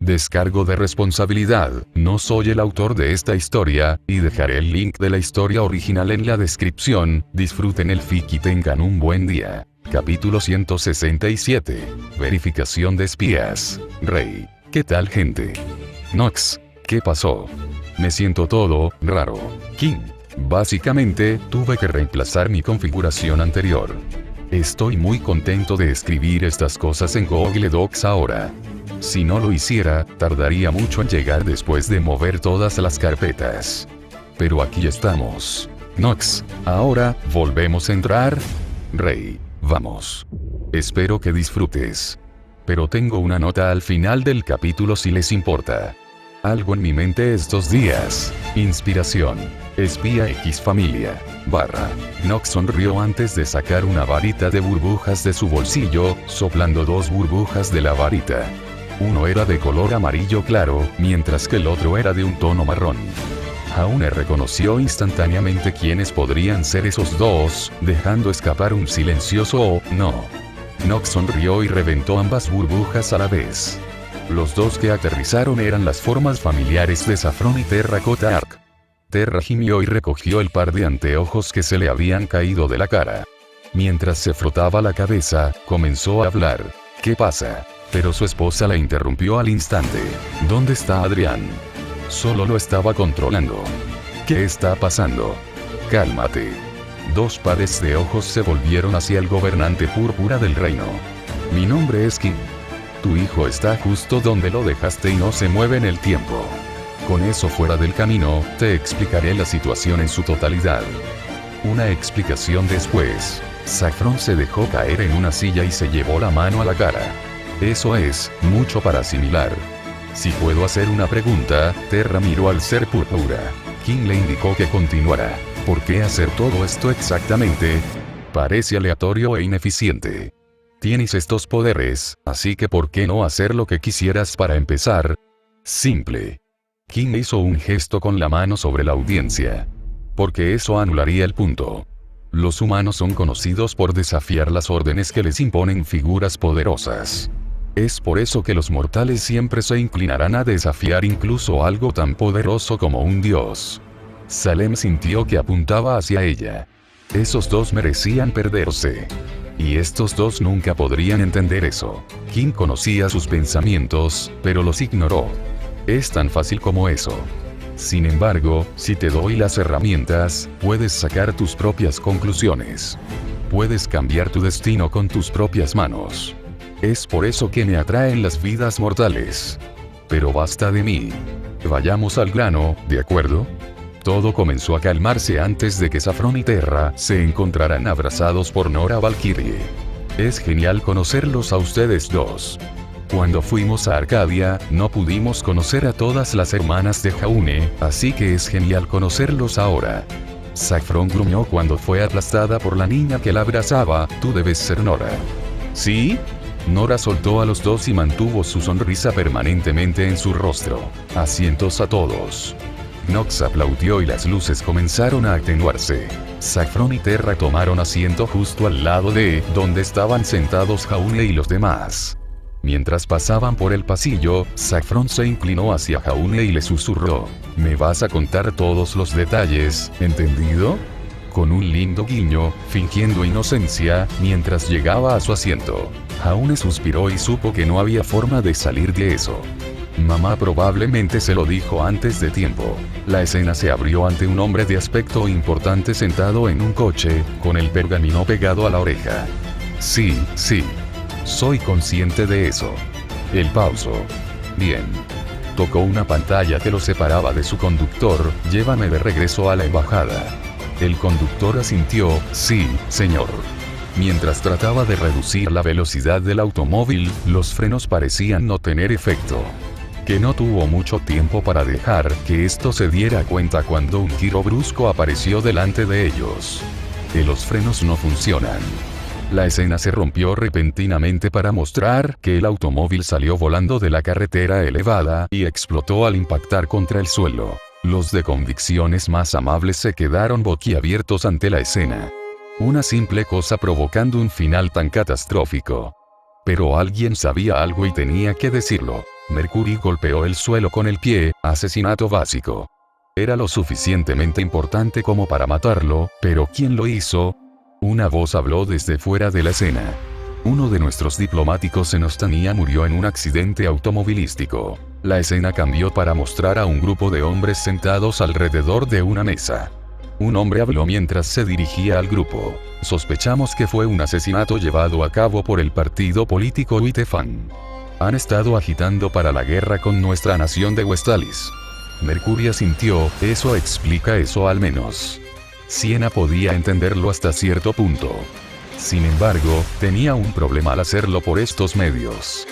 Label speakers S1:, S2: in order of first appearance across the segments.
S1: Descargo de responsabilidad, no soy el autor de esta historia, y dejaré el link de la historia original en la descripción. Disfruten el fic y tengan un buen día. Capítulo 167. Verificación de espías. Rey. ¿Qué tal, gente? Nox. ¿Qué pasó? Me siento todo raro. King. Básicamente, tuve que reemplazar mi configuración anterior. Estoy muy contento de escribir estas cosas en Google Docs ahora. Si no lo hiciera, tardaría mucho en llegar después de mover todas las carpetas. Pero aquí estamos. Nox, ahora, ¿volvemos a entrar? Rey, vamos. Espero que disfrutes. Pero tengo una nota al final del capítulo si les importa. Algo en mi mente estos días. Inspiración. Espía X familia. Nox sonrió antes de sacar una varita de burbujas de su bolsillo, soplando 2 burbujas de la varita. Uno era de color amarillo claro, mientras que el otro era de un tono marrón. Jaune reconoció instantáneamente quiénes podrían ser esos dos, dejando escapar un silencioso "oh, no". Nox sonrió y reventó ambas burbujas a la vez. Los dos que aterrizaron eran las formas familiares de Saffron y Terracotta Arc. Terra gimió y recogió el par de anteojos que se le habían caído de la cara. Mientras se frotaba la cabeza, comenzó a hablar. ¿Qué pasa? Pero su esposa la interrumpió al instante. ¿Dónde está Adrián? Solo lo estaba controlando. ¿Qué está pasando? Cálmate. 2 pares de ojos se volvieron hacia el gobernante púrpura del reino. Mi nombre es King. Tu hijo está justo donde lo dejaste y no se mueve en el tiempo. Con eso fuera del camino, te explicaré la situación en su totalidad. Una explicación después. Saffron se dejó caer en una silla y se llevó la mano a la cara. Eso es, mucho para asimilar. Si puedo hacer una pregunta, Terra miró al ser púrpura. King le indicó que continuara. ¿Por qué hacer todo esto exactamente? Parece aleatorio e ineficiente. Tienes estos poderes, así que ¿por qué no hacer lo que quisieras para empezar? Simple. King hizo un gesto con la mano sobre la audiencia. Porque eso anularía el punto. Los humanos son conocidos por desafiar las órdenes que les imponen figuras poderosas. Es por eso que los mortales siempre se inclinarán a desafiar incluso algo tan poderoso como un dios. Salem sintió que apuntaba hacia ella. Esos dos merecían perderse. Y estos dos nunca podrían entender eso. King conocía sus pensamientos, pero los ignoró. Es tan fácil como eso. Sin embargo, si te doy las herramientas, puedes sacar tus propias conclusiones. Puedes cambiar tu destino con tus propias manos. Es por eso que me atraen las vidas mortales. Pero basta de mí. Vayamos al grano, ¿de acuerdo? Todo comenzó a calmarse antes de que Saffron y Terra se encontraran abrazados por Nora Valkyrie. Es genial conocerlos a ustedes dos. Cuando fuimos a Arcadia, no pudimos conocer a todas las hermanas de Jaune, así que es genial conocerlos ahora. Saffron gruñó cuando fue aplastada por la niña que la abrazaba. Tú debes ser Nora. ¿Sí? Nora soltó a los dos y mantuvo su sonrisa permanentemente en su rostro. Asientos a todos. Nox aplaudió y las luces comenzaron a atenuarse. Saffron y Terra tomaron asiento justo al lado de donde estaban sentados Jaune y los demás. Mientras pasaban por el pasillo, Saffron se inclinó hacia Jaune y le susurró. ¿Me vas a contar todos los detalles, entendido? Con un lindo guiño, fingiendo inocencia, mientras llegaba a su asiento. Jaune suspiró y supo que no había forma de salir de eso. Mamá probablemente se lo dijo antes de tiempo. La escena se abrió ante un hombre de aspecto importante sentado en un coche, con el pergamino pegado a la oreja. Sí. Soy consciente de eso. Él pausó. Bien. Tocó una pantalla que lo separaba de su conductor. Llévame de regreso a la embajada. El conductor asintió. Sí, señor. Mientras trataba de reducir la velocidad del automóvil, los frenos parecían no tener efecto. Que no tuvo mucho tiempo para dejar que esto se diera cuenta cuando un giro brusco apareció delante de ellos. Que los frenos no funcionan. La escena se rompió repentinamente para mostrar que el automóvil salió volando de la carretera elevada y explotó al impactar contra el suelo. Los de convicciones más amables se quedaron boquiabiertos ante la escena. Una simple cosa provocando un final tan catastrófico. Pero alguien sabía algo y tenía que decirlo. Mercury golpeó el suelo con el pie, asesinato básico. Era lo suficientemente importante como para matarlo, pero ¿quién lo hizo? Una voz habló desde fuera de la escena. Uno de nuestros diplomáticos en Ostania murió en un accidente automovilístico. La escena cambió para mostrar a un grupo de hombres sentados alrededor de una mesa. Un hombre habló mientras se dirigía al grupo. Sospechamos que fue un asesinato llevado a cabo por el partido político Uitefan. Han estado agitando para la guerra con nuestra nación de Westalis. Mercury asintió, eso explica eso al menos. Siena podía entenderlo hasta cierto punto. Sin embargo, tenía un problema al hacerlo por estos medios.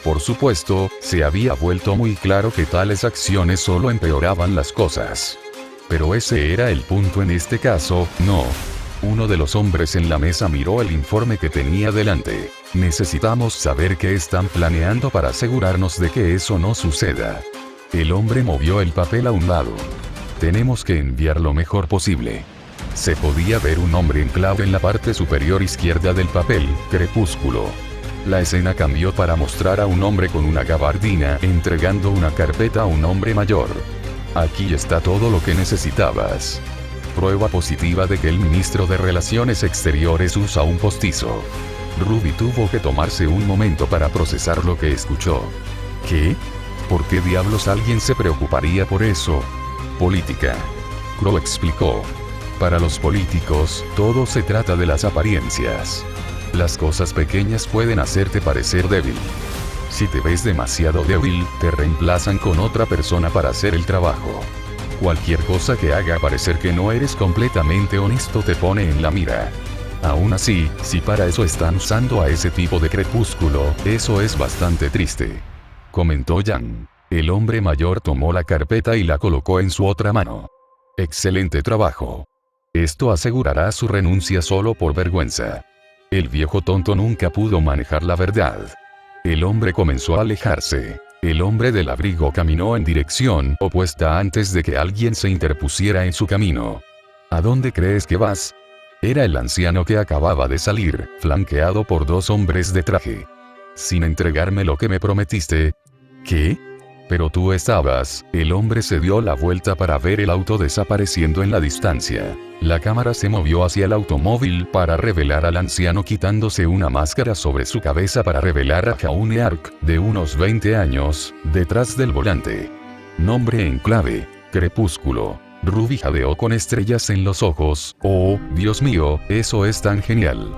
S1: Por supuesto, se había vuelto muy claro que tales acciones solo empeoraban las cosas. Pero ese era el punto en este caso, no. Uno de los hombres en la mesa miró el informe que tenía delante. Necesitamos saber qué están planeando para asegurarnos de que eso no suceda. El hombre movió el papel a un lado. Tenemos que enviar lo mejor posible. Se podía ver un hombre en clave en la parte superior izquierda del papel, crepúsculo. La escena cambió para mostrar a un hombre con una gabardina entregando una carpeta a un hombre mayor. Aquí está todo lo que necesitabas. Prueba positiva de que el ministro de Relaciones Exteriores usa un postizo. Ruby tuvo que tomarse un momento para procesar lo que escuchó. ¿Qué? ¿Por qué diablos alguien se preocuparía por eso? Política. Crow explicó. Para los políticos, todo se trata de las apariencias. Las cosas pequeñas pueden hacerte parecer débil. Si te ves demasiado débil, te reemplazan con otra persona para hacer el trabajo. Cualquier cosa que haga parecer que no eres completamente honesto te pone en la mira. Aún así, si para eso están usando a ese tipo de crepúsculo, eso es bastante triste. Comentó Yang. El hombre mayor tomó la carpeta y la colocó en su otra mano. Excelente trabajo. Esto asegurará su renuncia solo por vergüenza. El viejo tonto nunca pudo manejar la verdad. El hombre comenzó a alejarse. El hombre del abrigo caminó en dirección opuesta antes de que alguien se interpusiera en su camino. ¿A dónde crees que vas? Era el anciano que acababa de salir, flanqueado por dos hombres de traje. Sin entregarme lo que me prometiste. ¿Qué? Pero tú estabas. El hombre se dio la vuelta para ver el auto desapareciendo en la distancia. La cámara se movió hacia el automóvil para revelar al anciano quitándose una máscara sobre su cabeza para revelar a Jaune Ark, de unos 20 años, detrás del volante. Nombre en clave, Crepúsculo. Ruby jadeó con estrellas en los ojos. Oh, Dios mío, eso es tan genial.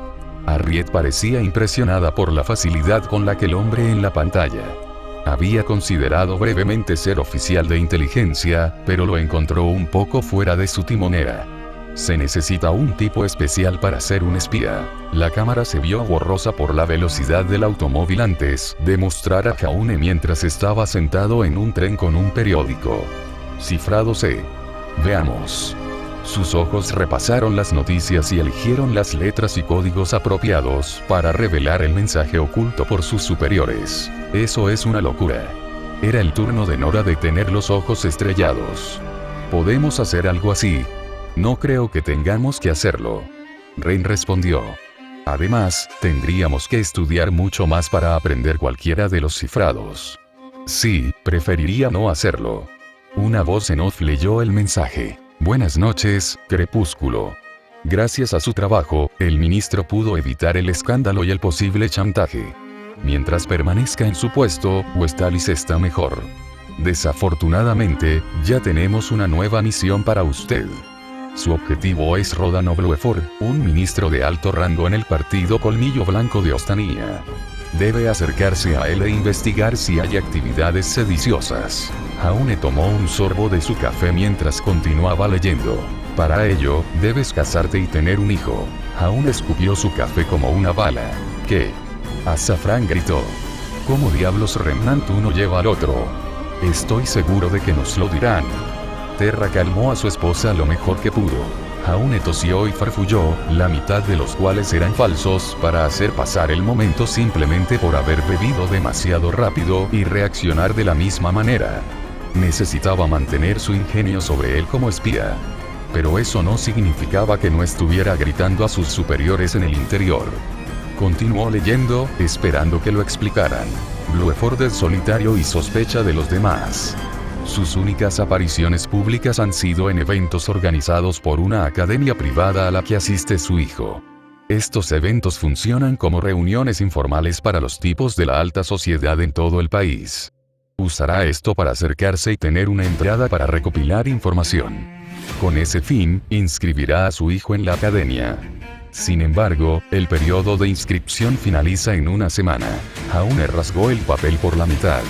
S1: Harriet parecía impresionada por la facilidad con la que el hombre en la pantalla. Había considerado brevemente ser oficial de inteligencia, pero lo encontró un poco fuera de su timonera. Se necesita un tipo especial para ser un espía. La cámara se vio borrosa por la velocidad del automóvil antes de mostrar a Jaune mientras estaba sentado en un tren con un periódico. Cifrado C. Veamos. Sus ojos repasaron las noticias y eligieron las letras y códigos apropiados para revelar el mensaje oculto por sus superiores. Eso es una locura. Era el turno de Nora de tener los ojos estrellados. ¿Podemos hacer algo así? No creo que tengamos que hacerlo. Rain respondió. Además, tendríamos que estudiar mucho más para aprender cualquiera de los cifrados. Sí, preferiría no hacerlo. Una voz en off leyó el mensaje. Buenas noches, Crepúsculo. Gracias a su trabajo, el ministro pudo evitar el escándalo y el posible chantaje. Mientras permanezca en su puesto, Westalis está mejor. Desafortunadamente, ya tenemos una nueva misión para usted. Su objetivo es Rodan Obluefor, un ministro de alto rango en el partido Colmillo Blanco de Ostania. Debe acercarse a él e investigar si hay actividades sediciosas. Jaune tomó un sorbo de su café mientras continuaba leyendo. Para ello, debes casarte y tener un hijo. Jaune escupió su café como una bala. ¿Qué? Azafrán gritó. ¿Cómo diablos Remnant uno lleva al otro? Estoy seguro de que nos lo dirán. Terra calmó a su esposa lo mejor que pudo. Jaune tosió y farfulló, la mitad de los cuales eran falsos, para hacer pasar el momento simplemente por haber bebido demasiado rápido y reaccionar de la misma manera. Necesitaba mantener su ingenio sobre él como espía. Pero eso no significaba que no estuviera gritando a sus superiores en el interior. Continuó leyendo, esperando que lo explicaran. Blueford es solitario y sospecha de los demás. Sus únicas apariciones públicas han sido en eventos organizados por una academia privada a la que asiste su hijo. Estos eventos funcionan como reuniones informales para los tipos de la alta sociedad en todo el país. Usará esto para acercarse y tener una entrada para recopilar información. Con ese fin, inscribirá a su hijo en la academia. Sin embargo, el periodo de inscripción finaliza en una semana. Jaune rasgó el papel por la mitad.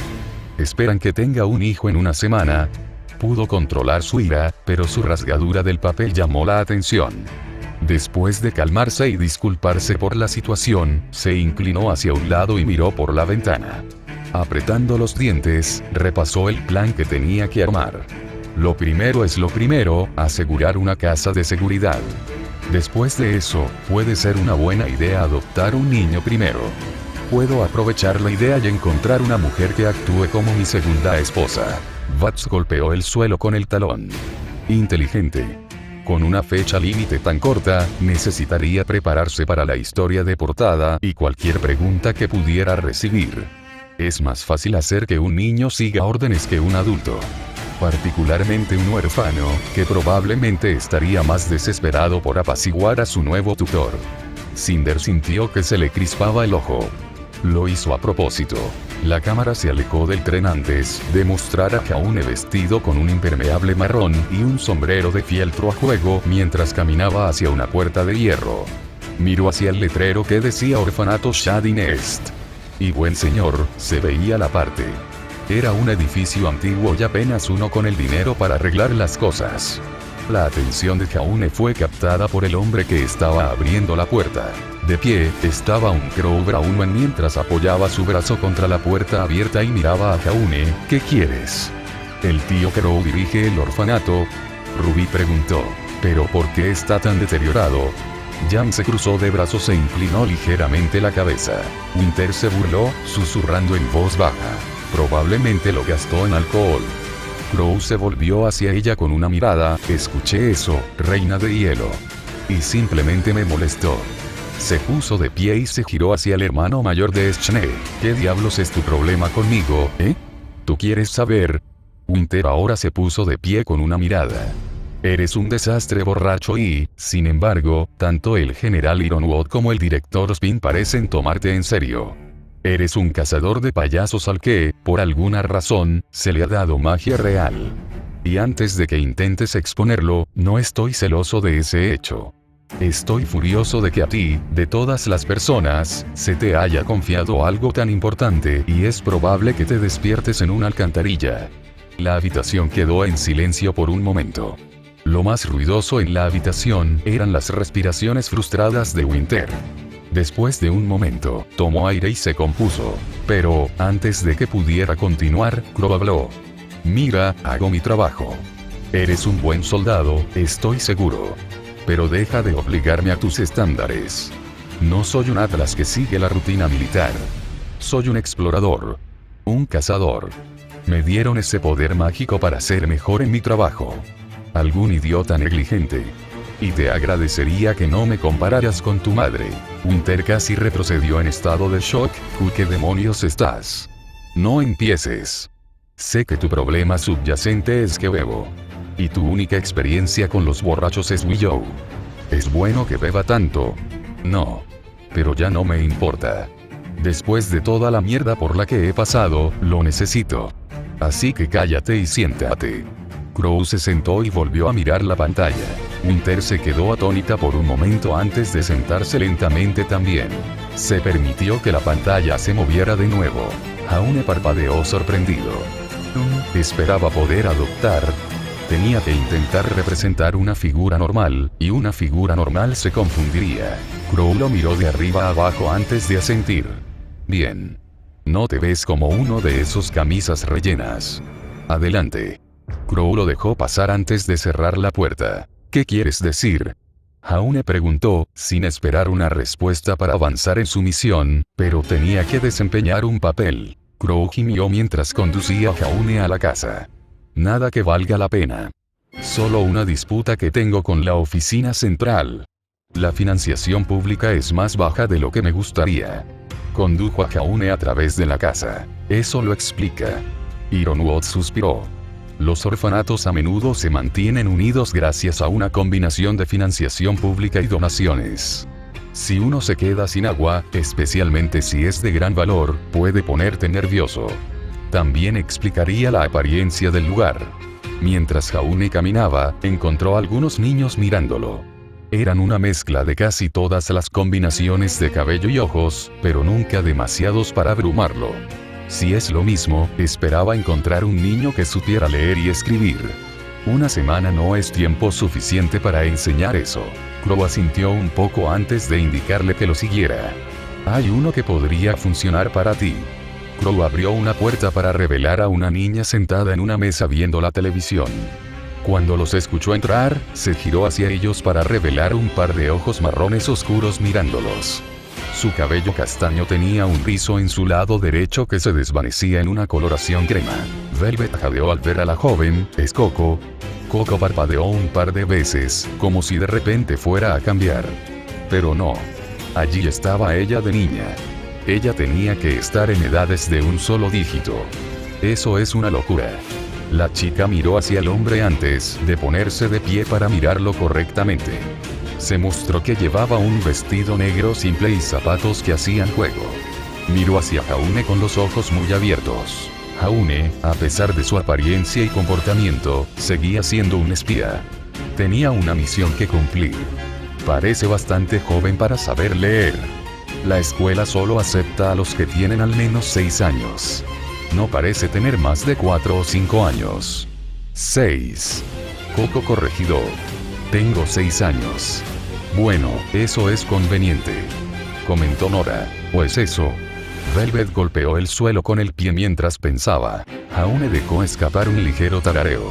S1: Esperan que tenga un hijo en una semana. Pudo controlar su ira, pero su rasgadura del papel llamó la atención. Después de calmarse y disculparse por la situación, se inclinó hacia un lado y miró por la ventana. Apretando los dientes, repasó el plan que tenía que armar. Lo primero es lo primero, asegurar una casa de seguridad. Después de eso, puede ser una buena idea adoptar un niño primero. Puedo aprovechar la idea y encontrar una mujer que actúe como mi segunda esposa. Watts golpeó el suelo con el talón. Inteligente. Con una fecha límite tan corta, necesitaría prepararse para la historia de portada y cualquier pregunta que pudiera recibir. Es más fácil hacer que un niño siga órdenes que un adulto. Particularmente un huérfano, que probablemente estaría más desesperado por apaciguar a su nuevo tutor. Cinder sintió que se le crispaba el ojo. Lo hizo a propósito. La cámara se alejó del tren antes de mostrar a Jaune vestido con un impermeable marrón y un sombrero de fieltro a juego mientras caminaba hacia una puerta de hierro. Miró hacia el letrero que decía Orfanato Shady Nest. Y buen señor, se veía la parte. Era un edificio antiguo y apenas uno con el dinero para arreglar las cosas. La atención de Jaune fue captada por el hombre que estaba abriendo la puerta. De pie, estaba un Crow Brown mientras apoyaba su brazo contra la puerta abierta y miraba a Jaune. ¿Qué quieres? ¿El tío Crow dirige el orfanato? Ruby preguntó. ¿Pero por qué está tan deteriorado? Jan se cruzó de brazos e inclinó ligeramente la cabeza. Winter se burló, susurrando en voz baja. Probablemente lo gastó en alcohol. Crow se volvió hacia ella con una mirada. Escuché eso, reina de hielo. Y simplemente me molestó. Se puso de pie y se giró hacia el hermano mayor de Schnee. ¿Qué diablos es tu problema conmigo, eh? ¿Tú quieres saber? Winter ahora se puso de pie con una mirada. Eres un desastre borracho y, sin embargo, tanto el general Ironwood como el director Spin parecen tomarte en serio. Eres un cazador de payasos al que, por alguna razón, se le ha dado magia real. Y antes de que intentes exponerlo, no estoy celoso de ese hecho. Estoy furioso de que a ti, de todas las personas, se te haya confiado algo tan importante y es probable que te despiertes en una alcantarilla. La habitación quedó en silencio por un momento. Lo más ruidoso en la habitación eran las respiraciones frustradas de Winter. Después de un momento, tomó aire y se compuso. Pero, antes de que pudiera continuar, Crow habló. Mira, hago mi trabajo. Eres un buen soldado, estoy seguro. Pero deja de obligarme a tus estándares. No soy un Atlas que sigue la rutina militar. Soy un explorador. Un cazador. Me dieron ese poder mágico para ser mejor en mi trabajo. Algún idiota negligente. Y te agradecería que no me compararas con tu madre. Winter casi retrocedió en estado de shock. ¿Qué demonios estás? No empieces. Sé que tu problema subyacente es que bebo. Y tu única experiencia con los borrachos es Willow. ¿Es bueno que beba tanto? No. Pero ya no me importa. Después de toda la mierda por la que he pasado, lo necesito. Así que cállate y siéntate. Crow se sentó y volvió a mirar la pantalla. Winter se quedó atónita por un momento antes de sentarse lentamente también. Se permitió que la pantalla se moviera de nuevo. Jaune parpadeó sorprendido. Esperaba poder adoptar. Tenía que intentar representar una figura normal, y una figura normal se confundiría. Crow lo miró de arriba a abajo antes de asentir. Bien. No te ves como uno de esos camisas rellenas. Adelante. Crow lo dejó pasar antes de cerrar la puerta. ¿Qué quieres decir? Jaune preguntó, sin esperar una respuesta para avanzar en su misión, pero tenía que desempeñar un papel. Crow gimió mientras conducía a Jaune a la casa. Nada que valga la pena. Solo una disputa que tengo con la oficina central. La financiación pública es más baja de lo que me gustaría. Condujo a Jaune a través de la casa. Eso lo explica. Ironwood suspiró. Los orfanatos a menudo se mantienen unidos gracias a una combinación de financiación pública y donaciones. Si uno se queda sin agua, especialmente si es de gran valor, puede ponerte nervioso. También explicaría la apariencia del lugar. Mientras Jaune caminaba, encontró a algunos niños mirándolo. Eran una mezcla de casi todas las combinaciones de cabello y ojos, pero nunca demasiados para abrumarlo. Si es lo mismo, esperaba encontrar un niño que supiera leer y escribir. Una semana no es tiempo suficiente para enseñar eso. Crow asintió un poco antes de indicarle que lo siguiera. Hay uno que podría funcionar para ti. Crow abrió una puerta para revelar a una niña sentada en una mesa viendo la televisión. Cuando los escuchó entrar, se giró hacia ellos para revelar un par de ojos marrones oscuros mirándolos. Su cabello castaño tenía un rizo en su lado derecho que se desvanecía en una coloración crema. Velvet jadeó al ver a la joven. ¿Es Coco? Coco parpadeó un par de veces, como si de repente fuera a cambiar. Pero no. Allí estaba ella de niña. Ella tenía que estar en edades de un solo dígito. Eso es una locura. La chica miró hacia el hombre antes de ponerse de pie para mirarlo correctamente. Se mostró que llevaba un vestido negro simple y zapatos que hacían juego. Miró hacia Jaune con los ojos muy abiertos. Jaune, a pesar de su apariencia y comportamiento, seguía siendo un espía. Tenía una misión que cumplir. Parece bastante joven para saber leer. La escuela solo acepta a los que tienen al menos 6 años. No parece tener más de 4 o 5 años. 6. Coco corregidó. Tengo 6 años. Bueno, eso es conveniente, comentó Nora. ¿O es eso? Velvet golpeó el suelo con el pie mientras pensaba. Jaune dejó escapar un ligero tarareo.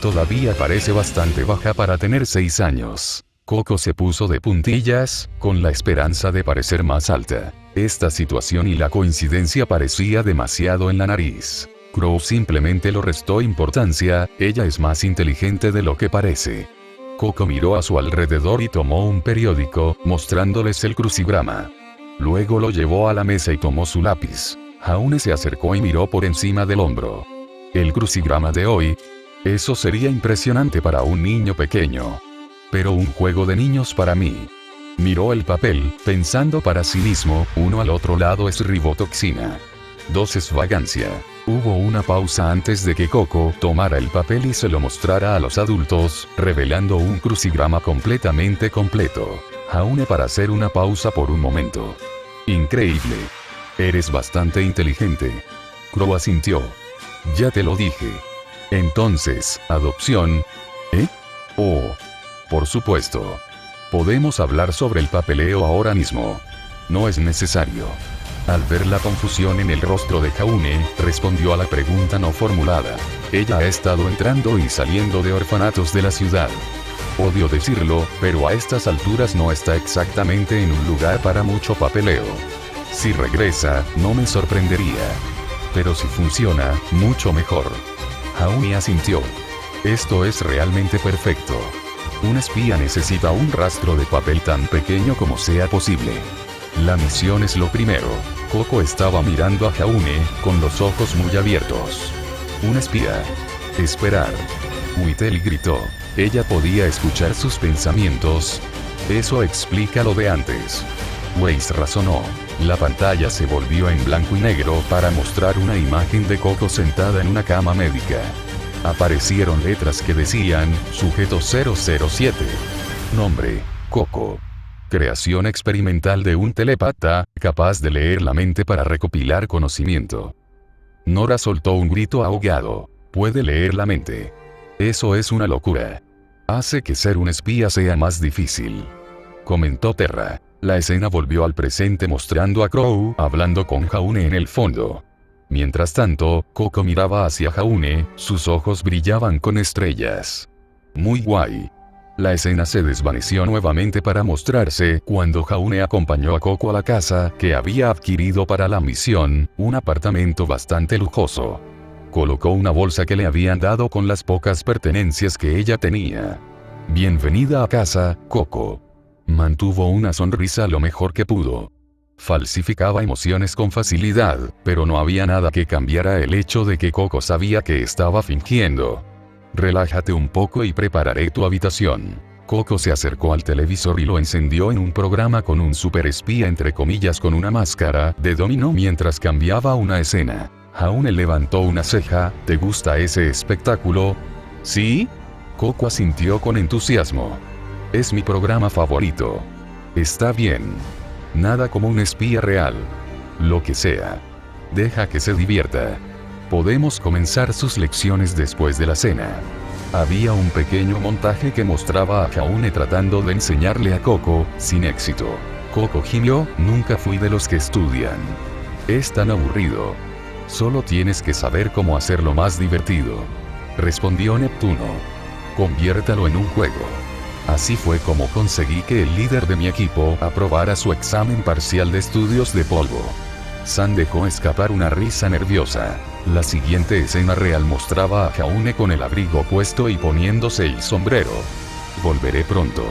S1: Todavía parece bastante baja para tener 6 años. Coco se puso de puntillas, con la esperanza de parecer más alta. Esta situación y la coincidencia parecía demasiado en la nariz. Crow simplemente lo restó importancia. Ella es más inteligente de lo que parece. Coco miró a su alrededor y tomó un periódico, mostrándoles el crucigrama. Luego lo llevó a la mesa y tomó su lápiz. Jaune se acercó y miró por encima del hombro. El crucigrama de hoy. Eso sería impresionante para un niño pequeño. Pero un juego de niños para mí. Miró el papel, pensando para sí mismo. 1 al otro lado es ribotoxina. 2 es vagancia. Hubo una pausa antes de que Coco tomara el papel y se lo mostrara a los adultos, revelando un crucigrama completamente completo. Jaune para hacer una pausa por un momento. Increíble. Eres bastante inteligente. Crow asintió. Ya te lo dije. Entonces, adopción. ¿Eh? Oh. Por supuesto. Podemos hablar sobre el papeleo ahora mismo. No es necesario. Al ver la confusión en el rostro de Jaune, respondió a la pregunta no formulada. Ella ha estado entrando y saliendo de orfanatos de la ciudad. Odio decirlo, pero a estas alturas no está exactamente en un lugar para mucho papeleo. Si regresa, no me sorprendería. Pero si funciona, mucho mejor. Jaune asintió. Esto es realmente perfecto. Un espía necesita un rastro de papel tan pequeño como sea posible. La misión es lo primero. Coco estaba mirando a Jaune, con los ojos muy abiertos. Un espía. Esperar. Whiteley gritó. Ella podía escuchar sus pensamientos. Eso explica lo de antes. Weiss razonó. La pantalla se volvió en blanco y negro para mostrar una imagen de Coco sentada en una cama médica. Aparecieron letras que decían, sujeto 007. Nombre, Coco. Creación experimental de un telepata, capaz de leer la mente para recopilar conocimiento. Nora soltó un grito ahogado. Puede leer la mente. Eso es una locura. Hace que ser un espía sea más difícil, comentó Terra. La escena volvió al presente mostrando a Crow hablando con Jaune en el fondo. Mientras tanto, Coco miraba hacia Jaune, sus ojos brillaban con estrellas. Muy guay. La escena se desvaneció nuevamente para mostrarse cuando Jaune acompañó a Coco a la casa que había adquirido para la misión, un apartamento bastante lujoso. Colocó una bolsa que le habían dado con las pocas pertenencias que ella tenía. Bienvenida a casa, Coco. Mantuvo una sonrisa lo mejor que pudo. Falsificaba emociones con facilidad, pero no había nada que cambiara el hecho de que Coco sabía que estaba fingiendo. Relájate un poco y prepararé tu habitación. Coco se acercó al televisor y lo encendió en un programa con un superespía entre comillas con una máscara de dominó mientras cambiaba una escena. Jaune levantó una ceja. ¿Te gusta ese espectáculo? ¿Sí? Coco asintió con entusiasmo. Es mi programa favorito. Está bien. Nada como un espía real. Lo que sea. Deja que se divierta. Podemos comenzar sus lecciones después de la cena. Había un pequeño montaje que mostraba a Jaune tratando de enseñarle a Coco, sin éxito. Coco gimió, nunca fui de los que estudian. Es tan aburrido. Solo tienes que saber cómo hacerlo más divertido. Respondió Neptuno. Conviértalo en un juego. Así fue como conseguí que el líder de mi equipo aprobara su examen parcial de estudios de polvo. San dejó escapar una risa nerviosa. La siguiente escena real mostraba a Jaune con el abrigo puesto y poniéndose el sombrero. Volveré pronto.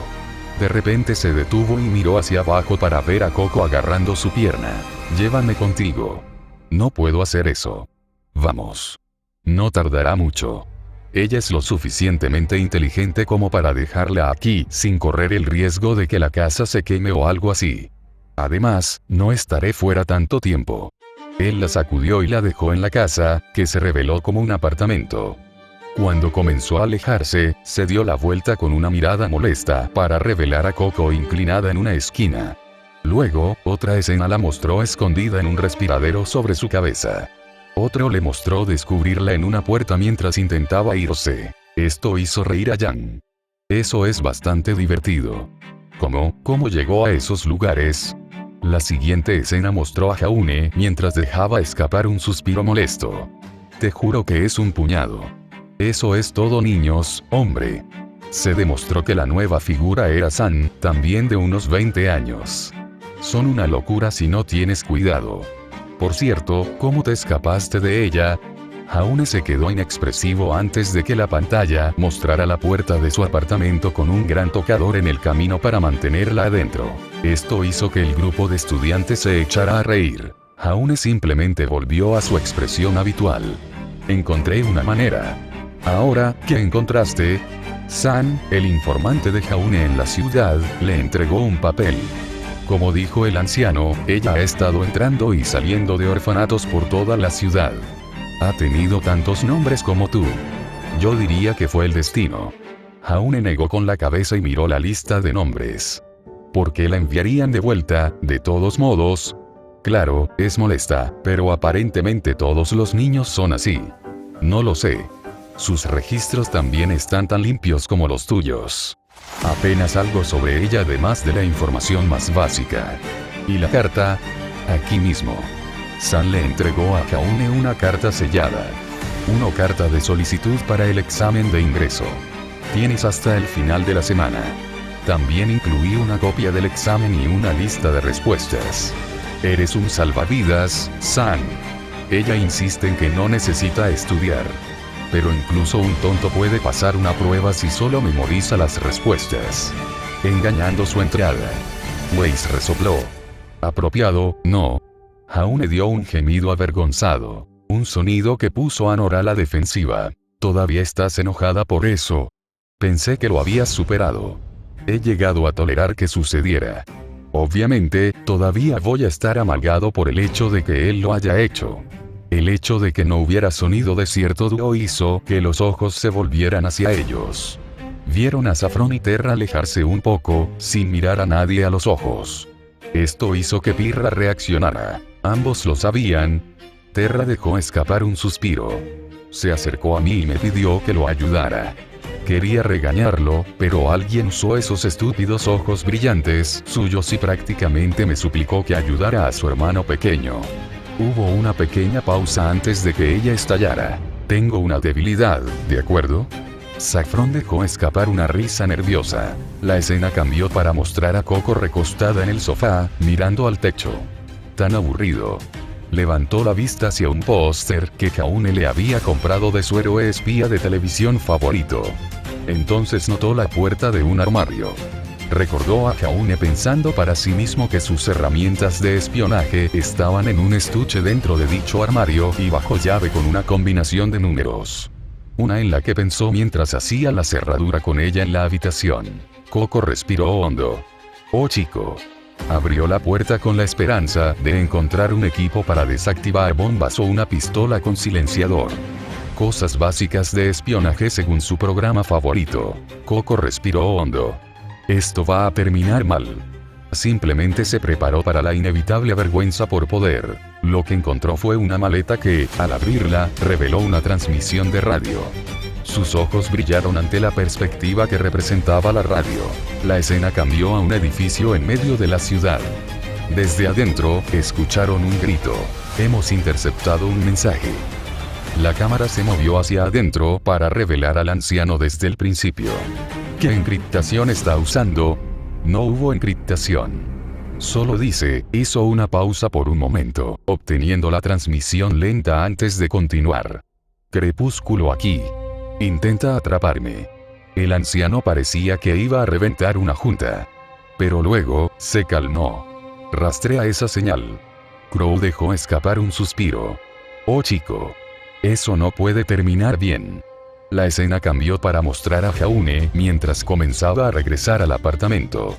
S1: De repente se detuvo y miró hacia abajo para ver a Coco agarrando su pierna. Llévame contigo. No puedo hacer eso. Vamos. No tardará mucho. Ella es lo suficientemente inteligente como para dejarla aquí sin correr el riesgo de que la casa se queme o algo así. Además, no estaré fuera tanto tiempo. Él la sacudió y la dejó en la casa, que se reveló como un apartamento. Cuando comenzó a alejarse, se dio la vuelta con una mirada molesta para revelar a Coco inclinada en una esquina. Luego, otra escena la mostró escondida en un respiradero sobre su cabeza. Otro le mostró descubrirla en una puerta mientras intentaba irse. Esto hizo reír a Yang. Eso es bastante divertido. ¿Cómo llegó a esos lugares? La siguiente escena mostró a Jaune mientras dejaba escapar un suspiro molesto. Te juro que es un puñado. Eso es todo, niños, hombre. Se demostró que la nueva figura era San, también de unos 20 años. Son una locura si no tienes cuidado. Por cierto, ¿cómo te escapaste de ella? Jaune se quedó inexpresivo antes de que la pantalla mostrara la puerta de su apartamento con un gran tocador en el camino para mantenerla adentro. Esto hizo que el grupo de estudiantes se echara a reír. Jaune simplemente volvió a su expresión habitual. Encontré una manera. Ahora, ¿qué encontraste? San, el informante de Jaune en la ciudad, le entregó un papel. Como dijo el anciano, ella ha estado entrando y saliendo de orfanatos por toda la ciudad. Ha tenido tantos nombres como tú. Yo diría que fue el destino. Jaune negó con la cabeza y miró la lista de nombres. ¿Por qué la enviarían de vuelta, de todos modos? Claro, es molesta, pero aparentemente todos los niños son así. No lo sé. Sus registros también están tan limpios como los tuyos. Apenas algo sobre ella además de la información más básica. ¿Y la carta? Aquí mismo. San le entregó a Jaune una carta sellada. Una carta de solicitud para el examen de ingreso. Tienes hasta el final de la semana. También incluí una copia del examen y una lista de respuestas. Eres un salvavidas, San. Ella insiste en que no necesita estudiar. Pero incluso un tonto puede pasar una prueba si solo memoriza las respuestas. Engañando su entrada. Weiss resopló. Apropiado, no. Jaune dio un gemido avergonzado. Un sonido que puso a Nora a la defensiva. ¿Todavía estás enojada por eso? Pensé que lo habías superado. He llegado a tolerar que sucediera. Obviamente, todavía voy a estar amargado por el hecho de que él lo haya hecho. El hecho de que no hubiera sonido de cierto dúo hizo que los ojos se volvieran hacia ellos. Vieron a Saffron y Terra alejarse un poco, sin mirar a nadie a los ojos. Esto hizo que Pirra reaccionara. Ambos lo sabían. Terra dejó escapar un suspiro. Se acercó a mí y me pidió que lo ayudara. Quería regañarlo, pero alguien usó esos estúpidos ojos brillantes suyos y prácticamente me suplicó que ayudara a su hermano pequeño. Hubo una pequeña pausa antes de que ella estallara. Tengo una debilidad, ¿de acuerdo? Saffron dejó escapar una risa nerviosa. La escena cambió para mostrar a Coco recostada en el sofá, mirando al techo. Tan aburrido. Levantó la vista hacia un póster que Jaune le había comprado de su héroe espía de televisión favorito. Entonces notó la puerta de un armario. Recordó a Jaune pensando para sí mismo que sus herramientas de espionaje estaban en un estuche dentro de dicho armario y bajo llave con una combinación de números. Una en la que pensó mientras hacía la cerradura con ella en la habitación. Coco respiró hondo. Oh chico. Abrió la puerta con la esperanza de encontrar un equipo para desactivar bombas o una pistola con silenciador. Cosas básicas de espionaje según su programa favorito. Coco respiró hondo. Esto va a terminar mal. Simplemente se preparó para la inevitable vergüenza por poder. Lo que encontró fue una maleta que, al abrirla, reveló una transmisión de radio. Sus ojos brillaron ante la perspectiva que representaba la radio. La escena cambió a un edificio en medio de la ciudad. Desde adentro, escucharon un grito. Hemos interceptado un mensaje. La cámara se movió hacia adentro para revelar al anciano desde el principio. ¿Qué encriptación está usando? No hubo encriptación. Solo dice, hizo una pausa por un momento, obteniendo la transmisión lenta antes de continuar. Crepúsculo aquí. Intenta atraparme. El anciano parecía que iba a reventar una junta. Pero luego, se calmó. Rastrea esa señal. Crow dejó escapar un suspiro. Oh chico. Eso no puede terminar bien. La escena cambió para mostrar a Jaune mientras comenzaba a regresar al apartamento.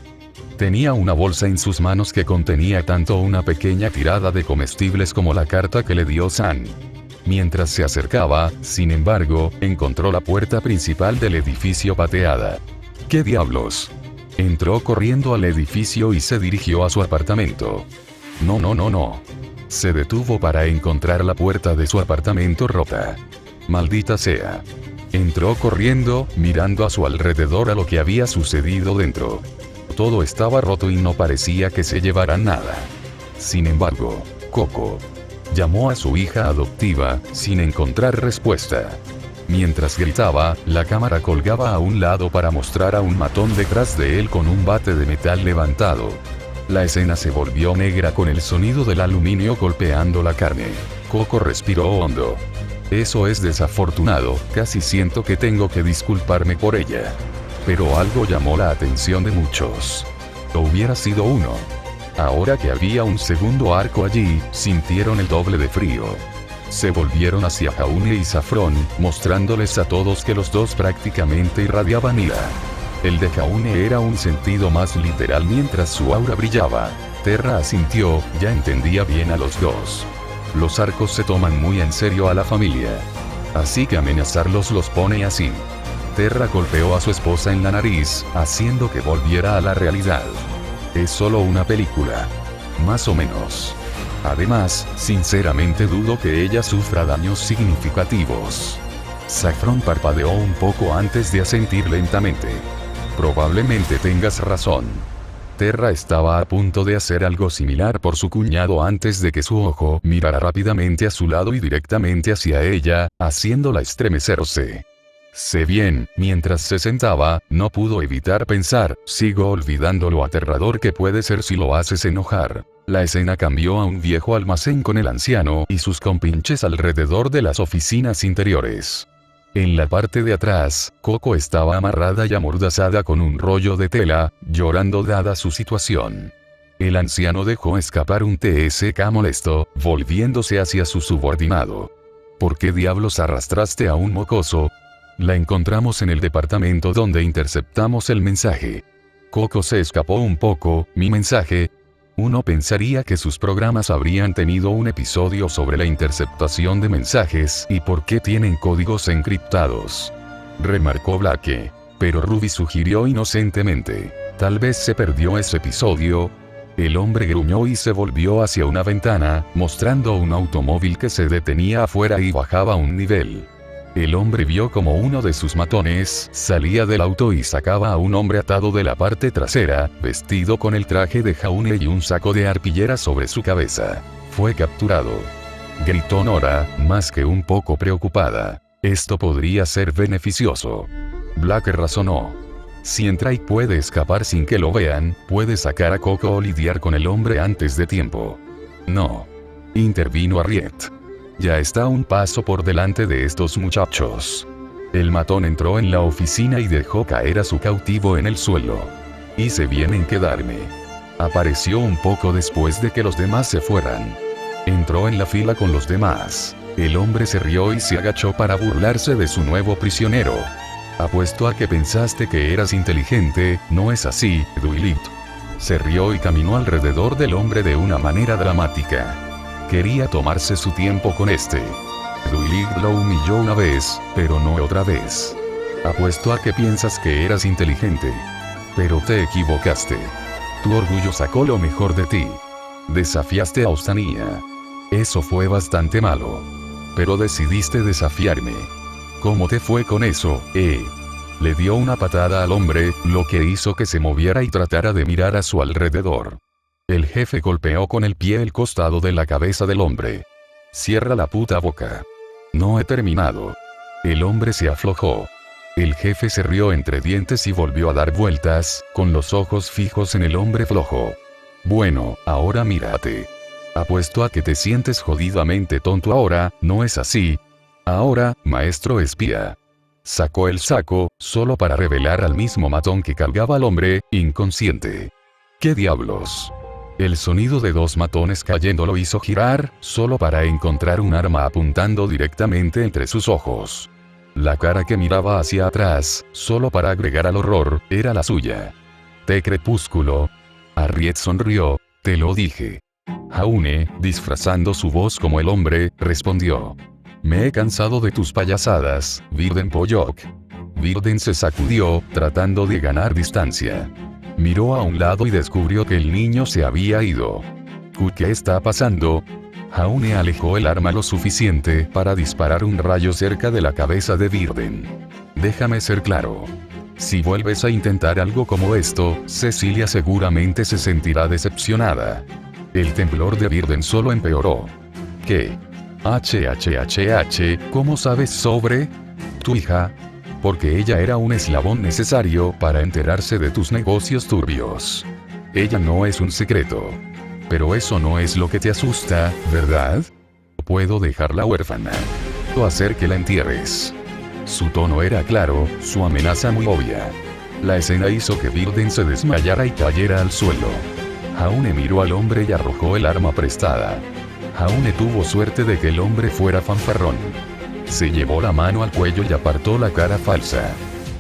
S1: Tenía una bolsa en sus manos que contenía tanto una pequeña tirada de comestibles como la carta que le dio San. Mientras se acercaba, sin embargo, encontró la puerta principal del edificio pateada. ¿Qué diablos? Entró corriendo al edificio y se dirigió a su apartamento. No. Se detuvo para encontrar la puerta de su apartamento rota. Maldita sea. Entró corriendo, mirando a su alrededor a lo que había sucedido dentro. Todo estaba roto y no parecía que se llevaran nada. Sin embargo, Coco llamó a su hija adoptiva, sin encontrar respuesta. Mientras gritaba, la cámara colgaba a un lado para mostrar a un matón detrás de él con un bate de metal levantado. La escena se volvió negra con el sonido del aluminio golpeando la carne. Coco respiró hondo. Eso es desafortunado, casi siento que tengo que disculparme por ella. Pero algo llamó la atención de muchos. Hubiera sido uno. Ahora que había un segundo arco allí, sintieron el doble de frío. Se volvieron hacia Jaune y Saffron, mostrándoles a todos que los dos prácticamente irradiaban ira. El de Jaune era un sentido más literal mientras su aura brillaba. Terra asintió, ya entendía bien a los dos. Los arcos se toman muy en serio a la familia. Así que amenazarlos los pone así. Terra golpeó a su esposa en la nariz, haciendo que volviera a la realidad. Es solo una película. Más o menos. Además, sinceramente dudo que ella sufra daños significativos. Saffron parpadeó un poco antes de asentir lentamente. Probablemente tengas razón. Terra estaba a punto de hacer algo similar por su cuñado antes de que su ojo mirara rápidamente a su lado y directamente hacia ella, haciéndola estremecerse. Sé bien, mientras se sentaba, no pudo evitar pensar, sigo olvidando lo aterrador que puede ser si lo haces enojar. La escena cambió a un viejo almacén con el anciano y sus compinches alrededor de las oficinas interiores. En la parte de atrás, Coco estaba amarrada y amordazada con un rollo de tela, llorando dada su situación. El anciano dejó escapar un TSK molesto, volviéndose hacia su subordinado. ¿Por qué diablos arrastraste a un mocoso? La encontramos en el departamento donde interceptamos el mensaje. Coco se escapó un poco, mi mensaje. Uno pensaría que sus programas habrían tenido un episodio sobre la interceptación de mensajes y por qué tienen códigos encriptados. Remarcó Blake. Pero Ruby sugirió inocentemente. Tal vez se perdió ese episodio. El hombre gruñó y se volvió hacia una ventana, mostrando un automóvil que se detenía afuera y bajaba un nivel. El hombre vio como uno de sus matones salía del auto y sacaba a un hombre atado de la parte trasera, vestido con el traje de Jaune y un saco de arpillera sobre su cabeza. Fue capturado. Gritó Nora, más que un poco preocupada. Esto podría ser beneficioso. Blake razonó. Si entra y puede escapar sin que lo vean, puede sacar a Coco o lidiar con el hombre antes de tiempo. No. Intervino Harriet. Ya está un paso por delante de estos muchachos. El matón entró en la oficina y dejó caer a su cautivo en el suelo. Hice bien en quedarme. Apareció un poco después de que los demás se fueran. Entró en la fila con los demás. El hombre se rió y se agachó para burlarse de su nuevo prisionero. Apuesto a que pensaste que eras inteligente, ¿no es así, Duilit? Se rió y caminó alrededor del hombre de una manera dramática. Quería tomarse su tiempo con este. Duilit lo humilló una vez, pero no otra vez. Apuesto a que piensas que eras inteligente. Pero te equivocaste. Tu orgullo sacó lo mejor de ti. Desafiaste a Ostanía. Eso fue bastante malo. Pero decidiste desafiarme. ¿Cómo te fue con eso, Le dio una patada al hombre, lo que hizo que se moviera y tratara de mirar a su alrededor. El jefe golpeó con el pie el costado de la cabeza del hombre. Cierra la puta boca. No he terminado. El hombre se aflojó. El jefe se rió entre dientes y volvió a dar vueltas, con los ojos fijos en el hombre flojo. Bueno, ahora mírate. Apuesto a que te sientes jodidamente tonto ahora, ¿no es así? Ahora, maestro espía. Sacó el saco, solo para revelar al mismo matón que cargaba al hombre, inconsciente. ¿Qué diablos? El sonido de dos matones cayendo lo hizo girar, solo para encontrar un arma apuntando directamente entre sus ojos. La cara que miraba hacia atrás, solo para agregar al horror, era la suya. «Te crepúsculo». Harriet sonrió. «Te lo dije». Jaune, disfrazando su voz como el hombre, respondió. «Me he cansado de tus payasadas, Virden Pollock». Virden se sacudió, tratando de ganar distancia. Miró a un lado y descubrió que el niño se había ido. ¿Qué está pasando? Jaune alejó el arma lo suficiente para disparar un rayo cerca de la cabeza de Virden. Déjame ser claro. Si vuelves a intentar algo como esto, Cecilia seguramente se sentirá decepcionada. El temblor de Virden solo empeoró. ¿Qué? ¿Cómo sabes sobre tu hija? Porque ella era un eslabón necesario para enterarse de tus negocios turbios. Ella no es un secreto. Pero eso no es lo que te asusta, ¿verdad? Puedo dejarla huérfana. O hacer que la entierres. Su tono era claro, su amenaza muy obvia. La escena hizo que Virden se desmayara y cayera al suelo. Jaune miró al hombre y arrojó el arma prestada. Jaune tuvo suerte de que el hombre fuera fanfarrón. Se llevó la mano al cuello y apartó la cara falsa.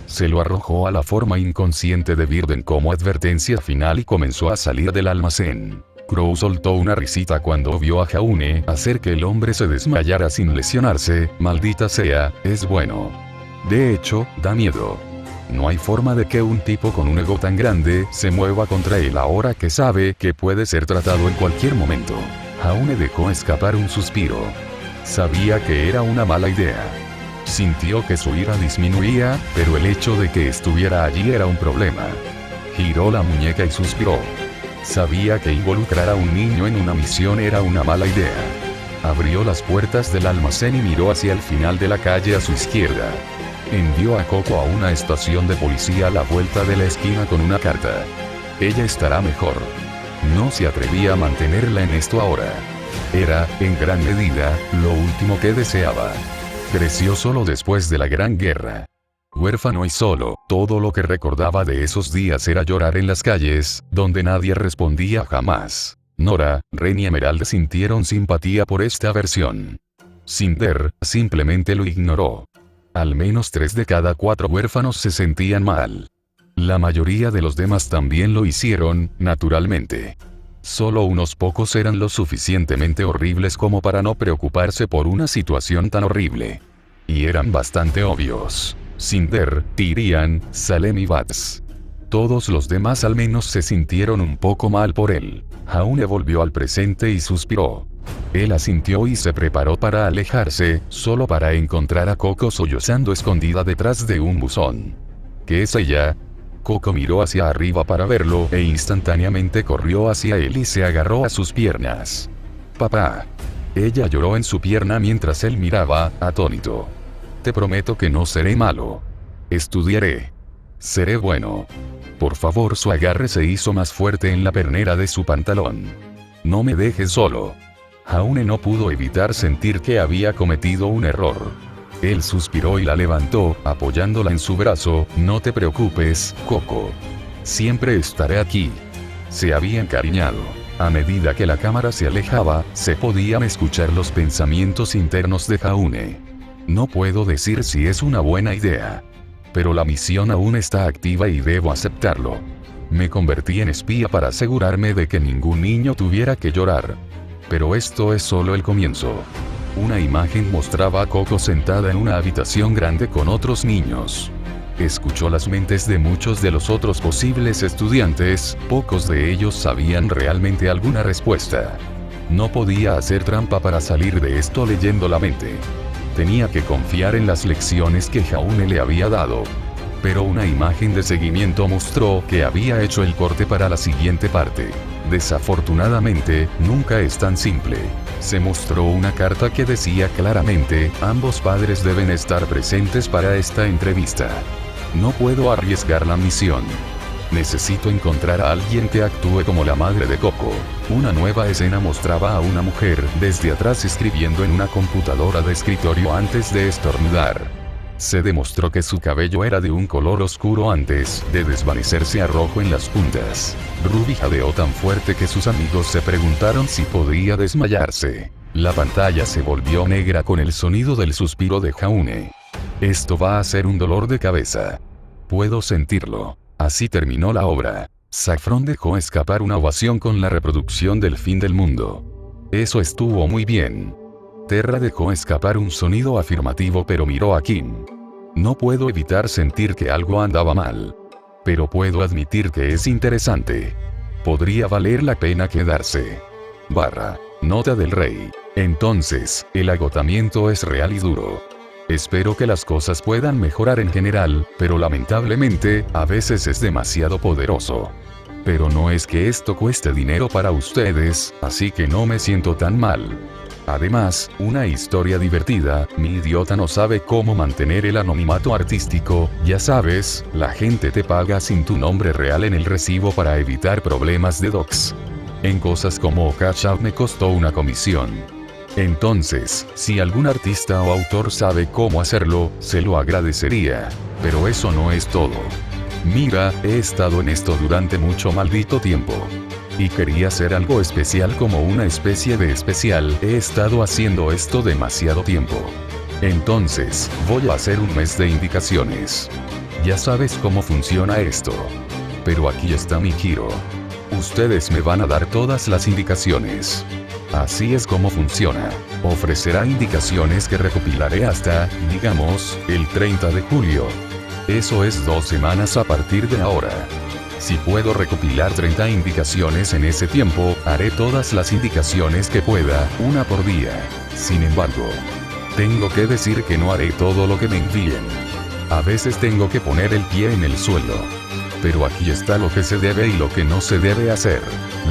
S1: Se lo arrojó a la forma inconsciente de Virden como advertencia final y comenzó a salir del almacén. Crow soltó una risita cuando vio a Jaune hacer que el hombre se desmayara sin lesionarse. Maldita sea, es bueno. De hecho, da miedo. No hay forma de que un tipo con un ego tan grande se mueva contra él ahora que sabe que puede ser tratado en cualquier momento. Jaune dejó escapar un suspiro. Sabía que era una mala idea. Sintió que su ira disminuía, pero el hecho de que estuviera allí era un problema. Giró la muñeca y suspiró. Sabía que involucrar a un niño en una misión era una mala idea. Abrió las puertas del almacén y miró hacia el final de la calle a su izquierda. Envió a Coco a una estación de policía a la vuelta de la esquina con una carta. Ella estará mejor. No se atrevía a mantenerla en esto ahora. Era, en gran medida, lo último que deseaba. Creció solo después de la Gran Guerra. Huérfano y solo, todo lo que recordaba de esos días era llorar en las calles, donde nadie respondía jamás. Nora, Ren y Emerald sintieron simpatía por esta versión. Cinder, simplemente lo ignoró. Al menos 3 de cada 4 huérfanos se sentían mal. La mayoría de los demás también lo hicieron, naturalmente. Solo unos pocos eran lo suficientemente horribles como para no preocuparse por una situación tan horrible. Y eran bastante obvios. Cinder, Tyrian, Salem y Bats. Todos los demás al menos se sintieron un poco mal por él. Jaune volvió al presente y suspiró. Él asintió y se preparó para alejarse, solo para encontrar a Coco sollozando escondida detrás de un buzón. ¿Qué es ella? Coco miró hacia arriba para verlo e instantáneamente corrió hacia él y se agarró a sus piernas. «Papá». Ella lloró en su pierna mientras él miraba, atónito. «Te prometo que no seré malo. Estudiaré. Seré bueno. Por favor». Su agarre se hizo más fuerte en la pernera de su pantalón. «No me dejes solo». Jaune no pudo evitar sentir que había cometido un error. Él suspiró y la levantó, apoyándola en su brazo. «No te preocupes, Coco. Siempre estaré aquí. Se había encariñado. A medida que la cámara se alejaba, se podían escuchar los pensamientos internos de Jaune. No puedo decir si es una buena idea. Pero la misión aún está activa y debo aceptarlo. Me convertí en espía para asegurarme de que ningún niño tuviera que llorar. Pero esto es solo el comienzo. Una imagen mostraba a Coco sentada en una habitación grande con otros niños. Escuchó las mentes de muchos de los otros posibles estudiantes, pocos de ellos sabían realmente alguna respuesta. No podía hacer trampa para salir de esto leyendo la mente. Tenía que confiar en las lecciones que Jaune le había dado. Pero una imagen de seguimiento mostró que había hecho el corte para la siguiente parte. Desafortunadamente, nunca es tan simple. Se mostró una carta que decía claramente, ambos padres deben estar presentes para esta entrevista. No puedo arriesgar la misión. Necesito encontrar a alguien que actúe como la madre de Coco. Una nueva escena mostraba a una mujer desde atrás escribiendo en una computadora de escritorio antes de estornudar. Se demostró que su cabello era de un color oscuro antes de desvanecerse a rojo en las puntas. Ruby jadeó tan fuerte que sus amigos se preguntaron si podía desmayarse. La pantalla se volvió negra con el sonido del suspiro de Jaune. Esto va a ser un dolor de cabeza. Puedo sentirlo. Así terminó la obra. Saffron dejó escapar una ovación con la reproducción del fin del mundo. Eso estuvo muy bien. Terra dejó escapar un sonido afirmativo pero miró a Kim. No puedo evitar sentir que algo andaba mal. Pero puedo admitir que es interesante. Podría valer la pena quedarse. Nota del rey. Entonces, el agotamiento es real y duro. Espero que las cosas puedan mejorar en general, pero lamentablemente, a veces es demasiado poderoso. Pero no es que esto cueste dinero para ustedes, así que no me siento tan mal. Además, una historia divertida, mi idiota no sabe cómo mantener el anonimato artístico, ya sabes, la gente te paga sin tu nombre real en el recibo para evitar problemas de docs. En cosas como Catch Up me costó una comisión. Entonces, si algún artista o autor sabe cómo hacerlo, se lo agradecería. Pero eso no es todo. Mira, he estado en esto durante mucho maldito tiempo. Y quería hacer algo especial como una especie de especial, he estado haciendo esto demasiado tiempo. Entonces, voy a hacer un mes de indicaciones. Ya sabes cómo funciona esto. Pero aquí está mi giro. Ustedes me van a dar todas las indicaciones. Así es como funciona. Ofrecerá indicaciones que recopilaré hasta, digamos, el 30 de julio. Eso es 2 semanas a partir de ahora. Si puedo recopilar 30 indicaciones en ese tiempo, haré todas las indicaciones que pueda, una por día. Sin embargo, tengo que decir que no haré todo lo que me envíen. A veces tengo que poner el pie en el suelo. Pero aquí está lo que se debe y lo que no se debe hacer.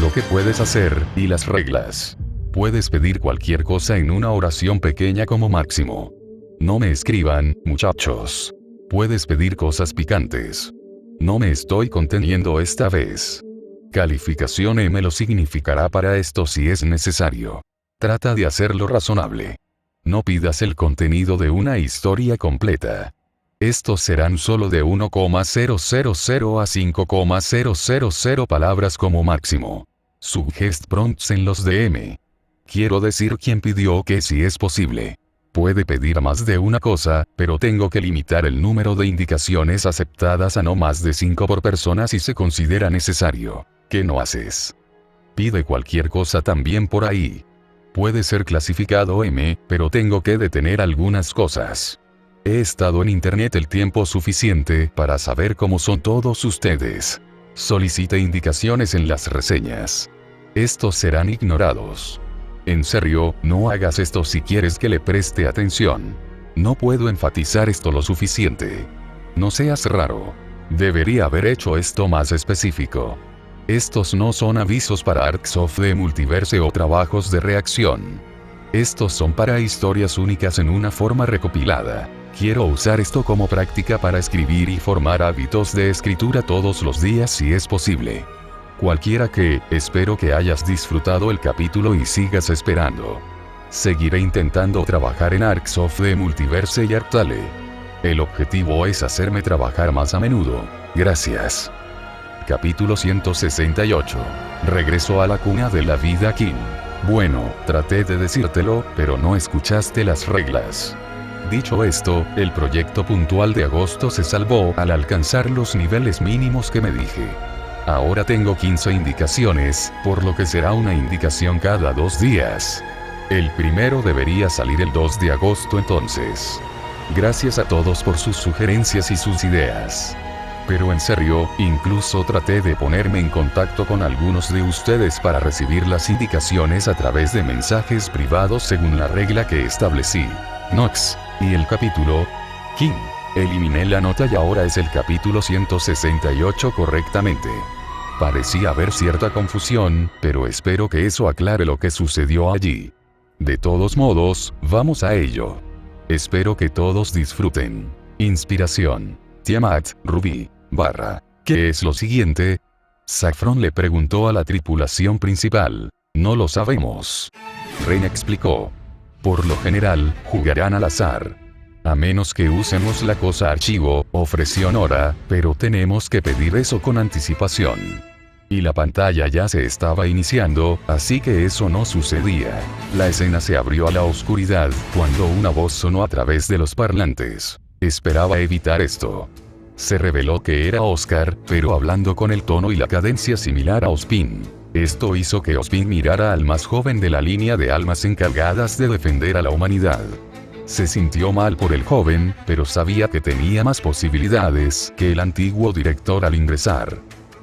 S1: Lo que puedes hacer, y las reglas. Puedes pedir cualquier cosa en una oración pequeña como máximo. No me escriban, muchachos. Puedes pedir cosas picantes. No me estoy conteniendo esta vez. Calificación M lo significará para esto si es necesario. Trata de hacerlo razonable. No pidas el contenido de una historia completa. Estos serán solo de 1,000 a 5,000 palabras como máximo. Suggest prompts en los DM. Quiero decir quién pidió que si es posible. Puede pedir más de una cosa, pero tengo que limitar el número de indicaciones aceptadas a no más de 5 por persona si se considera necesario. ¿Qué no haces? Pide cualquier cosa también por ahí. Puede ser clasificado M, pero tengo que detener algunas cosas. He estado en internet el tiempo suficiente para saber cómo son todos ustedes. Solicite indicaciones en las reseñas. Estos serán ignorados. En serio, no hagas esto si quieres que le preste atención. No puedo enfatizar esto lo suficiente. No seas raro. Debería haber hecho esto más específico. Estos no son avisos para Arcs of the Multiverse o trabajos de reacción. Estos son para historias únicas en una forma recopilada. Quiero usar esto como práctica para escribir y formar hábitos de escritura todos los días si es posible. Cualquiera que, espero que hayas disfrutado el capítulo y sigas esperando. Seguiré intentando trabajar en Arcs of the Multiverse y Arctale. El objetivo es hacerme trabajar más a menudo. Gracias. Capítulo 168. Regreso a la cuna de la vida King. Bueno, traté de decírtelo, pero no escuchaste las reglas. Dicho esto, el proyecto puntual de agosto se salvó al alcanzar los niveles mínimos que me dije. Ahora tengo 15 indicaciones, por lo que será una indicación cada 2 días. El primero debería salir el 2 de agosto entonces. Gracias a todos por sus sugerencias y sus ideas. Pero en serio, incluso traté de ponerme en contacto con algunos de ustedes para recibir las indicaciones a través de mensajes privados según la regla que establecí. Nox. Y el capítulo King. Eliminé la nota y ahora es el capítulo 168 correctamente. Parecía haber cierta confusión, pero espero que eso aclare lo que sucedió allí. De todos modos, vamos a ello. Espero que todos disfruten. Inspiración. Tiamat, Ruby. ¿Qué es lo siguiente? Saffron le preguntó a la tripulación principal. No lo sabemos. Ren explicó. Por lo general, jugarán al azar. A menos que usemos la cosa archivo, ofreció Nora, pero tenemos que pedir eso con anticipación. Y la pantalla ya se estaba iniciando, así que eso no sucedía. La escena se abrió a la oscuridad, cuando una voz sonó a través de los parlantes. Esperaba evitar esto. Se reveló que era Oscar, pero hablando con el tono y la cadencia similar a Ozpin. Esto hizo que Ozpin mirara al más joven de la línea de almas encargadas de defender a la humanidad. Se sintió mal por el joven, pero sabía que tenía más posibilidades que el antiguo director al ingresar.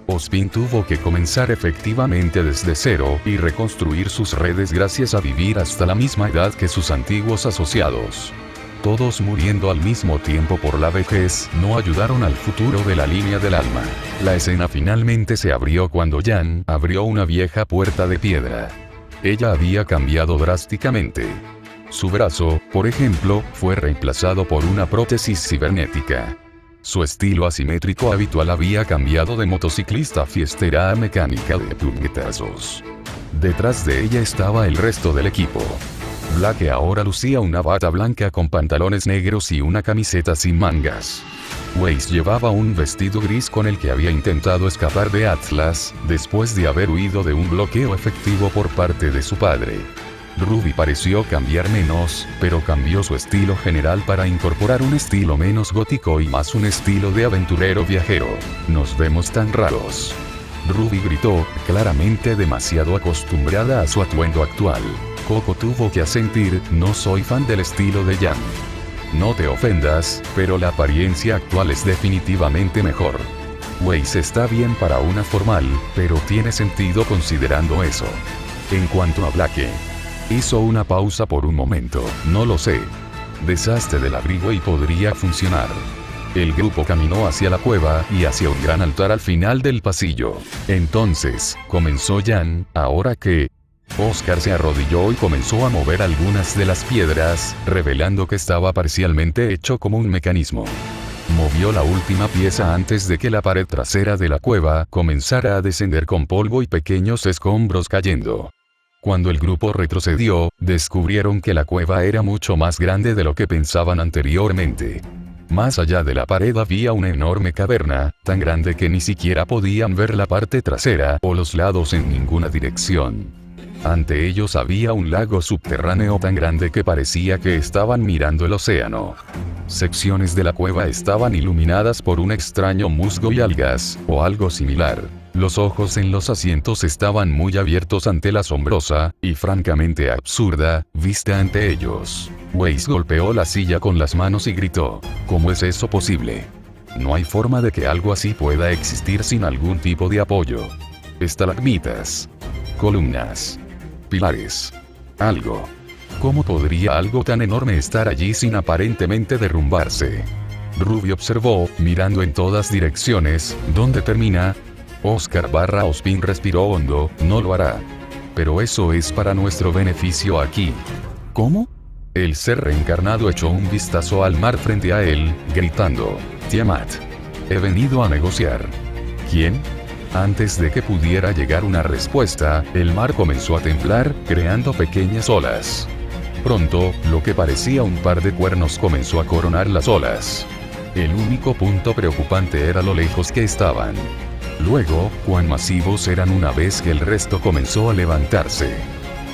S1: Ozpin tuvo que comenzar efectivamente desde cero y reconstruir sus redes gracias a vivir hasta la misma edad que sus antiguos asociados. Todos muriendo al mismo tiempo por la vejez no ayudaron al futuro de la línea del alma. La escena finalmente se abrió cuando Jan abrió una vieja puerta de piedra. Ella había cambiado drásticamente. Su brazo, por ejemplo, fue reemplazado por una prótesis cibernética. Su estilo asimétrico habitual había cambiado de motociclista fiestera a mecánica de puñetazos. Detrás de ella estaba el resto del equipo. Black ahora lucía una bata blanca con pantalones negros y una camiseta sin mangas. Weiss llevaba un vestido gris con el que había intentado escapar de Atlas, después de haber huido de un bloqueo efectivo por parte de su padre. Ruby pareció cambiar menos, pero cambió su estilo general para incorporar un estilo menos gótico y más un estilo de aventurero viajero. Nos vemos tan raros. Ruby gritó, claramente demasiado acostumbrada a su atuendo actual. Coco tuvo que asentir, no soy fan del estilo de Jan. No te ofendas, pero la apariencia actual es definitivamente mejor. Weiss está bien para una formal, pero tiene sentido considerando eso. En cuanto a Blake, hizo una pausa por un momento, no lo sé. Deshazte del abrigo y podría funcionar. El grupo caminó hacia la cueva y hacia un gran altar al final del pasillo. Entonces, comenzó Jan, ahora que... Oscar se arrodilló y comenzó a mover algunas de las piedras, revelando que estaba parcialmente hecho como un mecanismo. Movió la última pieza antes de que la pared trasera de la cueva comenzara a descender con polvo y pequeños escombros cayendo. Cuando el grupo retrocedió, descubrieron que la cueva era mucho más grande de lo que pensaban anteriormente. Más allá de la pared había una enorme caverna, tan grande que ni siquiera podían ver la parte trasera o los lados en ninguna dirección. Ante ellos había un lago subterráneo tan grande que parecía que estaban mirando el océano. Secciones de la cueva estaban iluminadas por un extraño musgo y algas, o algo similar. Los ojos en los asientos estaban muy abiertos ante la asombrosa, y francamente absurda, vista ante ellos. Weiss golpeó la silla con las manos y gritó, ¿cómo es eso posible? No hay forma de que algo así pueda existir sin algún tipo de apoyo. Estalagmitas. Columnas. Pilares. Algo. ¿Cómo podría algo tan enorme estar allí sin aparentemente derrumbarse? Ruby observó, mirando en todas direcciones, ¿dónde termina? Oscar/Ozpin respiró hondo, no lo hará. Pero eso es para nuestro beneficio aquí. ¿Cómo? El ser reencarnado echó un vistazo al mar frente a él, gritando, Tiamat. He venido a negociar. ¿Quién? Antes de que pudiera llegar una respuesta, el mar comenzó a temblar, creando pequeñas olas. Pronto, lo que parecía un par de cuernos comenzó a coronar las olas. El único punto preocupante era lo lejos que estaban. Luego, cuán masivos eran una vez que el resto comenzó a levantarse.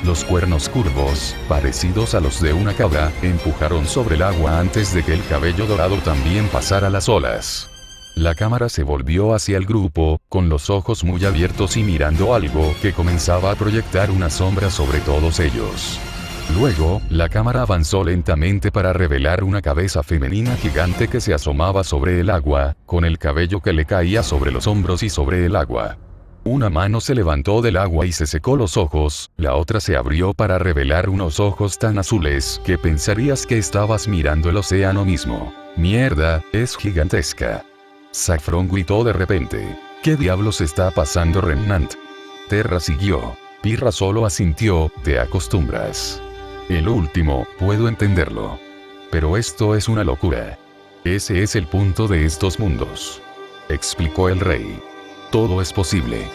S1: Los cuernos curvos, parecidos a los de una cabra, empujaron sobre el agua antes de que el cabello dorado también pasara las olas. La cámara se volvió hacia el grupo, con los ojos muy abiertos y mirando algo que comenzaba a proyectar una sombra sobre todos ellos. Luego, la cámara avanzó lentamente para revelar una cabeza femenina gigante que se asomaba sobre el agua, con el cabello que le caía sobre los hombros y sobre el agua. Una mano se levantó del agua y se secó los ojos, la otra se abrió para revelar unos ojos tan azules que pensarías que estabas mirando el océano mismo. Mierda, es gigantesca. Saffron gritó de repente. ¿Qué diablos está pasando, Remnant? Terra siguió. Pirra solo asintió, te acostumbras. El último, puedo entenderlo. Pero esto es una locura. Ese es el punto de estos mundos. Explicó el rey. Todo es posible.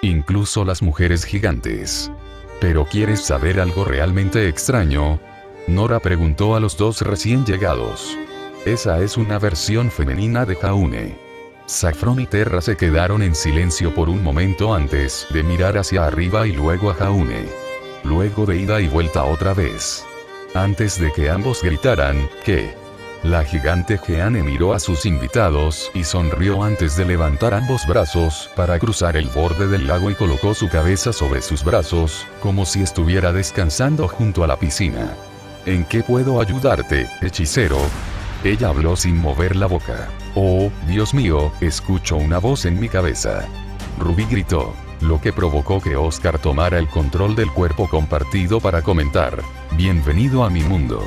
S1: Incluso las mujeres gigantes. ¿Pero quieres saber algo realmente extraño? Nora preguntó a los dos recién llegados. Esa es una versión femenina de Jaune. Saffron y Terra se quedaron en silencio por un momento antes de mirar hacia arriba y luego a Jaune. Luego de ida y vuelta otra vez. Antes de que ambos gritaran, ¿qué? La gigante Jeanne miró a sus invitados y sonrió antes de levantar ambos brazos para cruzar el borde del lago y colocó su cabeza sobre sus brazos, como si estuviera descansando junto a la piscina. ¿En qué puedo ayudarte, hechicero? Ella habló sin mover la boca. Oh, Dios mío, escucho una voz en mi cabeza. Ruby gritó, lo que provocó que Oscar tomara el control del cuerpo compartido para comentar, bienvenido a mi mundo.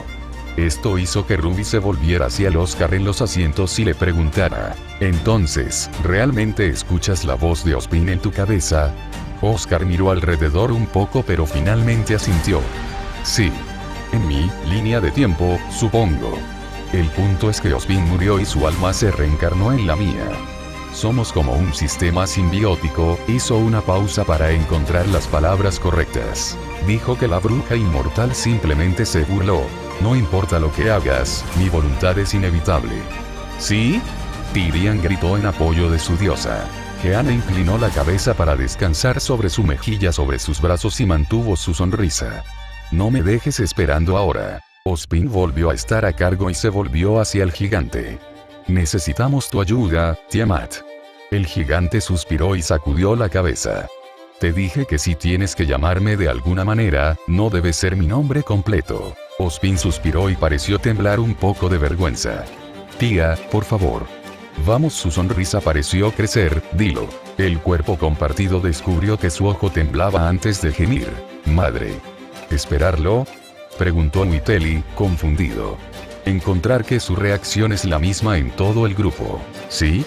S1: Esto hizo que Ruby se volviera hacia el Oscar en los asientos y le preguntara, entonces, ¿realmente escuchas la voz de Ozpin en tu cabeza? Oscar miró alrededor un poco pero finalmente asintió. Sí. En mi línea de tiempo, supongo. El punto es que Ozpin murió y su alma se reencarnó en la mía. Somos como un sistema simbiótico, hizo una pausa para encontrar las palabras correctas. Dijo que la bruja inmortal simplemente se burló. No importa lo que hagas, mi voluntad es inevitable. ¿Sí? Tyrian gritó en apoyo de su diosa. Jeanne inclinó la cabeza para descansar sobre su mejilla sobre sus brazos y mantuvo su sonrisa. No me dejes esperando ahora. Ozpin volvió a estar a cargo y se volvió hacia el gigante. Necesitamos tu ayuda, Tiamat. El gigante suspiró y sacudió la cabeza. Te dije que si tienes que llamarme de alguna manera, no debe ser mi nombre completo. Ozpin suspiró y pareció temblar un poco de vergüenza. Tía, por favor. Vamos, su sonrisa pareció crecer, dilo. El cuerpo compartido descubrió que su ojo temblaba antes de gemir. Madre. ¿Esperarlo? Preguntó Witeli, confundido. Encontrar que su reacción es la misma en todo el grupo. ¿Sí?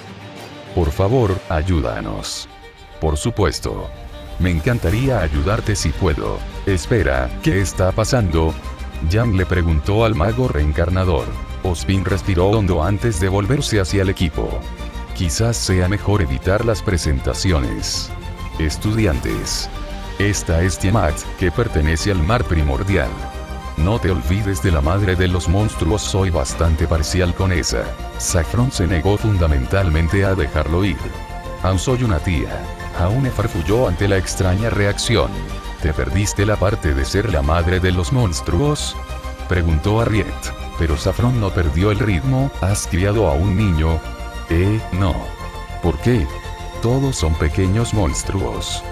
S1: Por favor, ayúdanos. Por supuesto. Me encantaría ayudarte si puedo. Espera, ¿qué está pasando? Jan le preguntó al mago reencarnador. Ozpin respiró hondo antes de volverse hacia el equipo. Quizás sea mejor evitar las presentaciones. Estudiantes. Esta es Tiamat, que pertenece al mar primordial. No te olvides de la madre de los monstruos, soy bastante parcial con esa. Saffron se negó fundamentalmente a dejarlo ir. Aún soy una tía. Jaune farfulló ante la extraña reacción. ¿Te perdiste la parte de ser la madre de los monstruos? Preguntó Harriet. Pero Saffron no perdió el ritmo, ¿has criado a un niño? No. ¿Por qué? Todos son pequeños monstruos.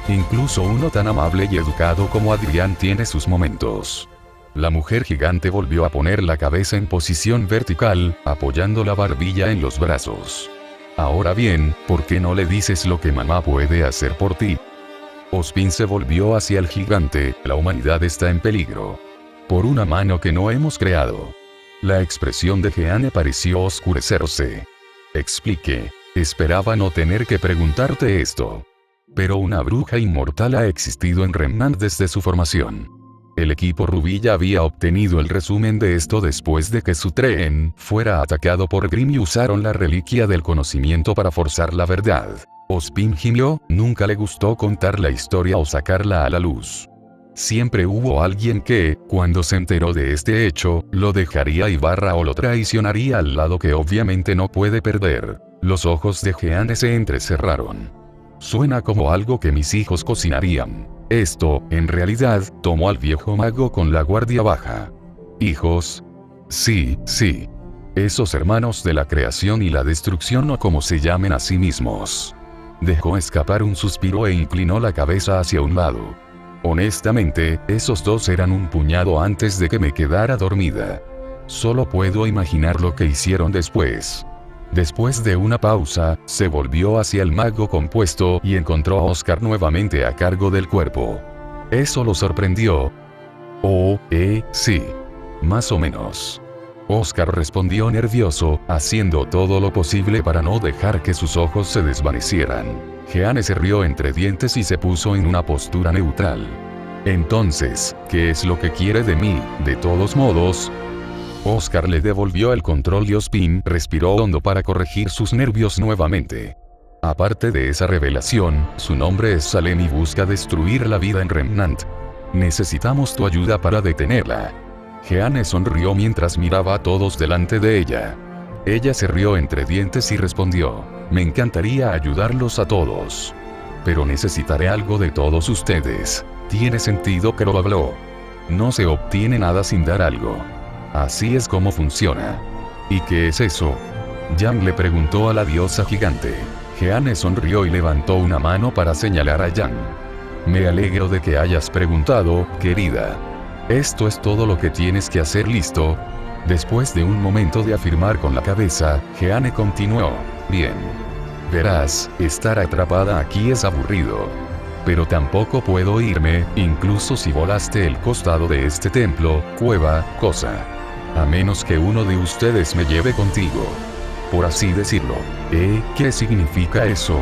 S1: Incluso uno tan amable y educado como Adrián tiene sus momentos. La mujer gigante volvió a poner la cabeza en posición vertical, apoyando la barbilla en los brazos. Ahora bien, ¿por qué no le dices lo que mamá puede hacer por ti? Ozpin se volvió hacia el gigante, la humanidad está en peligro. Por una mano que no hemos creado. La expresión de Jeanne pareció oscurecerse. Explique. Esperaba no tener que preguntarte esto. Pero una bruja inmortal ha existido en Remnant desde su formación. El equipo Rubí ya había obtenido el resumen de esto después de que su tren fuera atacado por Grimm y usaron la reliquia del conocimiento para forzar la verdad. Ozpin gimió, nunca le gustó contar la historia o sacarla a la luz. Siempre hubo alguien que, cuando se enteró de este hecho, lo dejaría y o lo traicionaría al lado que obviamente no puede perder. Los ojos de Jeanne se entrecerraron. Suena como algo que mis hijos cocinarían. Esto, en realidad, tomó al viejo mago con la guardia baja. ¿Hijos? Sí, sí. Esos hermanos de la creación y la destrucción o como se llamen a sí mismos. Dejó escapar un suspiro e inclinó la cabeza hacia un lado. Honestamente, esos dos eran un puñado antes de que me quedara dormida. Solo puedo imaginar lo que hicieron después. Después de una pausa, se volvió hacia el mago compuesto y encontró a Oscar nuevamente a cargo del cuerpo. ¿Eso lo sorprendió? Oh, sí. Más o menos. Oscar respondió nervioso, haciendo todo lo posible para no dejar que sus ojos se desvanecieran. Jeanne se rió entre dientes y se puso en una postura neutral. Entonces, ¿qué es lo que quiere de mí, de todos modos? Oscar le devolvió el control y Ozpin respiró hondo para corregir sus nervios nuevamente. Aparte de esa revelación, su nombre es Salem y busca destruir la vida en Remnant. Necesitamos tu ayuda para detenerla. Jeanne sonrió mientras miraba a todos delante de ella. Ella se rió entre dientes y respondió, me encantaría ayudarlos a todos. Pero necesitaré algo de todos ustedes. Tiene sentido que lo habló. No se obtiene nada sin dar algo. Así es como funciona. ¿Y qué es eso? Yang le preguntó a la diosa gigante. Jeanne sonrió y levantó una mano para señalar a Yang. Me alegro de que hayas preguntado, querida. Esto es todo lo que tienes que hacer, ¿listo? Después de un momento de afirmar con la cabeza, Jeanne continuó. Bien. Verás, estar atrapada aquí es aburrido. Pero tampoco puedo irme, incluso si volaste el costado de este templo, cueva, cosa. A menos que uno de ustedes me lleve contigo. Por así decirlo. ¿Qué significa eso?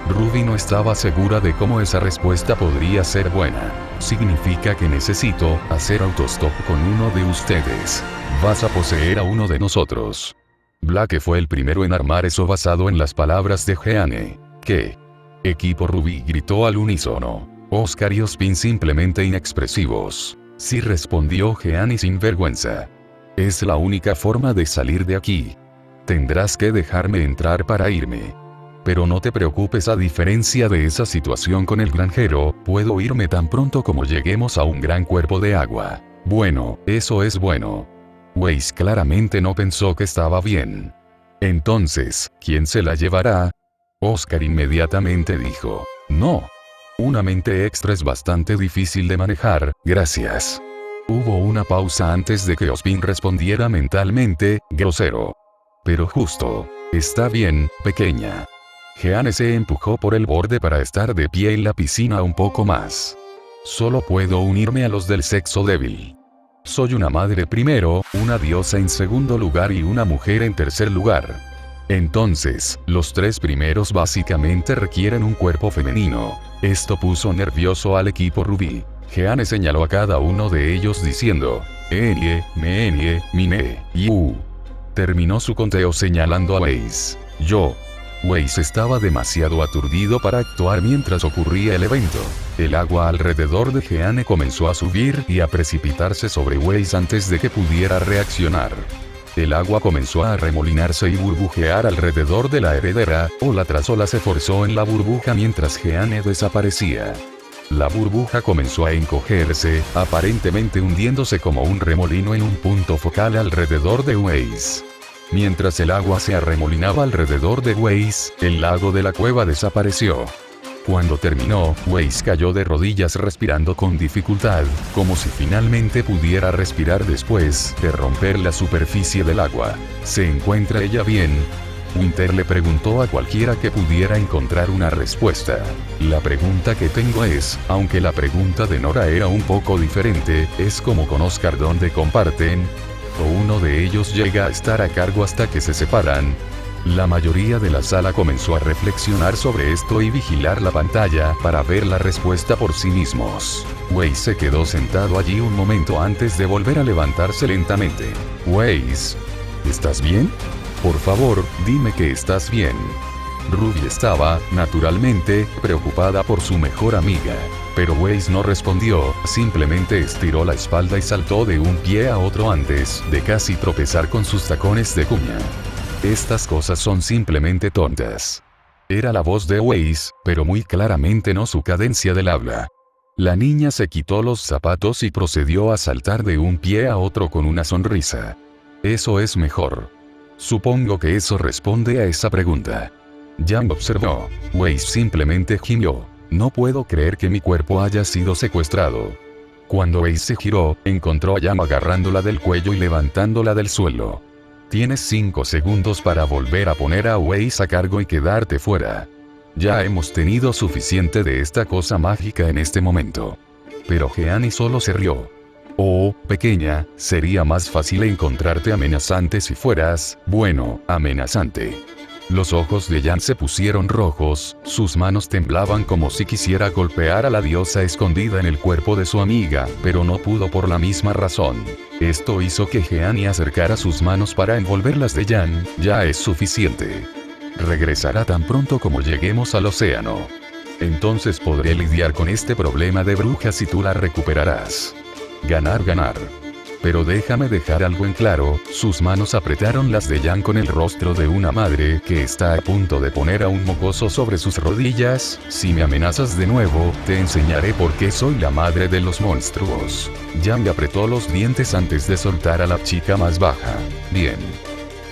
S1: Ruby no estaba segura de cómo esa respuesta podría ser buena. Significa que necesito hacer autostop con uno de ustedes. Vas a poseer a uno de nosotros. Blake fue el primero en armar eso basado en las palabras de Jeanne. ¿Qué? Equipo Ruby gritó al unísono. Oscar y Ozpin simplemente inexpresivos. Sí, respondió Jeanne sin vergüenza. Es la única forma de salir de aquí. Tendrás que dejarme entrar para irme. Pero no te preocupes, a diferencia de esa situación con el granjero, puedo irme tan pronto como lleguemos a un gran cuerpo de agua. Bueno, eso es bueno. Weiss claramente no pensó que estaba bien. Entonces, ¿quién se la llevará? Oscar inmediatamente dijo, no. Una mente extra es bastante difícil de manejar, gracias. Hubo una pausa antes de que Ozpin respondiera mentalmente, grosero. Pero justo. Está bien, pequeña. Jeanne se empujó por el borde para estar de pie en la piscina un poco más. Solo puedo unirme a los del sexo débil. Soy una madre primero, una diosa en segundo lugar y una mujer en tercer lugar. Entonces, los tres primeros básicamente requieren un cuerpo femenino. Esto puso nervioso al equipo Ruby. Jeanne señaló a cada uno de ellos diciendo, Enie, Menie, Mine, y U. Terminó su conteo señalando a Weiss. Weiss estaba demasiado aturdido para actuar mientras ocurría el evento. El agua alrededor de Jeanne comenzó a subir y a precipitarse sobre Weiss antes de que pudiera reaccionar. El agua comenzó a arremolinarse y burbujear alrededor de la heredera, ola tras ola se forzó en la burbuja mientras Jeanne desaparecía. La burbuja comenzó a encogerse, aparentemente hundiéndose como un remolino en un punto focal alrededor de Weiss. Mientras el agua se arremolinaba alrededor de Weiss, el lago de la cueva desapareció. Cuando terminó, Weiss cayó de rodillas respirando con dificultad, como si finalmente pudiera respirar después de romper la superficie del agua. ¿Se encuentra ella bien? Winter le preguntó a cualquiera que pudiera encontrar una respuesta. La pregunta que tengo es, aunque la pregunta de Nora era un poco diferente, es como con Oscar donde comparten, o uno de ellos llega a estar a cargo hasta que se separan. La mayoría de la sala comenzó a reflexionar sobre esto y vigilar la pantalla para ver la respuesta por sí mismos. Weiss se quedó sentado allí un momento antes de volver a levantarse lentamente. Weiss, ¿estás bien? Por favor, dime que estás bien. Ruby estaba, naturalmente, preocupada por su mejor amiga. Pero Weiss no respondió, simplemente estiró la espalda y saltó de un pie a otro antes de casi tropezar con sus tacones de cuña. Estas cosas son simplemente tontas. Era la voz de Weiss, pero muy claramente no su cadencia del habla. La niña se quitó los zapatos y procedió a saltar de un pie a otro con una sonrisa. Eso es mejor. Supongo que eso responde a esa pregunta. Yang observó. Weiss simplemente gimió. No puedo creer que mi cuerpo haya sido secuestrado. Cuando Weiss se giró, encontró a Yang agarrándola del cuello y levantándola del suelo. Tienes 5 segundos para volver a poner a Weiss a cargo y quedarte fuera. Ya hemos tenido suficiente de esta cosa mágica en este momento. Pero Jeannie solo se rió. Oh, pequeña, sería más fácil encontrarte amenazante si fueras, bueno, amenazante. Los ojos de Yang se pusieron rojos, sus manos temblaban como si quisiera golpear a la diosa escondida en el cuerpo de su amiga, pero no pudo por la misma razón. Esto hizo que Jeannie acercara sus manos para envolver las de Yang. Ya es suficiente. Regresará tan pronto como lleguemos al océano. Entonces podré lidiar con este problema de brujas y tú la recuperarás. Ganar, ganar. Pero déjame dejar algo en claro, sus manos apretaron las de Yang con el rostro de una madre que está a punto de poner a un mocoso sobre sus rodillas. Si me amenazas de nuevo, te enseñaré por qué soy la madre de los monstruos. Yang apretó los dientes antes de soltar a la chica más baja. Bien.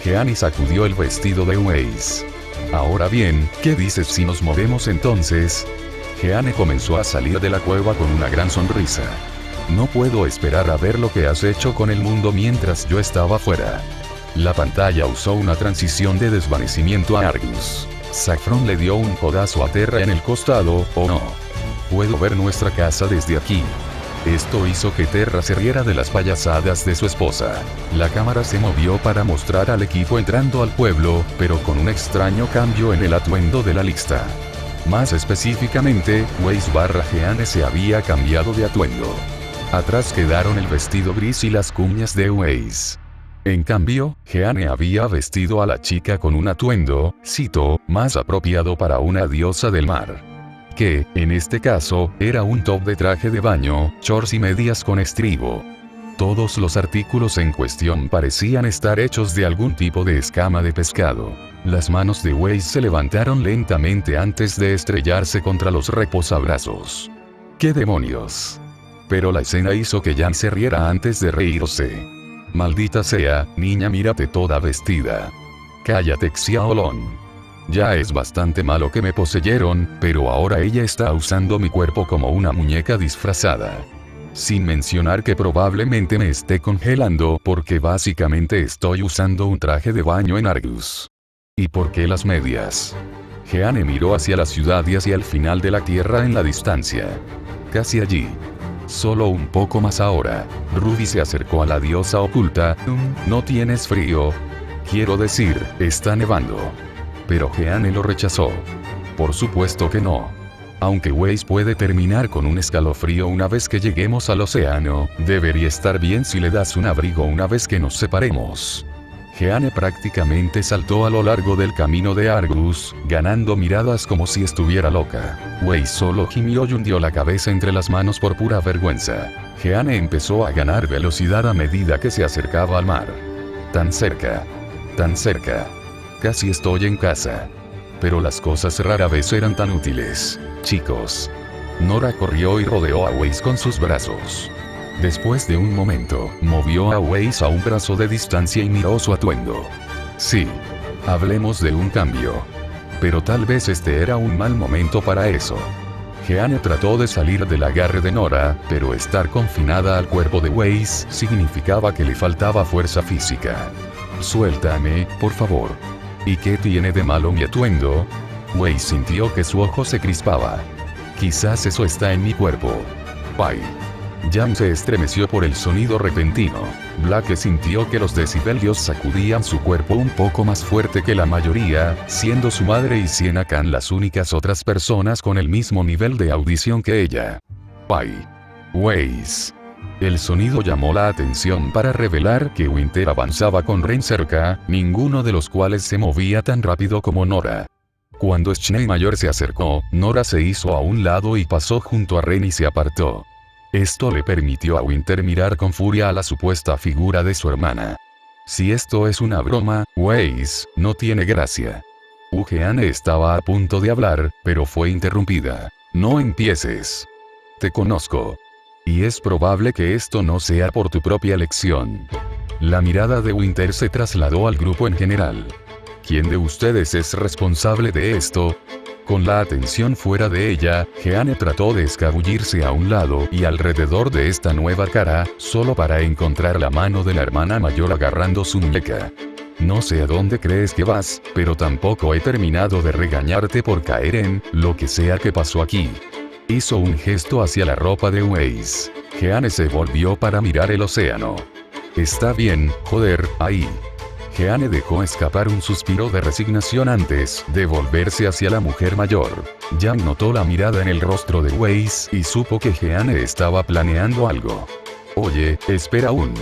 S1: Jeannie sacudió el vestido de Weiss. Ahora bien, ¿qué dices si nos movemos entonces? Jeannie comenzó a salir de la cueva con una gran sonrisa. No puedo esperar a ver lo que has hecho con el mundo mientras yo estaba fuera. La pantalla usó una transición de desvanecimiento a Argus. Saffron le dio un codazo a Terra en el costado. Oh no. Puedo ver nuestra casa desde aquí. Esto hizo que Terra se riera de las payasadas de su esposa. La cámara se movió para mostrar al equipo entrando al pueblo, pero con un extraño cambio en el atuendo de la lista. Más específicamente, Weiss / Jeannie se había cambiado de atuendo. Atrás quedaron el vestido gris y las cuñas de Weiss. En cambio, Jeannie había vestido a la chica con un atuendo, cito, más apropiado para una diosa del mar. Que, en este caso, era un top de traje de baño, shorts y medias con estribo. Todos los artículos en cuestión parecían estar hechos de algún tipo de escama de pescado. Las manos de Weiss se levantaron lentamente antes de estrellarse contra los reposabrazos. ¡Qué demonios! Pero la escena hizo que Yang se riera antes de reírse. Maldita sea, niña, mírate toda vestida. Cállate, Xiaolong. Ya es bastante malo que me poseyeron, pero ahora ella está usando mi cuerpo como una muñeca disfrazada. Sin mencionar que probablemente me esté congelando porque básicamente estoy usando un traje de baño en Argus. ¿Y por qué las medias? Jeannie miró hacia la ciudad y hacia el final de la tierra en la distancia. Casi allí. Solo un poco más ahora. Ruby se acercó a la diosa oculta. ¿No tienes frío? Quiero decir, está nevando. Pero Jeannie lo rechazó. Por supuesto que no. Aunque Weiss puede terminar con un escalofrío una vez que lleguemos al océano, debería estar bien si le das un abrigo una vez que nos separemos. Jeannie prácticamente saltó a lo largo del camino de Argus, ganando miradas como si estuviera loca. Weiss solo gimió y hundió la cabeza entre las manos por pura vergüenza. Jeannie empezó a ganar velocidad a medida que se acercaba al mar. Tan cerca. Tan cerca. Casi estoy en casa. Pero las cosas rara vez eran tan útiles. Chicos. Nora corrió y rodeó a Weiss con sus brazos. Después de un momento, movió a Weiss a un brazo de distancia y miró su atuendo. Sí. Hablemos de un cambio. Pero tal vez este era un mal momento para eso. Jeannie trató de salir del agarre de Nora, pero estar confinada al cuerpo de Weiss significaba que le faltaba fuerza física. Suéltame, por favor. ¿Y qué tiene de malo mi atuendo? Weiss sintió que su ojo se crispaba. Quizás eso está en mi cuerpo. Bye. Yang se estremeció por el sonido repentino. Blake sintió que los decibelios sacudían su cuerpo un poco más fuerte que la mayoría, siendo su madre y Sienna Khan las únicas otras personas con el mismo nivel de audición que ella. Bye. Weiss. El sonido llamó la atención para revelar que Winter avanzaba con Ren cerca, ninguno de los cuales se movía tan rápido como Nora. Cuando Schneemayor se acercó, Nora se hizo a un lado y pasó junto a Ren y se apartó. Esto le permitió a Winter mirar con furia a la supuesta figura de su hermana. Si esto es una broma, Weiss, no tiene gracia. Jeanne estaba a punto de hablar, pero fue interrumpida. No empieces. Te conozco. Y es probable que esto no sea por tu propia elección. La mirada de Winter se trasladó al grupo en general. ¿Quién de ustedes es responsable de esto? Con la atención fuera de ella, Jeanne trató de escabullirse a un lado y alrededor de esta nueva cara, solo para encontrar la mano de la hermana mayor agarrando su muñeca. No sé a dónde crees que vas, pero tampoco he terminado de regañarte por caer en lo que sea que pasó aquí. Hizo un gesto hacia la ropa de Weiss. Jeanne se volvió para mirar el océano. Está bien, joder, ahí. Jeanne dejó escapar un suspiro de resignación antes de volverse hacia la mujer mayor. Yang notó la mirada en el rostro de Weiss y supo que Jeanne estaba planeando algo. Oye, espera aún.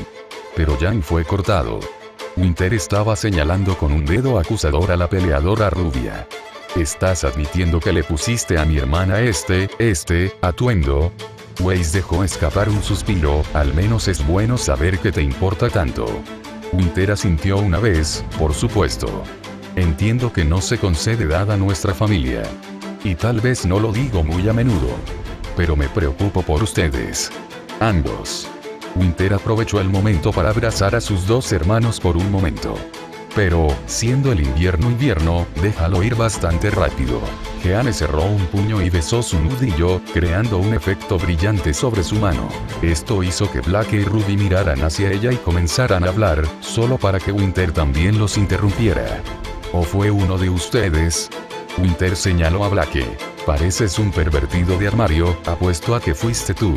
S1: Pero Yang fue cortado. Winter estaba señalando con un dedo acusador a la peleadora rubia. ¿Estás admitiendo que le pusiste a mi hermana este atuendo? Weiss dejó escapar un suspiro, al menos es bueno saber que te importa tanto. Winter asintió una vez, por supuesto. Entiendo que no se concede dada nuestra familia. Y tal vez no lo digo muy a menudo. Pero me preocupo por ustedes. Ambos. Winter aprovechó el momento para abrazar a sus dos hermanos por un momento. Pero, siendo el invierno, déjalo ir bastante rápido. Jeanne cerró un puño y besó su nudillo, creando un efecto brillante sobre su mano. Esto hizo que Black y Ruby miraran hacia ella y comenzaran a hablar, solo para que Winter también los interrumpiera. ¿O fue uno de ustedes? Winter señaló a Black. Pareces un pervertido de armario, apuesto a que fuiste tú.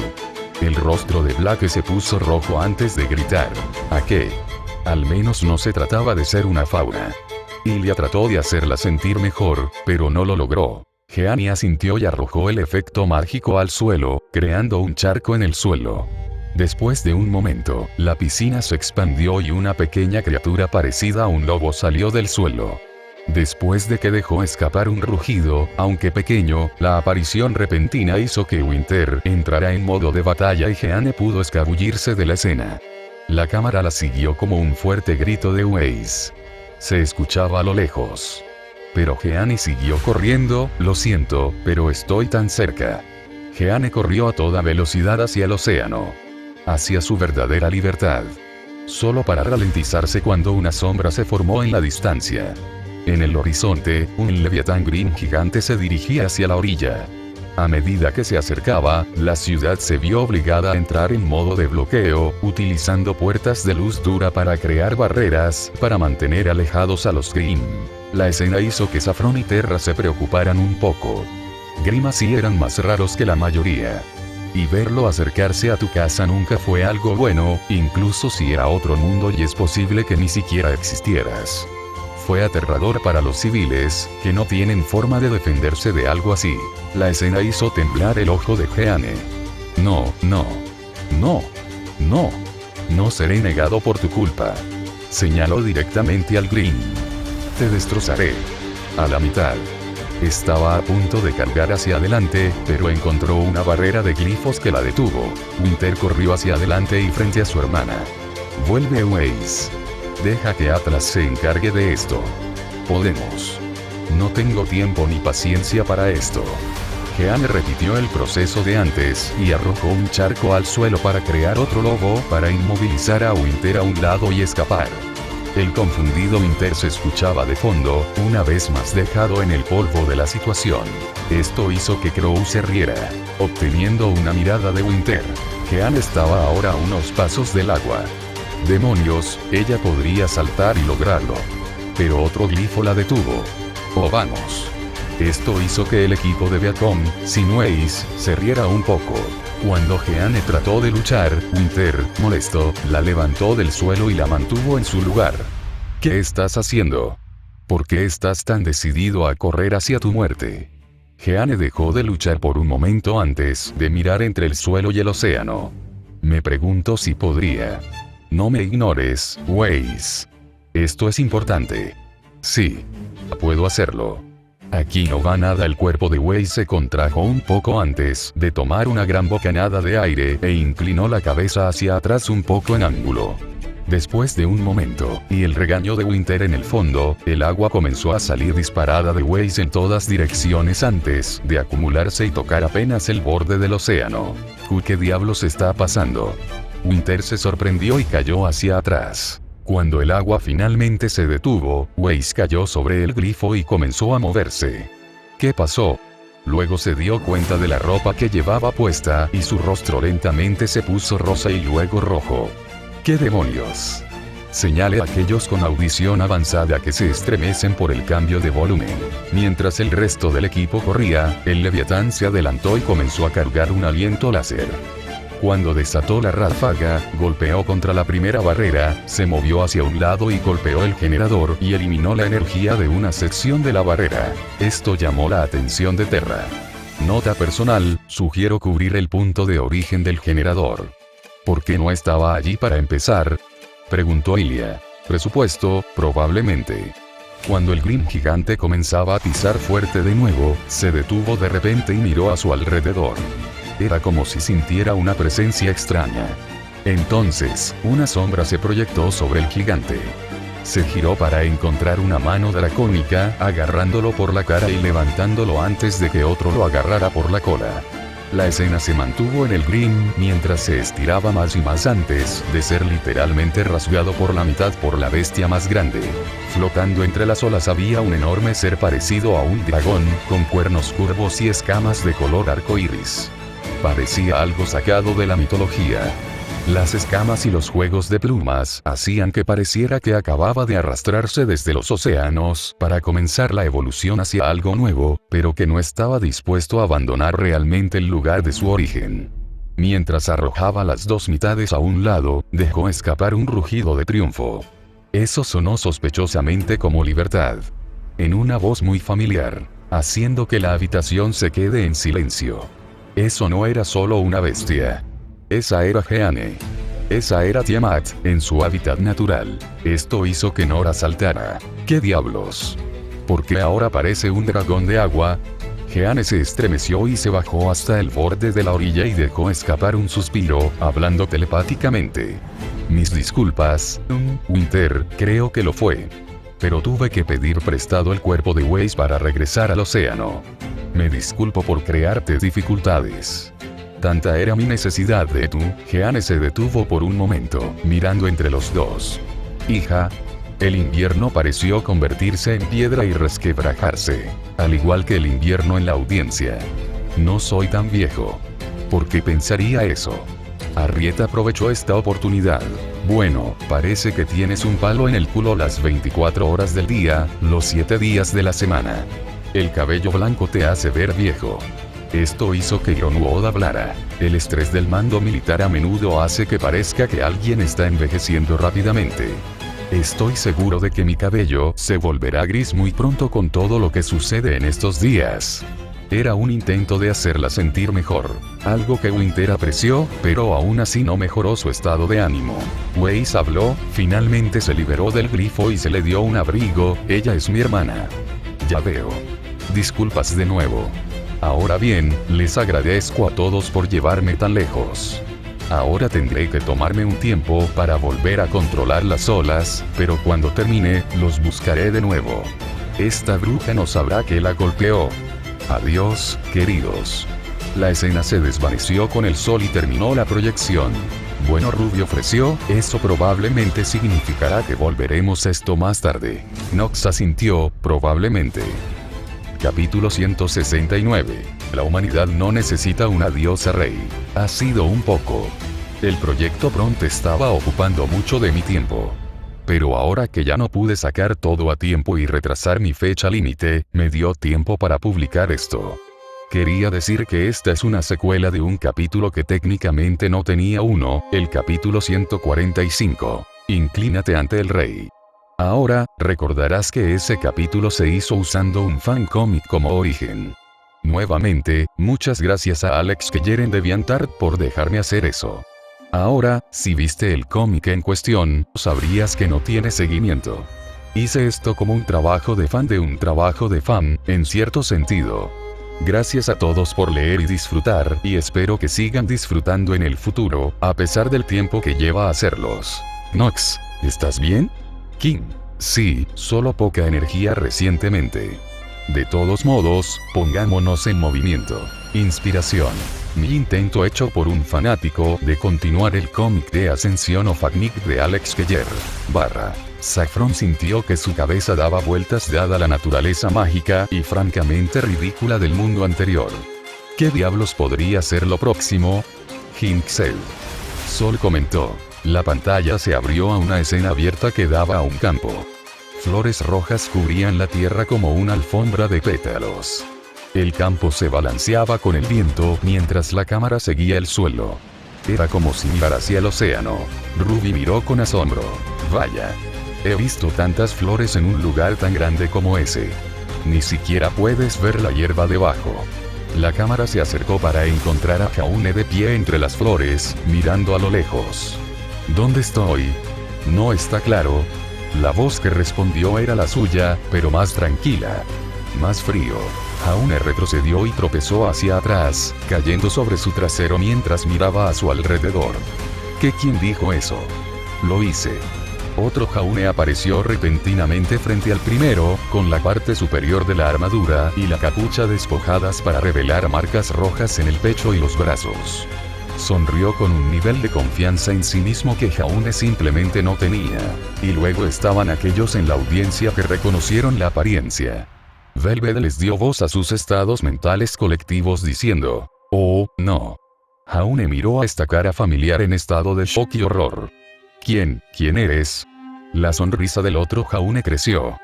S1: El rostro de Black se puso rojo antes de gritar. ¿A qué? Al menos no se trataba de ser una fauna. Ilya trató de hacerla sentir mejor, pero no lo logró. Jeanne asintió y arrojó el efecto mágico al suelo, creando un charco en el suelo. Después de un momento, la piscina se expandió y una pequeña criatura parecida a un lobo salió del suelo. Después de que dejó escapar un rugido, aunque pequeño, la aparición repentina hizo que Winter entrara en modo de batalla y Jeanne pudo escabullirse de la escena. La cámara la siguió como un fuerte grito de Weiss. Se escuchaba a lo lejos. Pero Jeanne siguió corriendo, lo siento, pero estoy tan cerca. Jeanne corrió a toda velocidad hacia el océano. Hacia su verdadera libertad. Solo para ralentizarse cuando una sombra se formó en la distancia. En el horizonte, un leviatán green gigante se dirigía hacia la orilla. A medida que se acercaba, la ciudad se vio obligada a entrar en modo de bloqueo, utilizando puertas de luz dura para crear barreras, para mantener alejados a los Grimm. La escena hizo que Saffron y Terra se preocuparan un poco. Grimm así eran más raros que la mayoría. Y verlo acercarse a tu casa nunca fue algo bueno, incluso si era otro mundo y es posible que ni siquiera existieras. Fue aterrador para los civiles, que no tienen forma de defenderse de algo así. La escena hizo temblar el ojo de Jeanne. No seré negado por tu culpa. Señaló directamente al Green. Te destrozaré. A la mitad. Estaba a punto de cargar hacia adelante, pero encontró una barrera de glifos que la detuvo. Winter corrió hacia adelante y frente a su hermana. Vuelve Weiss. Deja que Atlas se encargue de esto. Podemos. No tengo tiempo ni paciencia para esto. Jeanne repitió el proceso de antes y arrojó un charco al suelo para crear otro lobo para inmovilizar a Winter a un lado y escapar. El confundido Winter se escuchaba de fondo, una vez más dejado en el polvo de la situación. Esto hizo que Crow se riera, obteniendo una mirada de Winter. Jeanne estaba ahora a unos pasos del agua. Demonios, ella podría saltar y lograrlo. Pero otro glifo la detuvo. Oh vamos. Esto hizo que el equipo de Viacom, sin Weiss, se riera un poco. Cuando Jeanne trató de luchar, Winter, molesto, la levantó del suelo y la mantuvo en su lugar. ¿Qué estás haciendo? ¿Por qué estás tan decidido a correr hacia tu muerte? Jeanne dejó de luchar por un momento antes de mirar entre el suelo y el océano. Me pregunto si podría. No me ignores, Weiss. Esto es importante. Sí. Puedo hacerlo. Aquí no va nada. El cuerpo de Weiss se contrajo un poco antes de tomar una gran bocanada de aire e inclinó la cabeza hacia atrás un poco en ángulo. Después de un momento, y el regaño de Winter en el fondo, el agua comenzó a salir disparada de Weiss en todas direcciones antes de acumularse y tocar apenas el borde del océano. ¿Qué diablos está pasando? Winter se sorprendió y cayó hacia atrás. Cuando el agua finalmente se detuvo, Weiss cayó sobre el grifo y comenzó a moverse. ¿Qué pasó? Luego se dio cuenta de la ropa que llevaba puesta y su rostro lentamente se puso rosa y luego rojo. ¿Qué demonios? Señale a aquellos con audición avanzada que se estremecen por el cambio de volumen. Mientras el resto del equipo corría, el Leviatán se adelantó y comenzó a cargar un aliento láser. Cuando desató la ráfaga, golpeó contra la primera barrera, se movió hacia un lado y golpeó el generador y eliminó la energía de una sección de la barrera. Esto llamó la atención de Terra. Nota personal, sugiero cubrir el punto de origen del generador. ¿Por qué no estaba allí para empezar? Preguntó Ilia. Presupuesto, probablemente. Cuando el Grim gigante comenzaba a pisar fuerte de nuevo, se detuvo de repente y miró a su alrededor. Era como si sintiera una presencia extraña. Entonces, una sombra se proyectó sobre el gigante. Se giró para encontrar una mano dracónica, agarrándolo por la cara y levantándolo antes de que otro lo agarrara por la cola. La escena se mantuvo en el Grim mientras se estiraba más y más antes de ser literalmente rasgado por la mitad por la bestia más grande. Flotando entre las olas había un enorme ser parecido a un dragón, con cuernos curvos y escamas de color arcoíris. Parecía algo sacado de la mitología. Las escamas y los juegos de plumas hacían que pareciera que acababa de arrastrarse desde los océanos para comenzar la evolución hacia algo nuevo, pero que no estaba dispuesto a abandonar realmente el lugar de su origen. Mientras arrojaba las dos mitades a un lado, dejó escapar un rugido de triunfo. Eso sonó sospechosamente como libertad. En una voz muy familiar, haciendo que la habitación se quede en silencio. Eso no era solo una bestia. Esa era Jeanne. Esa era Tiamat, en su hábitat natural. Esto hizo que Nora saltara. ¿Qué diablos? ¿Por qué ahora parece un dragón de agua? Jeanne se estremeció y se bajó hasta el borde de la orilla y dejó escapar un suspiro, hablando telepáticamente. Mis disculpas, Winter, creo que lo fue. Pero tuve que pedir prestado el cuerpo de Weiss para regresar al océano. Me disculpo por crearte dificultades. Tanta era mi necesidad de tú. Jeanne se detuvo por un momento, mirando entre los dos. Hija. El invierno pareció convertirse en piedra y resquebrajarse, al igual que el invierno en la audiencia. No soy tan viejo. ¿Por qué pensaría eso? Arrieta aprovechó esta oportunidad. Bueno, parece que tienes un palo en el culo las 24 horas del día, los 7 días de la semana. El cabello blanco te hace ver viejo. Esto hizo que Ionwod hablara. El estrés del mando militar a menudo hace que parezca que alguien está envejeciendo rápidamente. Estoy seguro de que mi cabello se volverá gris muy pronto con todo lo que sucede en estos días. Era un intento de hacerla sentir mejor. Algo que Winter apreció, pero aún así no mejoró su estado de ánimo. Weiss habló, finalmente se liberó del grifo y se le dio un abrigo. Ella es mi hermana. Ya veo. Disculpas de nuevo. Ahora bien, les agradezco a todos por llevarme tan lejos. Ahora tendré que tomarme un tiempo para volver a controlar las olas, pero cuando termine, los buscaré de nuevo. Esta bruja no sabrá que la golpeó. Adiós, queridos. La escena se desvaneció con el sol y terminó la proyección. Bueno, Ruby ofreció, eso probablemente significará que volveremos a esto más tarde. Nox asintió, probablemente. Capítulo 169. La humanidad no necesita una diosa rey. Ha sido un poco. El proyecto pronto estaba ocupando mucho de mi tiempo. Pero ahora que ya no pude sacar todo a tiempo y retrasar mi fecha límite, me dio tiempo para publicar esto. Quería decir que esta es una secuela de un capítulo que técnicamente no tenía uno, el capítulo 145. Inclínate ante el rey. Ahora, recordarás que ese capítulo se hizo usando un fancomic como origen. Nuevamente, muchas gracias a Alex Keller en DeviantArt por dejarme hacer eso. Ahora, si viste el cómic en cuestión, sabrías que no tiene seguimiento. Hice esto como un trabajo de fan de un trabajo de fan, en cierto sentido. Gracias a todos por leer y disfrutar, y espero que sigan disfrutando en el futuro, a pesar del tiempo que lleva hacerlos. Nox, ¿estás bien? King, sí, solo poca energía recientemente. De todos modos, pongámonos en movimiento. Inspiración. Mi intento hecho por un fanático de continuar el cómic de Ascensión of Agnic de Alex Keller. Saffron sintió que su cabeza daba vueltas dada la naturaleza mágica y francamente ridícula del mundo anterior. ¿Qué diablos podría ser lo próximo? Hinxel. Sol comentó. La pantalla se abrió a una escena abierta que daba a un campo. Flores rojas cubrían la tierra como una alfombra de pétalos. El campo se balanceaba con el viento mientras la cámara seguía el suelo. Era como si mirara hacia el océano. Ruby miró con asombro. Vaya. He visto tantas flores en un lugar tan grande como ese. Ni siquiera puedes ver la hierba debajo. La cámara se acercó para encontrar a Jaune de pie entre las flores, mirando a lo lejos. ¿Dónde estoy? No está claro. La voz que respondió era la suya, pero más tranquila. Más frío. Jaune retrocedió y tropezó hacia atrás, cayendo sobre su trasero mientras miraba a su alrededor. ¿Quién dijo eso? Lo hice. Otro Jaune apareció repentinamente frente al primero, con la parte superior de la armadura y la capucha despojadas para revelar marcas rojas en el pecho y los brazos. Sonrió con un nivel de confianza en sí mismo que Jaune simplemente no tenía. Y luego estaban aquellos en la audiencia que reconocieron la apariencia. Velvet les dio voz a sus estados mentales colectivos diciendo, «Oh, no». Jaune miró a esta cara familiar en estado de shock y horror. ¿Quién eres? La sonrisa del otro Jaune creció.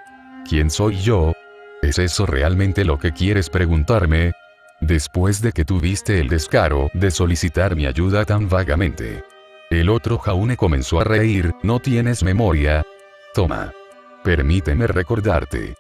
S1: ¿Quién soy yo? ¿Es eso realmente lo que quieres preguntarme? Después de que tuviste el descaro de solicitar mi ayuda tan vagamente. El otro Jaune comenzó a reír. ¿No tienes memoria? Toma. Permíteme recordarte.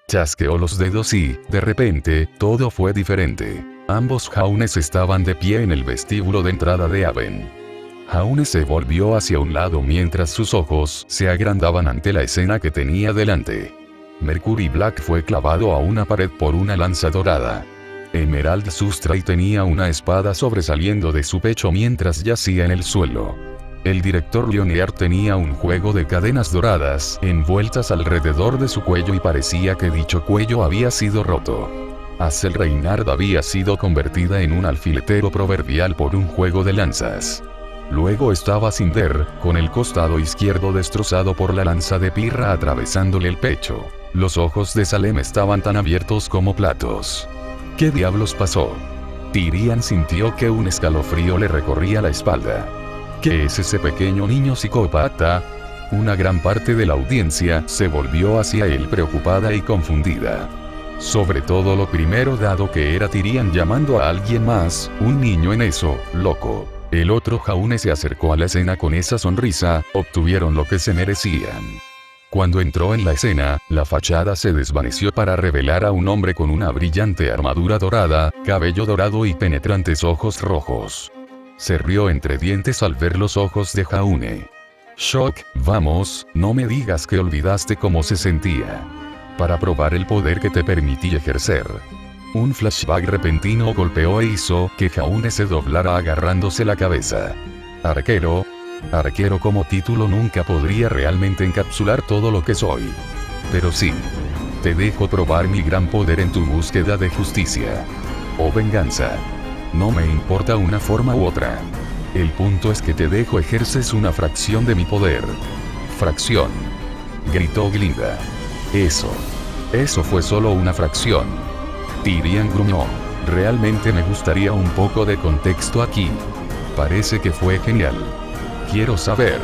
S1: Chasqueó los dedos y, de repente, todo fue diferente. Ambos Jaunes estaban de pie en el vestíbulo de entrada de Haven. Jaune se volvió hacia un lado mientras sus ojos se agrandaban ante la escena que tenía delante. Mercury Black fue clavado a una pared por una lanza dorada. Emerald Sustray tenía una espada sobresaliendo de su pecho mientras yacía en el suelo. El director Lionier tenía un juego de cadenas doradas envueltas alrededor de su cuello y parecía que dicho cuello había sido roto. Azel Reinhard había sido convertida en un alfiletero proverbial por un juego de lanzas. Luego estaba Cinder, con el costado izquierdo destrozado por la lanza de Pirra atravesándole el pecho. Los ojos de Salem estaban tan abiertos como platos. ¿Qué diablos pasó? Tyrian sintió que un escalofrío le recorría la espalda. ¿Qué es ese pequeño niño psicópata? Una gran parte de la audiencia se volvió hacia él preocupada y confundida. Sobre todo lo primero dado que era Tyrian llamando a alguien más, un niño en eso, loco. El otro Jaune se acercó a la escena con esa sonrisa, obtuvieron lo que se merecían. Cuando entró en la escena, la fachada se desvaneció para revelar a un hombre con una brillante armadura dorada, cabello dorado y penetrantes ojos rojos. Se rió entre dientes al ver los ojos de Jaune. Shock, vamos, no me digas que olvidaste cómo se sentía. Para probar el poder que te permití ejercer. Un flashback repentino golpeó e hizo que Jaune se doblara agarrándose la cabeza. Arquero como título nunca podría realmente encapsular todo lo que soy. Pero sí. Te dejo probar mi gran poder en tu búsqueda de justicia. O venganza. No me importa una forma u otra. El punto es que te dejo ejerces una fracción de mi poder. Fracción. Gritó Glinda. Eso fue solo una fracción. Tyrian gruñó. Realmente me gustaría un poco de contexto aquí. Parece que fue genial. Quiero saber.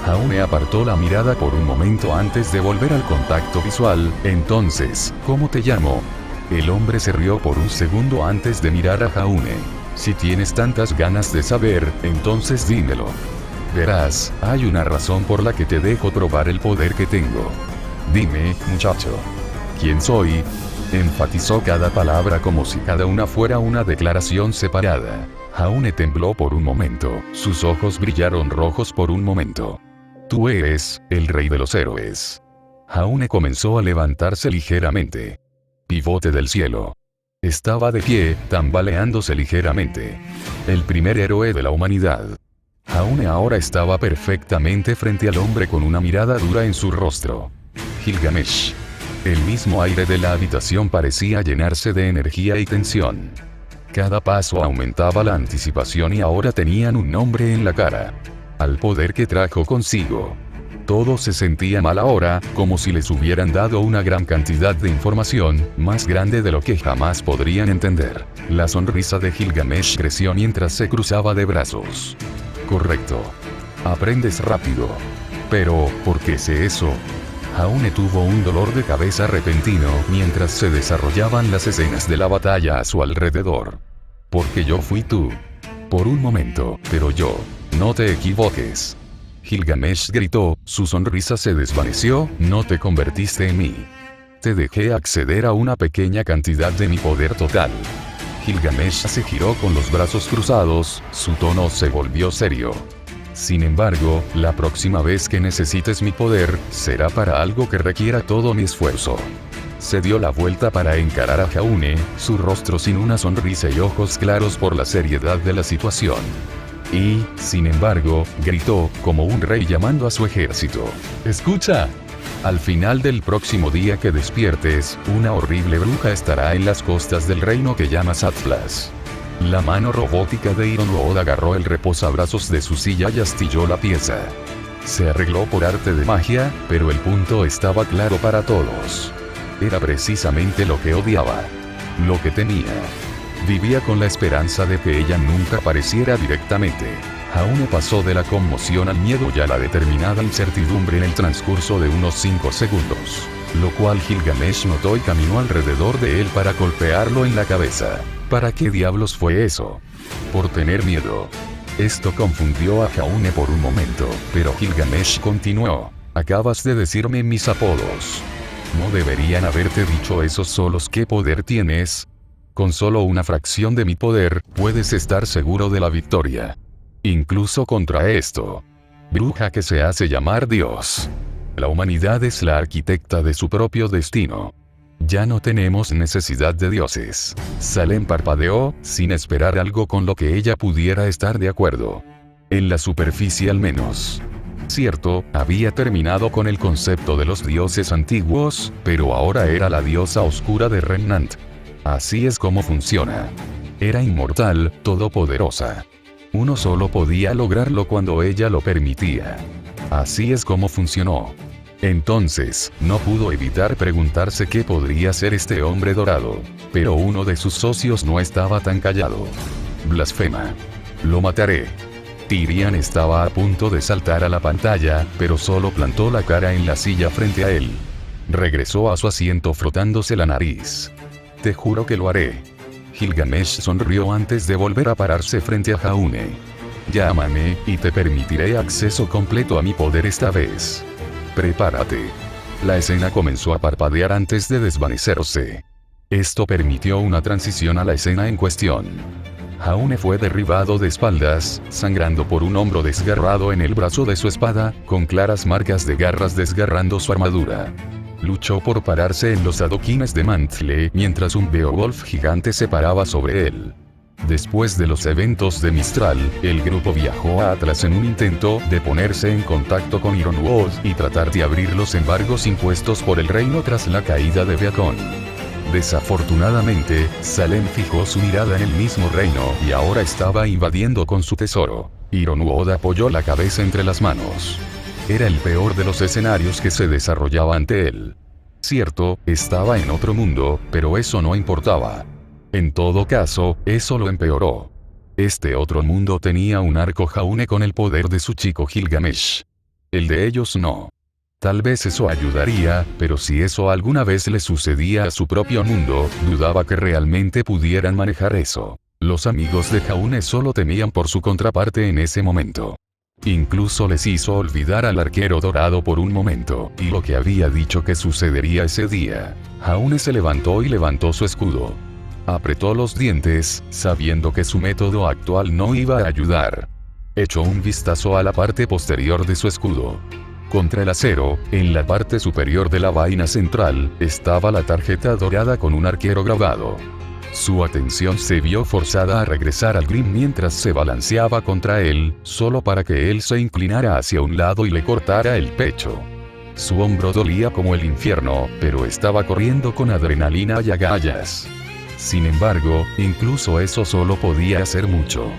S1: Jaune apartó la mirada por un momento antes de volver al contacto visual. Entonces, ¿cómo te llamo? El hombre se rió por un segundo antes de mirar a Jaune. Si tienes tantas ganas de saber, entonces dímelo. Verás, hay una razón por la que te dejo probar el poder que tengo. Dime, muchacho. ¿Quién soy? Enfatizó cada palabra como si cada una fuera una declaración separada. Jaune tembló por un momento, sus ojos brillaron rojos por un momento. Tú eres, el rey de los héroes. Jaune comenzó a levantarse ligeramente. Pivote del cielo. Estaba de pie, tambaleándose ligeramente. El primer héroe de la humanidad. Jaune ahora estaba perfectamente frente al hombre con una mirada dura en su rostro. Gilgamesh. El mismo aire de la habitación parecía llenarse de energía y tensión. Cada paso aumentaba la anticipación y ahora tenían un nombre en la cara. Al poder que trajo consigo. Todo se sentía mal ahora, como si les hubieran dado una gran cantidad de información, más grande de lo que jamás podrían entender. La sonrisa de Gilgamesh creció mientras se cruzaba de brazos. Correcto. Aprendes rápido. Pero, ¿por qué sé eso? Jaune tuvo un dolor de cabeza repentino mientras se desarrollaban las escenas de la batalla a su alrededor. Porque yo fui tú. Por un momento, pero yo. No te equivoques. Gilgamesh gritó, su sonrisa se desvaneció, no te convertiste en mí. Te dejé acceder a una pequeña cantidad de mi poder total. Gilgamesh se giró con los brazos cruzados, su tono se volvió serio. Sin embargo, la próxima vez que necesites mi poder, será para algo que requiera todo mi esfuerzo. Se dio la vuelta para encarar a Jaune, su rostro sin una sonrisa y ojos claros por la seriedad de la situación. Y, sin embargo, gritó, como un rey llamando a su ejército. ¡Escucha! Al final del próximo día que despiertes, una horrible bruja estará en las costas del reino que llamas Atlas. La mano robótica de Ironwood agarró el reposabrazos de su silla y astilló la pieza. Se arregló por arte de magia, pero el punto estaba claro para todos. Era precisamente lo que odiaba. Lo que temía. Vivía con la esperanza de que ella nunca apareciera directamente. Jaune pasó de la conmoción al miedo y a la determinada incertidumbre en el transcurso de unos 5 segundos. Lo cual Gilgamesh notó y caminó alrededor de él para golpearlo en la cabeza. ¿Para qué diablos fue eso? Por tener miedo. Esto confundió a Jaune por un momento, pero Gilgamesh continuó. Acabas de decirme mis apodos. ¿No deberían haberte dicho esos solos qué poder tienes? Con solo una fracción de mi poder, puedes estar seguro de la victoria. Incluso contra esto. Bruja que se hace llamar Dios. La humanidad es la arquitecta de su propio destino. Ya no tenemos necesidad de dioses. Salem parpadeó, sin esperar algo con lo que ella pudiera estar de acuerdo. En la superficie al menos. Cierto, había terminado con el concepto de los dioses antiguos, pero ahora era la diosa oscura de Remnant. Así es como funciona. Era inmortal, todopoderosa. Uno solo podía lograrlo cuando ella lo permitía. Así es como funcionó. Entonces, no pudo evitar preguntarse qué podría ser este hombre dorado. Pero uno de sus socios no estaba tan callado. Blasfema. Lo mataré. Tyrian estaba a punto de saltar a la pantalla, pero solo plantó la cara en la silla frente a él. Regresó a su asiento frotándose la nariz. Te juro que lo haré. Gilgamesh sonrió antes de volver a pararse frente a Jaune. Llámame, y te permitiré acceso completo a mi poder esta vez. Prepárate. La escena comenzó a parpadear antes de desvanecerse. Esto permitió una transición a la escena en cuestión. Jaune fue derribado de espaldas, sangrando por un hombro desgarrado en el brazo de su espada, con claras marcas de garras desgarrando su armadura. Luchó por pararse en los adoquines de Mantle mientras un Beowulf gigante se paraba sobre él. Después de los eventos de Mistral, el grupo viajó a Atlas en un intento de ponerse en contacto con Ironwood y tratar de abrir los embargos impuestos por el reino tras la caída de Beacon. Desafortunadamente, Salem fijó su mirada en el mismo reino y ahora estaba invadiendo con su tesoro. Ironwood apoyó la cabeza entre las manos. Era el peor de los escenarios que se desarrollaba ante él. Cierto, estaba en otro mundo, pero eso no importaba. En todo caso, eso lo empeoró. Este otro mundo tenía un arco Jaune con el poder de su chico Gilgamesh. El de ellos no. Tal vez eso ayudaría, pero si eso alguna vez le sucedía a su propio mundo, dudaba que realmente pudieran manejar eso. Los amigos de Jaune solo temían por su contraparte en ese momento. Incluso les hizo olvidar al arquero dorado por un momento, y lo que había dicho que sucedería ese día. Jaune se levantó y levantó su escudo. Apretó los dientes, sabiendo que su método actual no iba a ayudar. Echó un vistazo a la parte posterior de su escudo. Contra el acero, en la parte superior de la vaina central, estaba la tarjeta dorada con un arquero grabado. Su atención se vio forzada a regresar al Grimm mientras se balanceaba contra él, solo para que él se inclinara hacia un lado y le cortara el pecho. Su hombro dolía como el infierno, pero estaba corriendo con adrenalina y agallas. Sin embargo, incluso eso solo podía hacer mucho.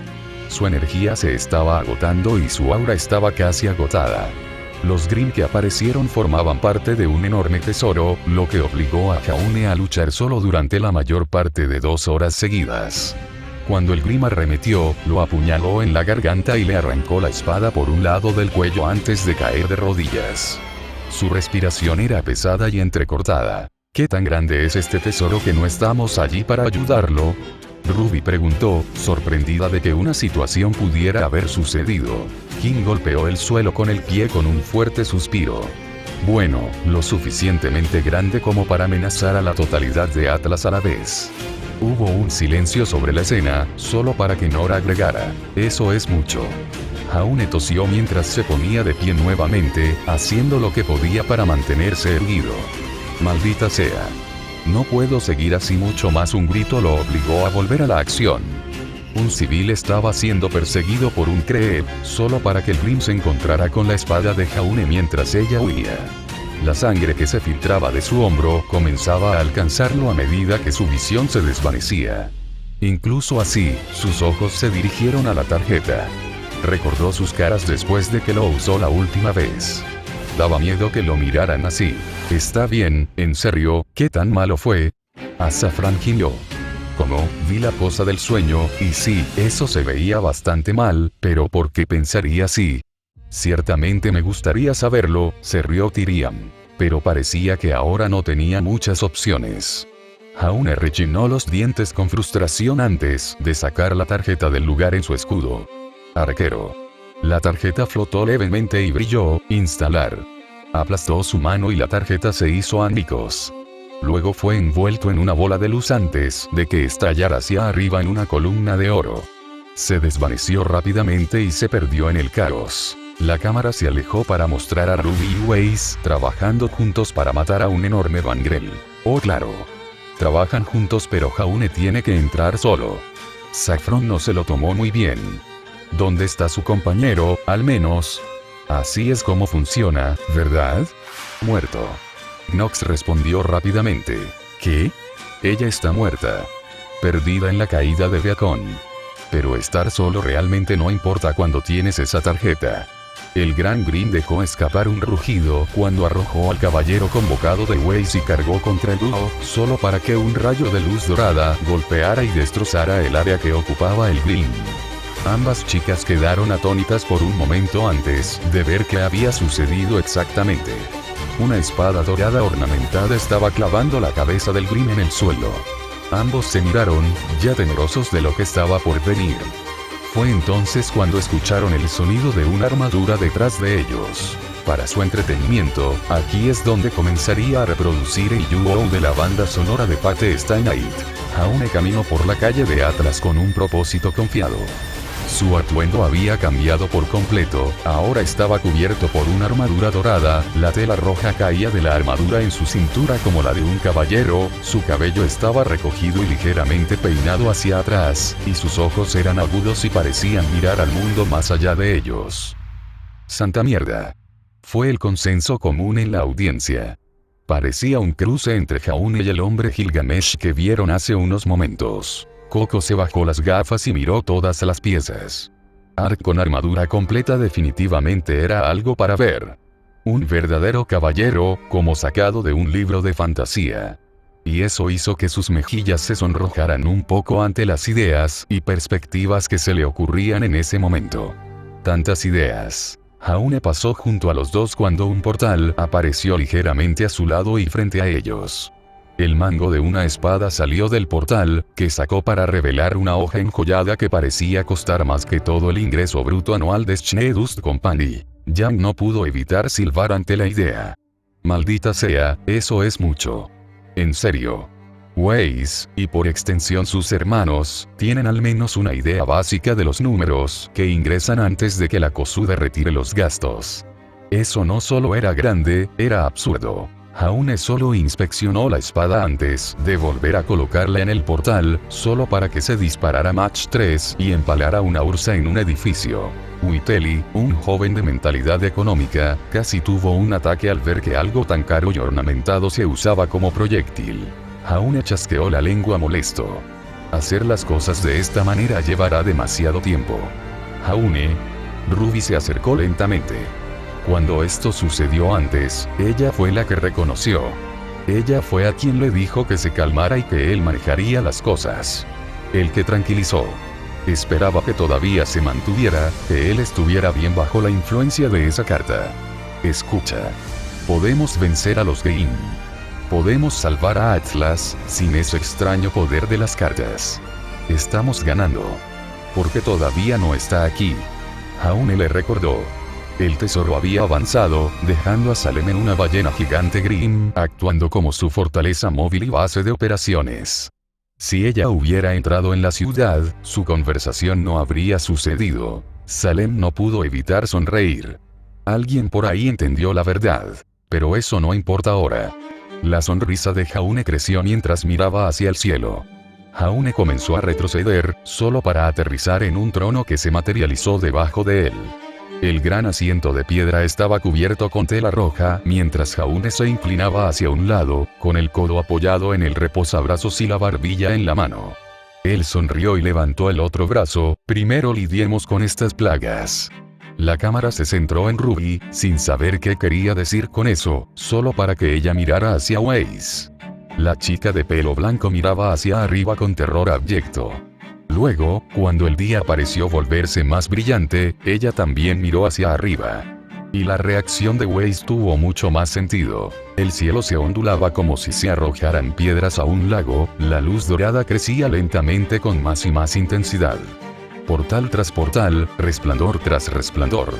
S1: Su energía se estaba agotando y su aura estaba casi agotada. Los Grimm que aparecieron formaban parte de un enorme tesoro, lo que obligó a Jaune a luchar solo durante la mayor parte de 2 horas seguidas. Cuando el Grimm arremetió, lo apuñaló en la garganta y le arrancó la espada por un lado del cuello antes de caer de rodillas. Su respiración era pesada y entrecortada. ¿Qué tan grande es este tesoro que no estamos allí para ayudarlo? Ruby preguntó, sorprendida de que una situación pudiera haber sucedido. King golpeó el suelo con el pie con un fuerte suspiro. Bueno, lo suficientemente grande como para amenazar a la totalidad de Atlas a la vez. Hubo un silencio sobre la escena, solo para que Nora agregara, eso es mucho. Jaune tosió mientras se ponía de pie nuevamente, haciendo lo que podía para mantenerse erguido. Maldita sea. No puedo seguir así mucho más. Un grito lo obligó a volver a la acción. Un civil estaba siendo perseguido por un Cree, solo para que el Grimm se encontrara con la espada de Jaune mientras ella huía. La sangre que se filtraba de su hombro comenzaba a alcanzarlo a medida que su visión se desvanecía. Incluso así, sus ojos se dirigieron a la tarjeta. Recordó sus caras después de que lo usó la última vez. Daba miedo que lo miraran así. Está bien, en serio, ¿qué tan malo fue? Azafrán gimió. Como, vi la poza del sueño, y sí, eso se veía bastante mal, pero ¿por qué pensaría así? Ciertamente me gustaría saberlo, se rió Tyriam. Pero parecía que ahora no tenía muchas opciones. Jaune rechinó los dientes con frustración antes de sacar la tarjeta del lugar en su escudo. Arquero. La tarjeta flotó levemente y brilló, instalar. Aplastó su mano y la tarjeta se hizo añicos. Luego fue envuelto en una bola de luz antes de que estallara hacia arriba en una columna de oro. Se desvaneció rápidamente y se perdió en el caos. La cámara se alejó para mostrar a Ruby y Weiss trabajando juntos para matar a un enorme Vangrel. Oh claro. Trabajan juntos pero Jaune tiene que entrar solo. Saffron no se lo tomó muy bien. ¿Dónde está su compañero, al menos? Así es como funciona, ¿verdad? Muerto. Nox respondió rápidamente. ¿Qué? Ella está muerta. Perdida en la caída de Beacon. Pero estar solo realmente no importa cuando tienes esa tarjeta. El Gran Grimm dejó escapar un rugido cuando arrojó al caballero convocado de Weiss y cargó contra el dúo, solo para que un rayo de luz dorada golpeara y destrozara el área que ocupaba el Grimm. Ambas chicas quedaron atónitas por un momento antes de ver qué había sucedido exactamente. Una espada dorada ornamentada estaba clavando la cabeza del Grimm en el suelo. Ambos se miraron, ya temerosos de lo que estaba por venir. Fue entonces cuando escucharon el sonido de una armadura detrás de ellos. Para su entretenimiento, aquí es donde comenzaría a reproducir el You-Oh de la banda sonora de Pate Stay Night. Jaune caminó por la calle de Atlas con un propósito confiado. Su atuendo había cambiado por completo, ahora estaba cubierto por una armadura dorada, la tela roja caía de la armadura en su cintura como la de un caballero, su cabello estaba recogido y ligeramente peinado hacia atrás, y sus ojos eran agudos y parecían mirar al mundo más allá de ellos. ¡Santa mierda! Fue el consenso común en la audiencia. Parecía un cruce entre Jaune y el hombre Gilgamesh que vieron hace unos momentos. Coco se bajó las gafas y miró todas las piezas. Ark con armadura completa definitivamente era algo para ver. Un verdadero caballero, como sacado de un libro de fantasía. Y eso hizo que sus mejillas se sonrojaran un poco ante las ideas y perspectivas que se le ocurrían en ese momento. Tantas ideas. Jaune pasó junto a los dos cuando un portal apareció ligeramente a su lado y frente a ellos. El mango de una espada salió del portal, que sacó para revelar una hoja enjollada que parecía costar más que todo el ingreso bruto anual de Schnedust Company. Yang no pudo evitar silbar ante la idea. Maldita sea, eso es mucho. En serio. Weiss, y por extensión sus hermanos, tienen al menos una idea básica de los números que ingresan antes de que la cosuda retire los gastos. Eso no solo era grande, era absurdo. Jaune solo inspeccionó la espada antes de volver a colocarla en el portal, solo para que se disparara Mach 3 y empalara una ursa en un edificio. Witeli, un joven de mentalidad económica, casi tuvo un ataque al ver que algo tan caro y ornamentado se usaba como proyectil. Jaune chasqueó la lengua molesto. Hacer las cosas de esta manera llevará demasiado tiempo. Jaune. Ruby se acercó lentamente. Cuando esto sucedió antes, ella fue la que reconoció. Ella fue a quien le dijo que se calmara y que él manejaría las cosas. El que tranquilizó. Esperaba que todavía se mantuviera, que él estuviera bien bajo la influencia de esa carta. Escucha. Podemos vencer a los Green. Podemos salvar a Atlas, sin ese extraño poder de las cartas. Estamos ganando. Porque todavía no está aquí. Jaune le recordó. El tesoro había avanzado, dejando a Salem en una ballena gigante Grimm, actuando como su fortaleza móvil y base de operaciones. Si ella hubiera entrado en la ciudad, su conversación no habría sucedido. Salem no pudo evitar sonreír. Alguien por ahí entendió la verdad. Pero eso no importa ahora. La sonrisa de Jaune creció mientras miraba hacia el cielo. Jaune comenzó a retroceder, solo para aterrizar en un trono que se materializó debajo de él. El gran asiento de piedra estaba cubierto con tela roja, mientras Jaune se inclinaba hacia un lado, con el codo apoyado en el reposabrazos y la barbilla en la mano. Él sonrió y levantó el otro brazo. Primero lidiemos con estas plagas. La cámara se centró en Ruby, sin saber qué quería decir con eso, solo para que ella mirara hacia Weiss. La chica de pelo blanco miraba hacia arriba con terror abyecto. Luego, cuando el día pareció volverse más brillante, ella también miró hacia arriba. Y la reacción de Weiss tuvo mucho más sentido. El cielo se ondulaba como si se arrojaran piedras a un lago, la luz dorada crecía lentamente con más y más intensidad. Portal tras portal, resplandor tras resplandor.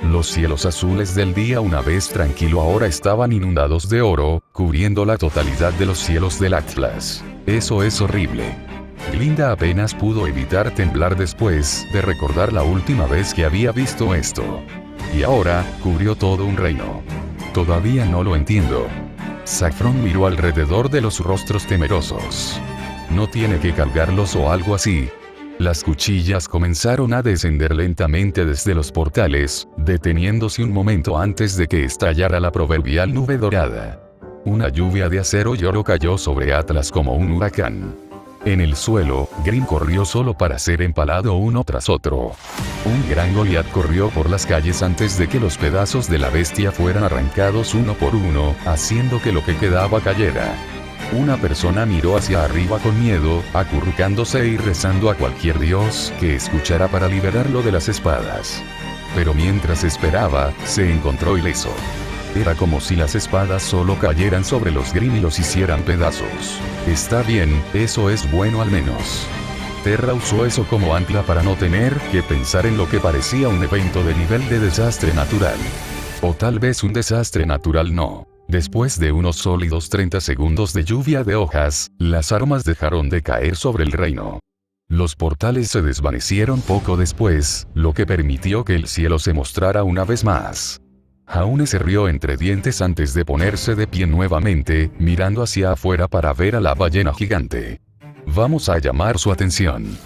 S1: Los cielos azules del día una vez tranquilo ahora estaban inundados de oro, cubriendo la totalidad de los cielos del Atlas. Eso es horrible. Glinda apenas pudo evitar temblar después de recordar la última vez que había visto esto. Y ahora, cubrió todo un reino. Todavía no lo entiendo. Saffron miró alrededor de los rostros temerosos. No tiene que cargarlos o algo así. Las cuchillas comenzaron a descender lentamente desde los portales, deteniéndose un momento antes de que estallara la proverbial nube dorada. Una lluvia de acero y oro cayó sobre Atlas como un huracán. En el suelo, Grimm corrió solo para ser empalado uno tras otro. Un gran Goliat corrió por las calles antes de que los pedazos de la bestia fueran arrancados uno por uno, haciendo que lo que quedaba cayera. Una persona miró hacia arriba con miedo, acurrucándose y rezando a cualquier dios que escuchara para liberarlo de las espadas. Pero mientras esperaba, se encontró ileso. Era como si las espadas solo cayeran sobre los Grimm y los hicieran pedazos. Está bien, eso es bueno al menos. Terra usó eso como ancla para no tener que pensar en lo que parecía un evento de nivel de desastre natural. O tal vez un desastre natural no. Después de unos sólidos 30 segundos de lluvia de hojas, las armas dejaron de caer sobre el reino. Los portales se desvanecieron poco después, lo que permitió que el cielo se mostrara una vez más. Jaune se rió entre dientes antes de ponerse de pie nuevamente, mirando hacia afuera para ver a la ballena gigante. Vamos a llamar su atención.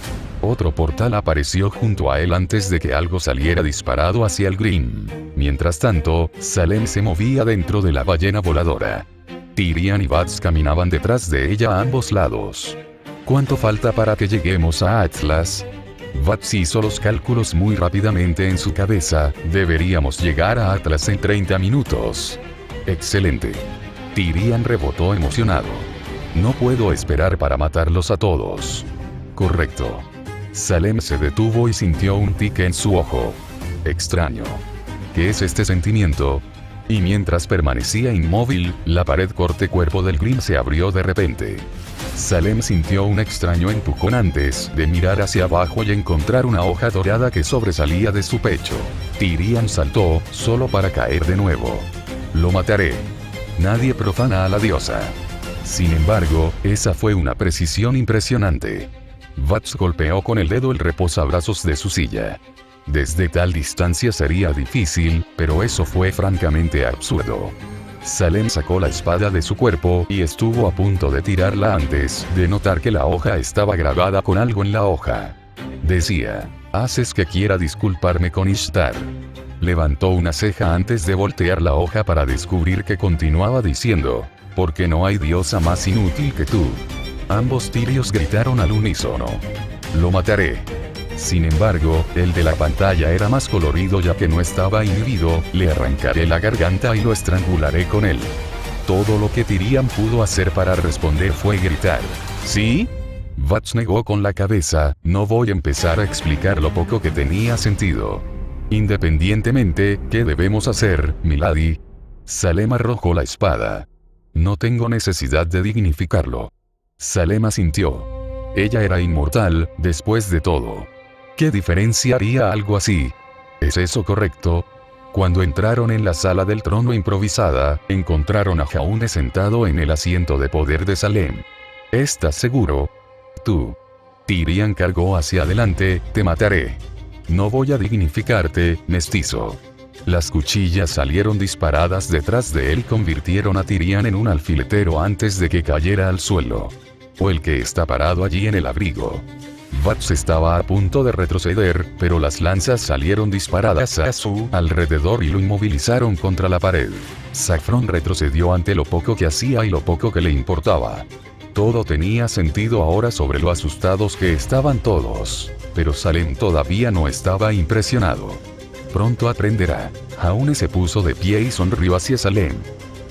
S1: Otro portal apareció junto a él antes de que algo saliera disparado hacia el Grimm. Mientras tanto, Salem se movía dentro de la ballena voladora. Tyrian y Bats caminaban detrás de ella a ambos lados. ¿Cuánto falta para que lleguemos a Atlas? Bats hizo los cálculos muy rápidamente en su cabeza. Deberíamos llegar a Atlas en 30 minutos. Excelente. Tyrian rebotó emocionado. No puedo esperar para matarlos a todos. Correcto. Salem se detuvo y sintió un tic en su ojo. Extraño. ¿Qué es este sentimiento? Y mientras permanecía inmóvil, la pared corte cuerpo del Grimm se abrió de repente. Salem sintió un extraño empujón antes de mirar hacia abajo y encontrar una hoja dorada que sobresalía de su pecho. Tyrian saltó, solo para caer de nuevo. Lo mataré. Nadie profana a la diosa. Sin embargo, esa fue una precisión impresionante. Bats golpeó con el dedo el reposabrazos de su silla. Desde tal distancia sería difícil, pero eso fue francamente absurdo. Salem sacó la espada de su cuerpo y estuvo a punto de tirarla antes de notar que la hoja estaba grabada con algo en la hoja. Decía: «Haces que quiera disculparme con Ishtar». Levantó una ceja antes de voltear la hoja para descubrir que continuaba diciendo: «Porque no hay diosa más inútil que tú». Ambos tirios gritaron al unísono: «Lo mataré». Sin embargo, el de la pantalla era más colorido ya que no estaba inhibido: «Le arrancaré la garganta y lo estrangularé con él». Todo lo que Tyrion pudo hacer para responder fue gritar: «¿Sí?». Vats negó con la cabeza: «No voy a empezar a explicar lo poco que tenía sentido. Independientemente, ¿qué debemos hacer, milady?». Salem arrojó la espada. «No tengo necesidad de dignificarlo». Salem asintió. Ella era inmortal, después de todo. ¿Qué diferencia haría algo así? ¿Es eso correcto? Cuando entraron en la sala del trono improvisada, encontraron a Jaune sentado en el asiento de poder de Salem. ¿Estás seguro? Tú. Tyrion cargó hacia adelante: «Te mataré. No voy a dignificarte, mestizo». Las cuchillas salieron disparadas detrás de él y convirtieron a Tyrion en un alfiletero antes de que cayera al suelo. O el que está parado allí en el abrigo. Vats estaba a punto de retroceder, pero las lanzas salieron disparadas a su alrededor y lo inmovilizaron contra la pared. Saffron retrocedió ante lo poco que hacía y lo poco que le importaba. Todo tenía sentido ahora sobre lo asustados que estaban todos. Pero Salem todavía no estaba impresionado. «Pronto aprenderá». Jaune se puso de pie y sonrió hacia Salem.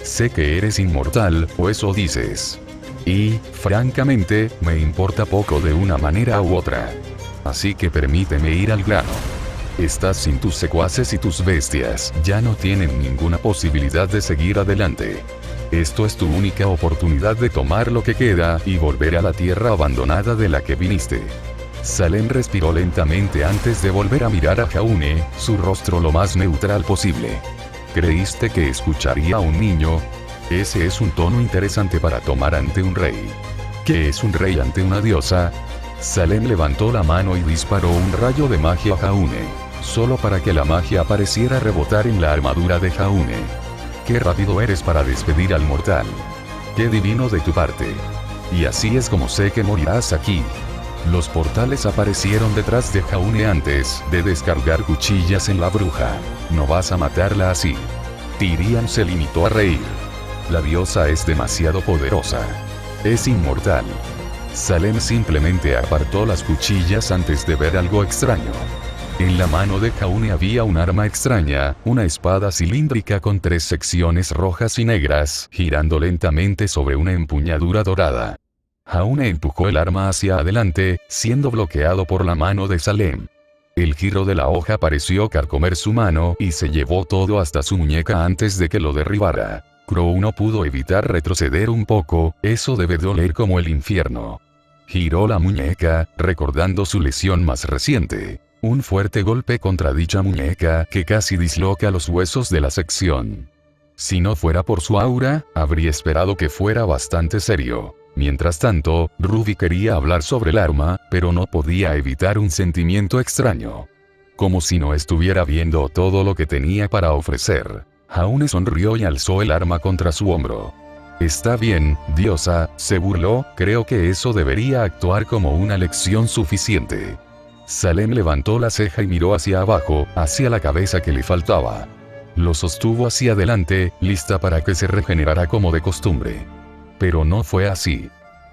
S1: «Sé que eres inmortal, o eso dices. Y, francamente, me importa poco de una manera u otra. Así que permíteme ir al grano. Estás sin tus secuaces y tus bestias ya no tienen ninguna posibilidad de seguir adelante. Esto es tu única oportunidad de tomar lo que queda y volver a la tierra abandonada de la que viniste». Salem respiró lentamente antes de volver a mirar a Jaune, su rostro lo más neutral posible. «¿Creíste que escucharía a un niño? Ese es un tono interesante para tomar ante un rey. ¿Qué es un rey ante una diosa?». Salem levantó la mano y disparó un rayo de magia a Jaune, solo para que la magia pareciera rebotar en la armadura de Jaune. «Qué rápido eres para despedir al mortal. Qué divino de tu parte. Y así es como sé que morirás aquí». Los portales aparecieron detrás de Jaune antes de descargar cuchillas en la bruja. «No vas a matarla así». Tyrion se limitó a reír. «La diosa es demasiado poderosa. Es inmortal». Salem simplemente apartó las cuchillas antes de ver algo extraño. En la mano de Jaune había un arma extraña, una espada cilíndrica con 3 secciones rojas y negras, girando lentamente sobre una empuñadura dorada. Jaune empujó el arma hacia adelante, siendo bloqueado por la mano de Salem. El giro de la hoja pareció carcomer su mano y se llevó todo hasta su muñeca antes de que lo derribara. Crow no pudo evitar retroceder un poco: «Eso debe doler como el infierno». Giró la muñeca, recordando su lesión más reciente. Un fuerte golpe contra dicha muñeca que casi disloca los huesos de la sección. Si no fuera por su aura, habría esperado que fuera bastante serio. Mientras tanto, Ruby quería hablar sobre el arma, pero no podía evitar un sentimiento extraño. Como si no estuviera viendo todo lo que tenía para ofrecer. Jaune sonrió y alzó el arma contra su hombro. «Está bien, diosa», se burló, «creo que eso debería actuar como una lección suficiente». Salem levantó la ceja y miró hacia abajo, hacia la cabeza que le faltaba. Lo sostuvo hacia adelante, lista para que se regenerara como de costumbre. Pero no fue así.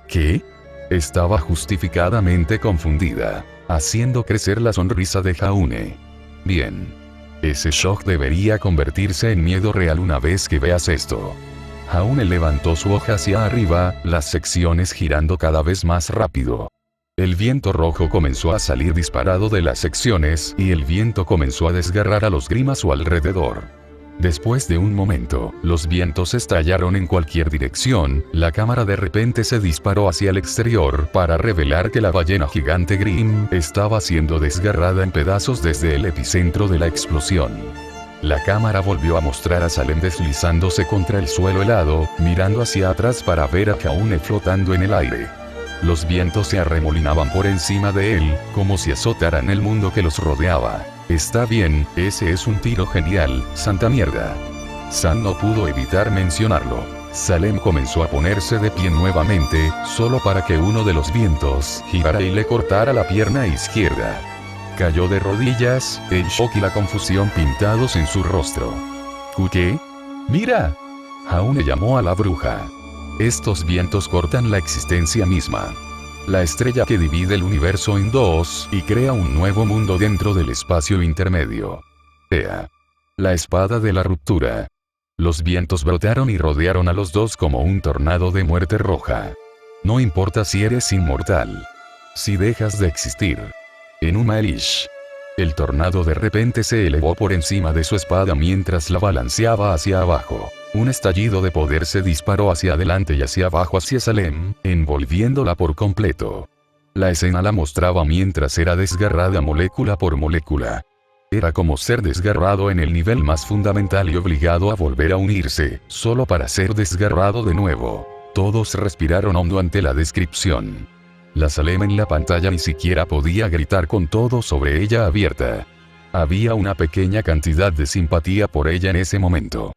S1: ¿Qué? Estaba justificadamente confundida, haciendo crecer la sonrisa de Jaune. «Bien. Ese shock debería convertirse en miedo real una vez que veas esto». Jaune levantó su hoja hacia arriba, las secciones girando cada vez más rápido. El viento rojo comenzó a salir disparado de las secciones y el viento comenzó a desgarrar a los Grimm a su alrededor. Después de un momento, los vientos estallaron en cualquier dirección, la cámara de repente se disparó hacia el exterior para revelar que la ballena gigante Grimm estaba siendo desgarrada en pedazos desde el epicentro de la explosión. La cámara volvió a mostrar a Salem deslizándose contra el suelo helado, mirando hacia atrás para ver a Jaune flotando en el aire. Los vientos se arremolinaban por encima de él, como si azotaran el mundo que los rodeaba. «Está bien, ese es un tiro genial, santa mierda». San no pudo evitar mencionarlo. Salem comenzó a ponerse de pie nuevamente, solo para que uno de los vientos girara y le cortara la pierna izquierda. Cayó de rodillas, el shock y la confusión pintados en su rostro. ¿Qué? ¡Mira! Jaune llamó a la bruja. Estos vientos cortan la existencia misma. La estrella que divide el universo en dos y crea un nuevo mundo dentro del espacio intermedio. Ea. La espada de la ruptura. Los vientos brotaron y rodearon a los dos como un tornado de muerte roja. No importa si eres inmortal. Si dejas de existir. Enuma Elish. El tornado de repente se elevó por encima de su espada mientras la balanceaba hacia abajo. Un estallido de poder se disparó hacia adelante y hacia abajo hacia Salem, envolviéndola por completo. La escena la mostraba mientras era desgarrada molécula por molécula. Era como ser desgarrado en el nivel más fundamental y obligado a volver a unirse, solo para ser desgarrado de nuevo. Todos respiraron hondo ante la descripción. La Salem en la pantalla ni siquiera podía gritar con todo sobre ella abierta. Había una pequeña cantidad de simpatía por ella en ese momento.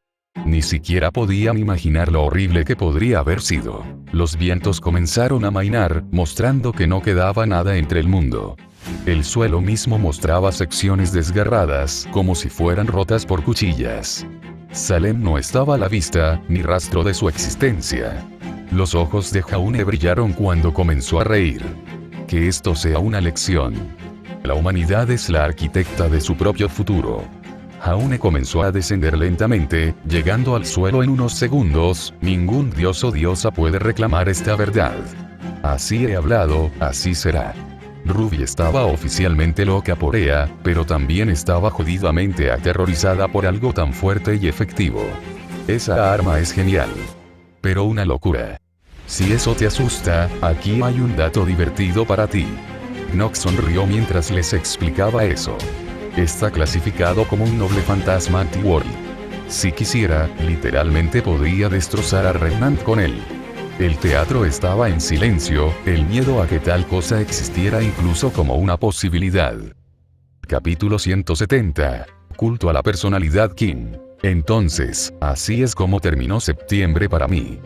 S1: Ni siquiera podían imaginar lo horrible que podría haber sido. Los vientos comenzaron a amainar, mostrando que no quedaba nada entre el mundo. El suelo mismo mostraba secciones desgarradas, como si fueran rotas por cuchillas. Salem no estaba a la vista, ni rastro de su existencia. Los ojos de Jaune brillaron cuando comenzó a reír. Que esto sea una lección. La humanidad es la arquitecta de su propio futuro. Jaune comenzó a descender lentamente, llegando al suelo en unos segundos. Ningún dios o diosa puede reclamar esta verdad. Así he hablado, así será. Ruby estaba oficialmente loca por ella, pero también estaba jodidamente aterrorizada por algo tan fuerte y efectivo. Esa arma es genial. Pero una locura. Si eso te asusta, aquí hay un dato divertido para ti. Nox sonrió mientras les explicaba eso. Está clasificado como un noble fantasma anti-world. Si quisiera, literalmente podría destrozar a Remnant con él. El teatro estaba en silencio, el miedo a que tal cosa existiera incluso como una posibilidad. Capítulo 170. Culto a la personalidad King. Entonces, así es como terminó septiembre para mí.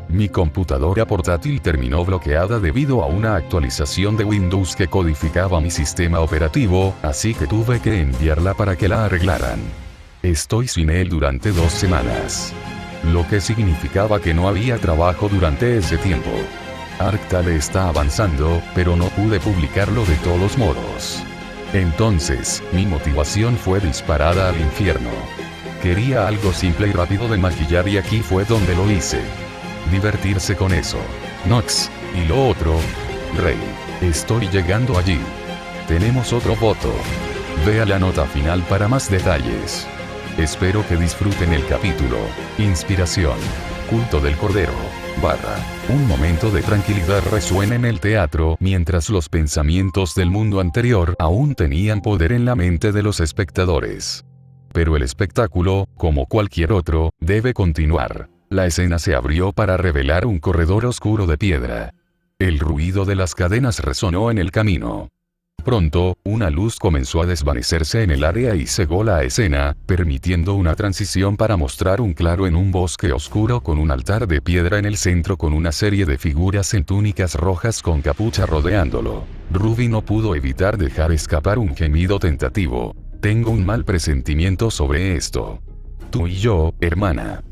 S1: Mi computadora portátil terminó bloqueada debido a una actualización de Windows que codificaba mi sistema operativo, así que tuve que enviarla para que la arreglaran. Estoy sin él durante 2 semanas. Lo que significaba que no había trabajo durante ese tiempo. Arctale está avanzando, pero no pude publicarlo de todos modos. Entonces, mi motivación fue disparada al infierno. Quería algo simple y rápido de maquillar y aquí fue donde lo hice. Divertirse con eso. Nox, y lo otro. Rey. Estoy llegando allí. Tenemos otro voto. Vea la nota final para más detalles. Espero que disfruten el capítulo. Inspiración. Culto del Cordero. Un momento de tranquilidad resuena en el teatro mientras los pensamientos del mundo anterior aún tenían poder en la mente de los espectadores. Pero el espectáculo, como cualquier otro, debe continuar. La escena se abrió para revelar un corredor oscuro de piedra. El ruido de las cadenas resonó en el camino. Pronto, una luz comenzó a desvanecerse en el área y cegó la escena, permitiendo una transición para mostrar un claro en un bosque oscuro con un altar de piedra en el centro con una serie de figuras en túnicas rojas con capucha rodeándolo. Ruby no pudo evitar dejar escapar un gemido tentativo. Tengo un mal presentimiento sobre esto. Tú y yo, hermana.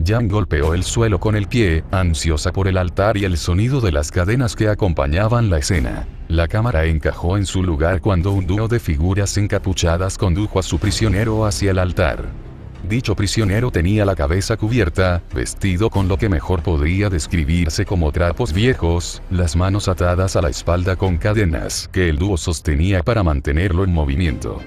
S1: Jan golpeó el suelo con el pie, ansiosa por el altar y el sonido de las cadenas que acompañaban la escena. La cámara encajó en su lugar cuando un dúo de figuras encapuchadas condujo a su prisionero hacia el altar. Dicho prisionero tenía la cabeza cubierta, vestido con lo que mejor podría describirse como trapos viejos, las manos atadas a la espalda con cadenas que el dúo sostenía para mantenerlo en movimiento.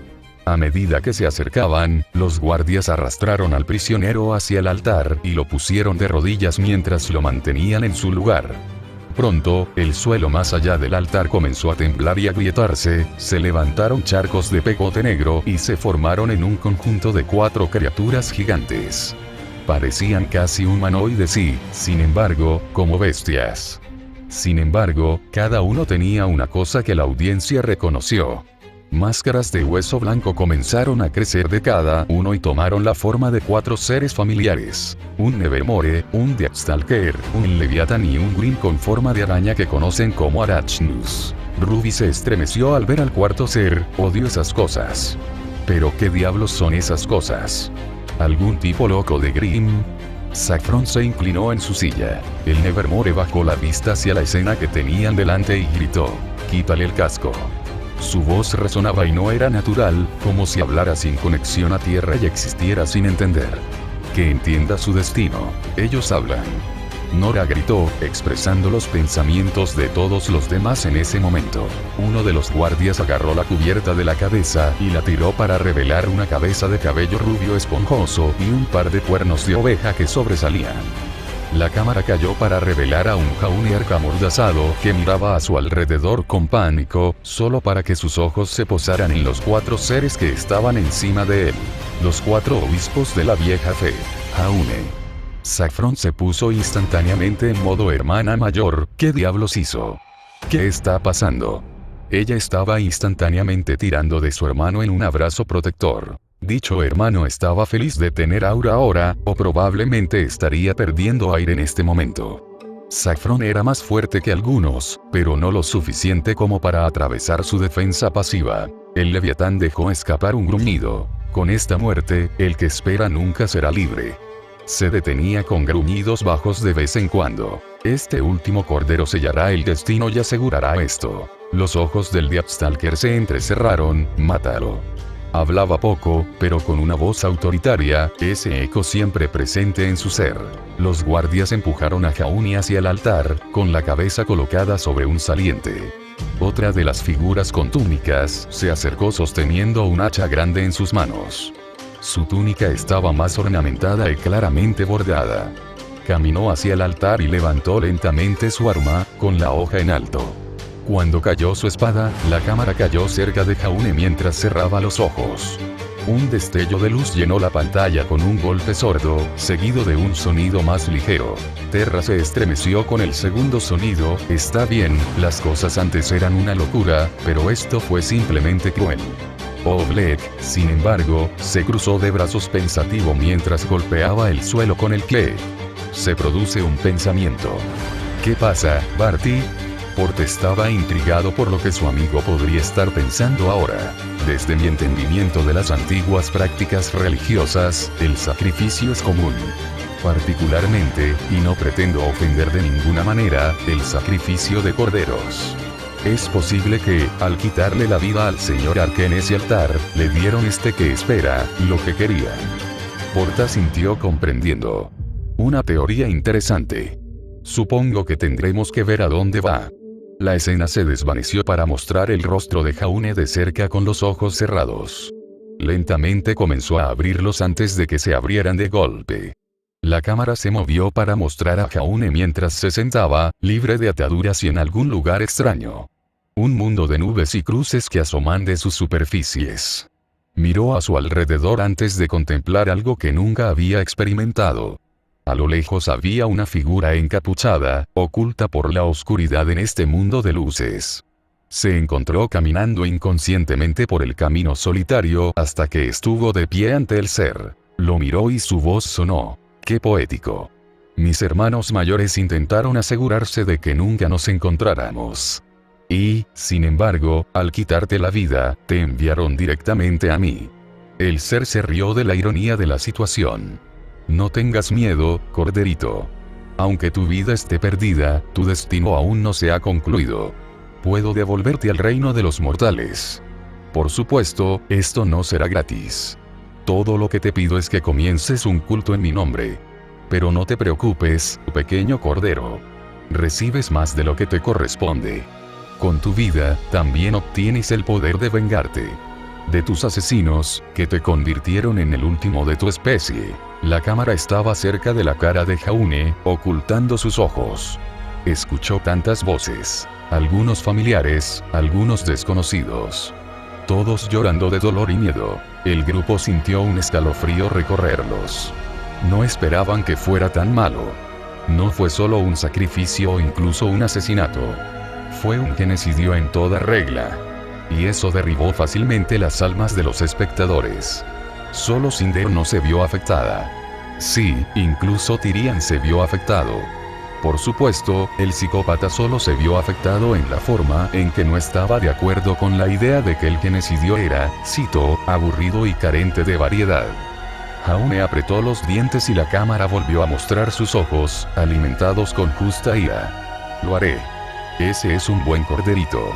S1: A medida que se acercaban, los guardias arrastraron al prisionero hacia el altar y lo pusieron de rodillas mientras lo mantenían en su lugar. Pronto, el suelo más allá del altar comenzó a temblar y agrietarse, se levantaron charcos de pegote negro y se formaron en un conjunto de 4 criaturas gigantes. Parecían casi humanoides y, sin embargo, como bestias. Sin embargo, cada uno tenía una cosa que la audiencia reconoció. Máscaras de hueso blanco comenzaron a crecer de cada uno y tomaron la forma de 4 seres familiares. Un Nevermore, un Deathstalker, un Leviatán y un Grimm con forma de araña que conocen como Arachnus. Ruby se estremeció al ver al cuarto ser. Odio esas cosas. ¿Pero qué diablos son esas cosas? ¿Algún tipo loco de Grimm? Saffron se inclinó en su silla. El Nevermore bajó la vista hacia la escena que tenían delante y gritó: «¡Quítale el casco!». Su voz resonaba y no era natural, como si hablara sin conexión a tierra y existiera sin entender. Que entienda su destino. Ellos hablan. Nora gritó, expresando los pensamientos de todos los demás en ese momento. Uno de los guardias agarró la cubierta de la cabeza y la tiró para revelar una cabeza de cabello rubio esponjoso y un par de cuernos de oveja que sobresalían. La cámara cayó para revelar a un Jauniark amordazado que miraba a su alrededor con pánico, solo para que sus ojos se posaran en los 4 seres que estaban encima de él. Los 4 obispos de la vieja fe. Jaune. Saffron se puso instantáneamente en modo hermana mayor. ¿Qué diablos hizo? ¿Qué está pasando? Ella estaba instantáneamente tirando de su hermano en un abrazo protector. Dicho hermano estaba feliz de tener Aura ahora, o probablemente estaría perdiendo aire en este momento. Saffron era más fuerte que algunos, pero no lo suficiente como para atravesar su defensa pasiva. El Leviatán dejó escapar un gruñido. Con esta muerte, el que espera nunca será libre. Se detenía con gruñidos bajos de vez en cuando. Este último cordero sellará el destino y asegurará esto. Los ojos del Deathstalker se entrecerraron. Mátalo. Hablaba poco, pero con una voz autoritaria, ese eco siempre presente en su ser. Los guardias empujaron a Jaune hacia el altar, con la cabeza colocada sobre un saliente. Otra de las figuras con túnicas se acercó sosteniendo un hacha grande en sus manos. Su túnica estaba más ornamentada y claramente bordada. Caminó hacia el altar y levantó lentamente su arma, con la hoja en alto. Cuando cayó su espada, la cámara cayó cerca de Jaune mientras cerraba los ojos. Un destello de luz llenó la pantalla con un golpe sordo, seguido de un sonido más ligero. Terra se estremeció con el segundo sonido. Está bien, las cosas antes eran una locura, pero esto fue simplemente cruel. Oleg, sin embargo, se cruzó de brazos pensativo mientras golpeaba el suelo con el cle. Se produce un pensamiento. ¿Qué pasa, Barty? Port estaba intrigado por lo que su amigo podría estar pensando ahora. Desde mi entendimiento de las antiguas prácticas religiosas, el sacrificio es común. Particularmente, y no pretendo ofender de ninguna manera, el sacrificio de corderos. Es posible que, al quitarle la vida al señor Ark en ese altar, le dieron que espera, lo que querían. Porta sintió comprendiendo. Una teoría interesante. Supongo que tendremos que ver a dónde va. La escena se desvaneció para mostrar el rostro de Jaune de cerca con los ojos cerrados. Lentamente comenzó a abrirlos antes de que se abrieran de golpe. La cámara se movió para mostrar a Jaune mientras se sentaba, libre de ataduras y en algún lugar extraño. Un mundo de nubes y cruces que asoman de sus superficies. Miró a su alrededor antes de contemplar algo que nunca había experimentado. A lo lejos había una figura encapuchada, oculta por la oscuridad en este mundo de luces. Se encontró caminando inconscientemente por el camino solitario hasta que estuvo de pie ante el ser. Lo miró y su voz sonó. ¡Qué poético! Mis hermanos mayores intentaron asegurarse de que nunca nos encontráramos. Y, sin embargo, al quitarte la vida, te enviaron directamente a mí. El ser se rió de la ironía de la situación. No tengas miedo, corderito. Aunque tu vida esté perdida, tu destino aún no se ha concluido. Puedo devolverte al reino de los mortales. Por supuesto, esto no será gratis. Todo lo que te pido es que comiences un culto en mi nombre. Pero no te preocupes, pequeño cordero. Recibes más de lo que te corresponde. Con tu vida, también obtienes el poder de vengarte. De tus asesinos, que te convirtieron en el último de tu especie. La cámara estaba cerca de la cara de Jaune, ocultando sus ojos. Escuchó tantas voces. Algunos familiares, algunos desconocidos. Todos llorando de dolor y miedo. El grupo sintió un escalofrío recorrerlos. No esperaban que fuera tan malo. No fue solo un sacrificio o incluso un asesinato. Fue un genocidio en toda regla. y eso derribó fácilmente las almas de los espectadores. Solo Cinder no se vio afectada. Sí, incluso Tyrion se vio afectado. Por supuesto, el psicópata solo se vio afectado en la forma en que no estaba de acuerdo con la idea de que el genocidio era, cito, aburrido y carente de variedad. Jaune apretó los dientes y la cámara volvió a mostrar sus ojos, alimentados con justa ira. Lo haré. Ese es un buen corderito.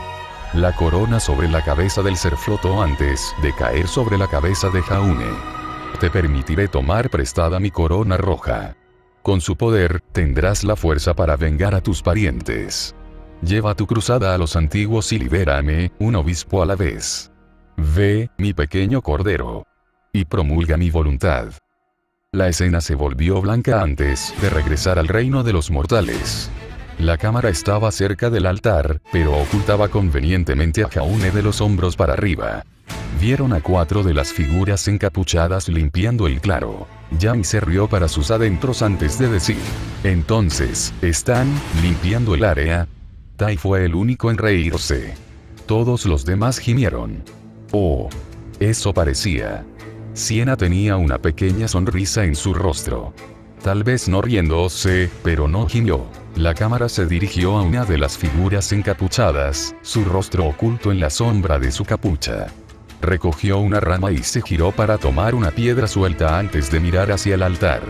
S1: La corona sobre la cabeza del ser flotó antes de caer sobre la cabeza de Jaune. Te permitiré tomar prestada mi corona roja. Con su poder, tendrás la fuerza para vengar a tus parientes. Lleva tu cruzada a los antiguos y libérame, un obispo a la vez. Ve, mi pequeño cordero. Y promulga mi voluntad. La escena se volvió blanca antes de regresar al reino de los mortales. La cámara estaba cerca del altar, pero ocultaba convenientemente a Jaune de los hombros para arriba. Vieron a 4 de las figuras encapuchadas limpiando el claro. Jan se rió para sus adentros antes de decir: entonces, ¿están limpiando el área? Tai fue el único en reírse. Todos los demás gimieron. Oh, eso parecía. Sienna tenía una pequeña sonrisa en su rostro. Tal vez no riéndose, pero no gimió. La cámara se dirigió a una de las figuras encapuchadas, su rostro oculto en la sombra de su capucha. Recogió una rama y se giró para tomar una piedra suelta antes de mirar hacia el altar.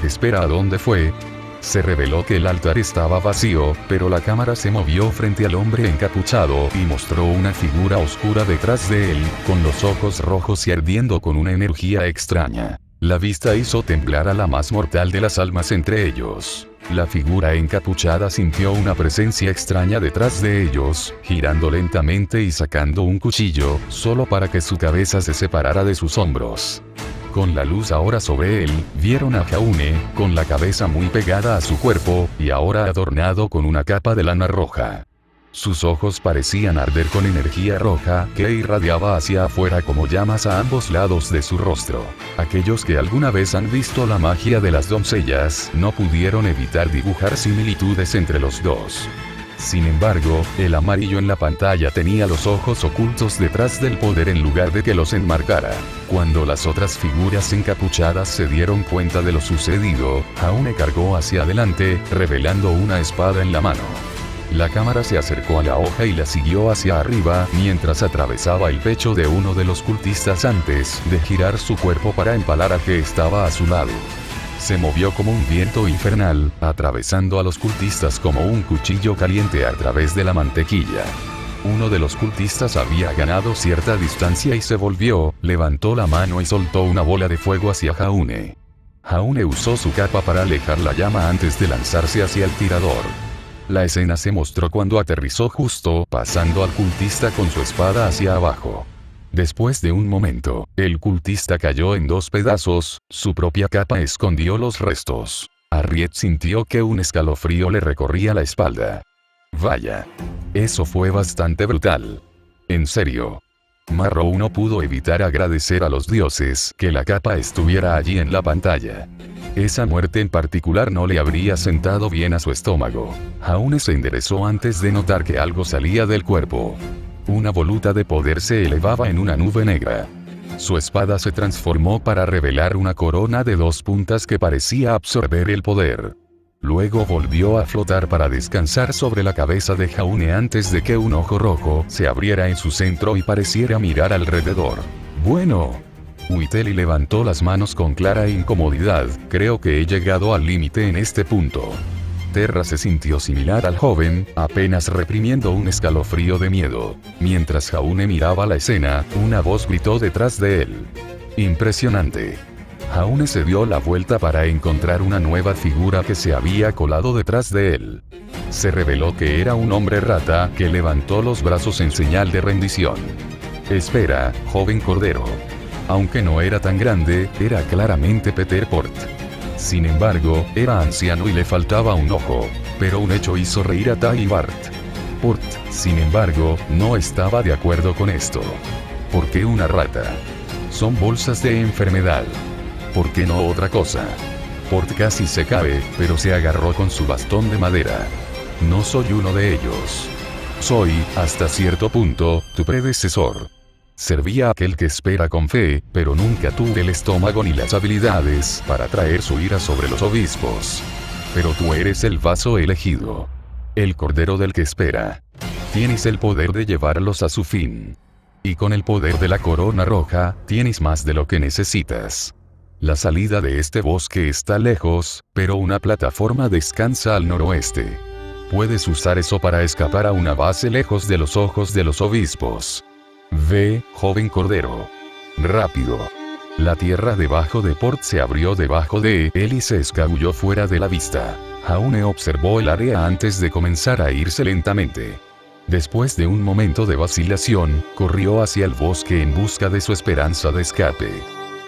S1: ¿Espera a dónde fue? Se reveló que el altar estaba vacío, pero la cámara se movió frente al hombre encapuchado y mostró una figura oscura detrás de él, con los ojos rojos y ardiendo con una energía extraña. La vista hizo temblar a la más mortal de las almas entre ellos. La figura encapuchada sintió una presencia extraña detrás de ellos, girando lentamente y sacando un cuchillo, solo para que su cabeza se separara de sus hombros. Con la luz ahora sobre él, vieron a Jaune, con la cabeza muy pegada a su cuerpo, y ahora adornado con una capa de lana roja. Sus ojos parecían arder con energía roja que irradiaba hacia afuera como llamas a ambos lados de su rostro. Aquellos que alguna vez han visto la magia de las doncellas no pudieron evitar dibujar similitudes entre los dos. Sin embargo, el amarillo en la pantalla tenía los ojos ocultos detrás del poder en lugar de que los enmarcara. Cuando las otras figuras encapuchadas se dieron cuenta de lo sucedido, Jaune cargó hacia adelante, revelando una espada en la mano. La cámara se acercó a la hoja y la siguió hacia arriba mientras atravesaba el pecho de uno de los cultistas antes de girar su cuerpo para empalar a que estaba a su lado. Se movió como un viento infernal, atravesando a los cultistas como un cuchillo caliente a través de la mantequilla. Uno de los cultistas había ganado cierta distancia y se volvió, levantó la mano y soltó una bola de fuego hacia Jaune. Jaune usó su capa para alejar la llama antes de lanzarse hacia el tirador. La escena se mostró cuando aterrizó justo pasando al cultista con su espada hacia abajo. Después de un momento, el cultista cayó en 2 pedazos, su propia capa escondió los restos. Harriet sintió que un escalofrío le recorría la espalda. Vaya. Eso fue bastante brutal. En serio. Marrow no pudo evitar agradecer a los dioses que la capa estuviera allí en la pantalla. Esa muerte en particular no le habría sentado bien a su estómago. Jaune se enderezó antes de notar que algo salía del cuerpo. Una voluta de poder se elevaba en una nube negra. Su espada se transformó para revelar una corona de 2 puntas que parecía absorber el poder. Luego volvió a flotar para descansar sobre la cabeza de Jaune antes de que un ojo rojo se abriera en su centro y pareciera mirar alrededor. Bueno. Witeli levantó las manos con clara incomodidad, creo que he llegado al límite en este punto. Terra se sintió similar al joven, apenas reprimiendo un escalofrío de miedo. Mientras Jaune miraba la escena, una voz gritó detrás de él. Impresionante. Jaune se dio la vuelta para encontrar una nueva figura que se había colado detrás de él. Se reveló que era un hombre rata que levantó los brazos en señal de rendición. Espera, joven cordero. Aunque no era tan grande, era claramente Peter Port. Sin embargo, era anciano y le faltaba un ojo. Pero un hecho hizo reír a Tai y Bart. Port, sin embargo, no estaba de acuerdo con esto. ¿Por qué una rata? Son bolsas de enfermedad. ¿Por qué no otra cosa? Port casi se cae, pero se agarró con su bastón de madera. No soy uno de ellos. Soy, hasta cierto punto, tu predecesor. Serví a aquel que espera con fe, pero nunca tuve el estómago ni las habilidades para traer su ira sobre los obispos. Pero tú eres el vaso elegido. El cordero del que espera. Tienes el poder de llevarlos a su fin. Y con el poder de la corona roja, tienes más de lo que necesitas. La salida de este bosque está lejos, pero una plataforma descansa al noroeste. Puedes usar eso para escapar a una base lejos de los ojos de los obispos. Ve, joven cordero. Rápido. La tierra debajo de Port se abrió debajo de él y se escabulló fuera de la vista. Jaune observó el área antes de comenzar a irse lentamente. Después de un momento de vacilación, corrió hacia el bosque en busca de su esperanza de escape.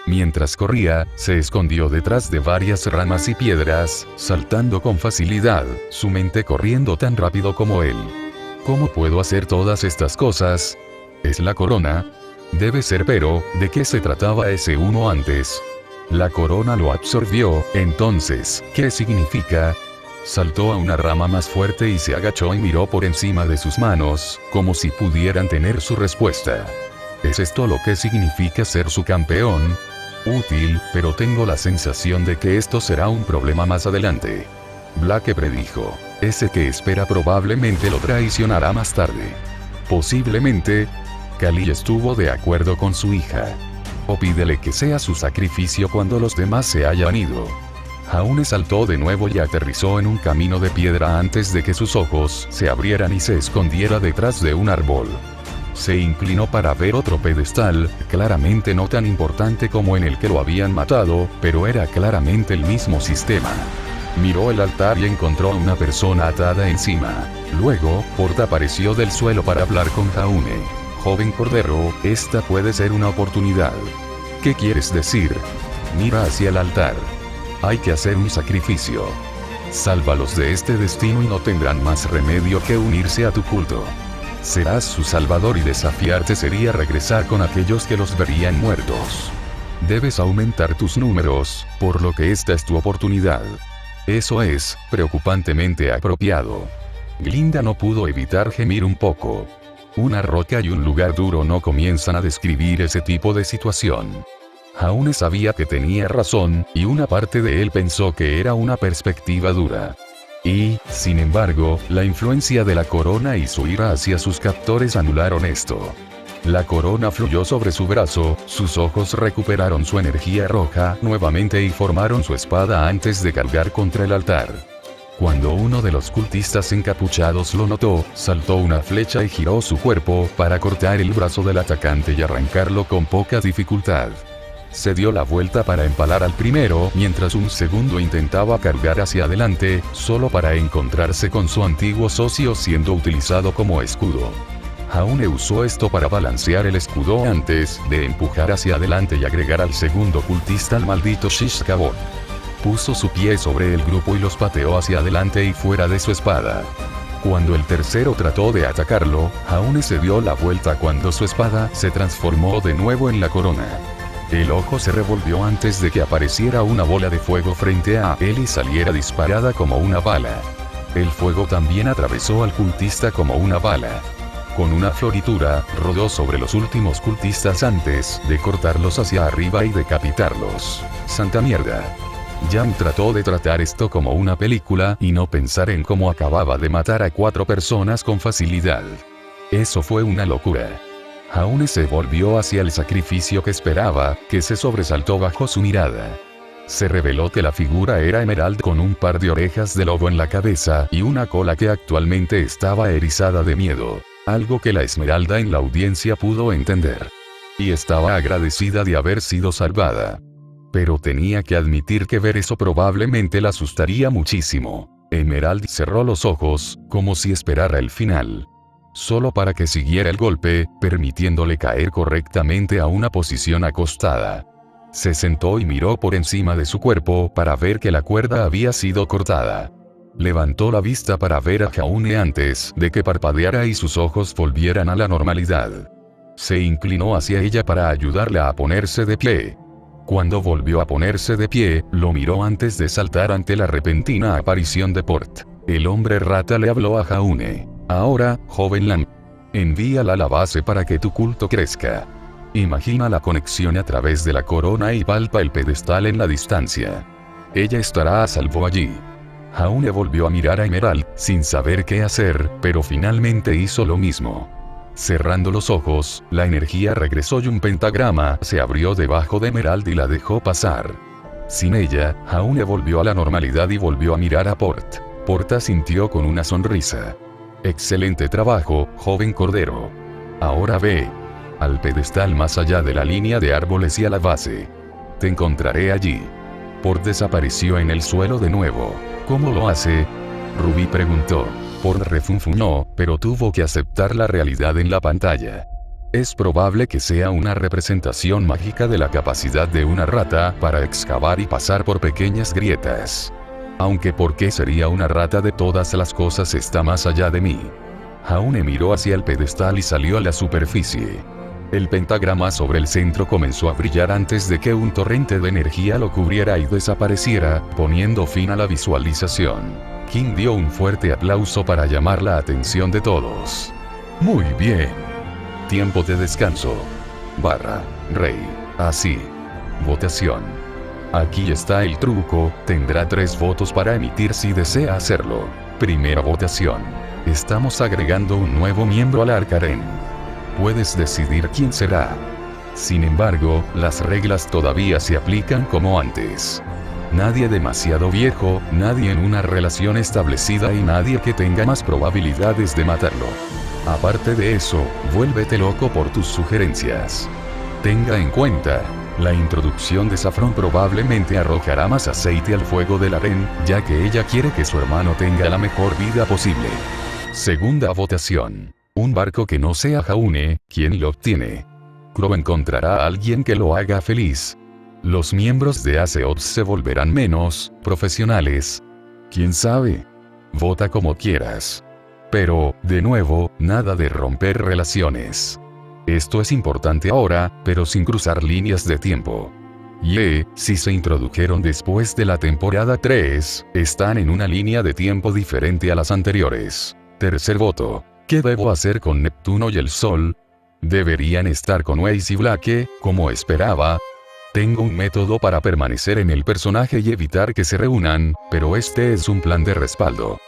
S1: Mientras corría, se escondió detrás de varias ramas y piedras, saltando con facilidad, su mente corriendo tan rápido como él. ¿Cómo puedo hacer todas estas cosas? ¿Es la corona? Debe ser, pero, ¿de qué se trataba ese humo antes? La corona lo absorbió, entonces, ¿qué significa? Saltó a una rama más fuerte y se agachó y miró por encima de sus manos, como si pudieran tener su respuesta. ¿Es esto lo que significa ser su campeón? Útil, pero tengo la sensación de que esto será un problema más adelante. Blake predijo. Ese que espera probablemente lo traicionará más tarde. Posiblemente. Kali estuvo de acuerdo con su hija. O pídele que sea su sacrificio cuando los demás se hayan ido. Jaune saltó de nuevo y aterrizó en un camino de piedra antes de que sus ojos se abrieran y se escondiera detrás de un árbol. Se inclinó para ver otro pedestal, claramente no tan importante como en el que lo habían matado, pero era claramente el mismo sistema. Miró el altar y encontró a una persona atada encima. Luego, Port apareció del suelo para hablar con Jaune. Joven cordero, esta puede ser una oportunidad. ¿Qué quieres decir? Mira hacia el altar. Hay que hacer un sacrificio. Sálvalos de este destino y no tendrán más remedio que unirse a tu culto. Serás su salvador y desafiarte sería regresar con aquellos que los verían muertos. Debes aumentar tus números, por lo que esta es tu oportunidad. Eso es, preocupantemente apropiado. Glinda no pudo evitar gemir un poco. Una roca y un lugar duro no comienzan a describir ese tipo de situación. Jaune sabía que tenía razón, y una parte de él pensó que era una perspectiva dura. Y, sin embargo, la influencia de la corona y su ira hacia sus captores anularon esto. La corona fluyó sobre su brazo, sus ojos recuperaron su energía roja nuevamente y formaron su espada antes de cargar contra el altar. Cuando uno de los cultistas encapuchados lo notó, saltó una flecha y giró su cuerpo para cortar el brazo del atacante y arrancarlo con poca dificultad. Se dio la vuelta para empalar al primero, mientras un segundo intentaba cargar hacia adelante, solo para encontrarse con su antiguo socio siendo utilizado como escudo. Jaune usó esto para balancear el escudo antes de empujar hacia adelante y agregar al segundo cultista al maldito Shish Kabot. Puso su pie sobre el grupo y los pateó hacia adelante y fuera de su espada. Cuando el tercero trató de atacarlo, Jaune se dio la vuelta cuando su espada se transformó de nuevo en la corona. El ojo se revolvió antes de que apareciera una bola de fuego frente a él y saliera disparada como una bala. El fuego también atravesó al cultista como una bala. Con una floritura, rodó sobre los últimos cultistas antes de cortarlos hacia arriba y decapitarlos. ¡Santa mierda! Yang trató de tratar esto como una película y no pensar en cómo acababa de matar a 4 personas con facilidad. Eso fue una locura. Jaune se volvió hacia el sacrificio que esperaba, que se sobresaltó bajo su mirada. Se reveló que la figura era Emerald con un par de orejas de lobo en la cabeza y una cola que actualmente estaba erizada de miedo, algo que la Esmeralda en la audiencia pudo entender. Y estaba agradecida de haber sido salvada. Pero tenía que admitir que ver eso probablemente la asustaría muchísimo. Emerald cerró los ojos, como si esperara el final. Solo para que siguiera el golpe, permitiéndole caer correctamente a una posición acostada. Se sentó y miró por encima de su cuerpo para ver que la cuerda había sido cortada. Levantó la vista para ver a Jaune antes de que parpadeara y sus ojos volvieran a la normalidad. Se inclinó hacia ella para ayudarla a ponerse de pie. Cuando volvió a ponerse de pie, lo miró antes de saltar ante la repentina aparición de Port. El hombre rata le habló a Jaune. Ahora, joven Lan, envíala a la base para que tu culto crezca. Imagina la conexión a través de la corona y palpa el pedestal en la distancia. Ella estará a salvo allí. Jaune volvió a mirar a Emerald, sin saber qué hacer, pero finalmente hizo lo mismo. Cerrando los ojos, la energía regresó y un pentagrama se abrió debajo de Emerald y la dejó pasar. Sin ella, Jaune volvió a la normalidad y volvió a mirar a Port. Porta sintió con una sonrisa. Excelente trabajo, joven cordero. Ahora ve al pedestal más allá de la línea de árboles y a la base. Te encontraré allí. Port desapareció en el suelo de nuevo. ¿Cómo lo hace? Ruby preguntó. Port refunfuñó, pero tuvo que aceptar la realidad en la pantalla. Es probable que sea una representación mágica de la capacidad de una rata para excavar y pasar por pequeñas grietas. Aunque ¿por qué sería una rata? De todas las cosas está más allá de mí. Jaune miró hacia el pedestal y salió a la superficie. El pentagrama sobre el centro comenzó a brillar antes de que un torrente de energía lo cubriera y desapareciera, poniendo fin a la visualización. King dio un fuerte aplauso para llamar la atención de todos. Muy bien. Tiempo de descanso. Rey. Así. Votación. Aquí está el truco, tendrá 3 votos para emitir si desea hacerlo. Primera votación. Estamos agregando un nuevo miembro al Arcaren. Puedes decidir quién será. Sin embargo, las reglas todavía se aplican como antes. Nadie demasiado viejo, nadie en una relación establecida y nadie que tenga más probabilidades de matarlo. Aparte de eso, vuélvete loco por tus sugerencias. Tenga en cuenta, la introducción de Saffron probablemente arrojará más aceite al fuego del harén, ya que ella quiere que su hermano tenga la mejor vida posible. Segunda votación. Un barco que no sea Jaune, ¿quién lo obtiene? Crow encontrará a alguien que lo haga feliz. Los miembros de Aseoth se volverán menos profesionales. ¿Quién sabe? Vota como quieras. Pero, de nuevo, nada de romper relaciones. Esto es importante ahora, pero sin cruzar líneas de tiempo. Si se introdujeron después de la temporada 3, están en una línea de tiempo diferente a las anteriores. Tercer voto. ¿Qué debo hacer con Neptuno y el Sol? Deberían estar con Weiss y Blake, como esperaba. Tengo un método para permanecer en el personaje y evitar que se reúnan, pero este es un plan de respaldo.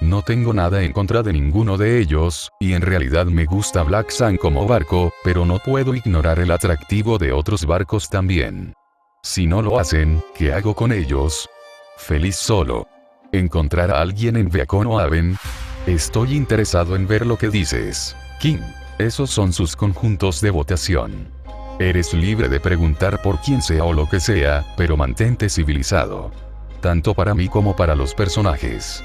S1: No tengo nada en contra de ninguno de ellos, y en realidad me gusta Black Sun como barco, pero no puedo ignorar el atractivo de otros barcos también. Si no lo hacen, ¿qué hago con ellos? Feliz solo. ¿Encontrar a alguien en Beacon o Haven? Estoy interesado en ver lo que dices, King. Esos son sus conjuntos de votación. Eres libre de preguntar por quien sea o lo que sea, pero mantente civilizado. Tanto para mí como para los personajes.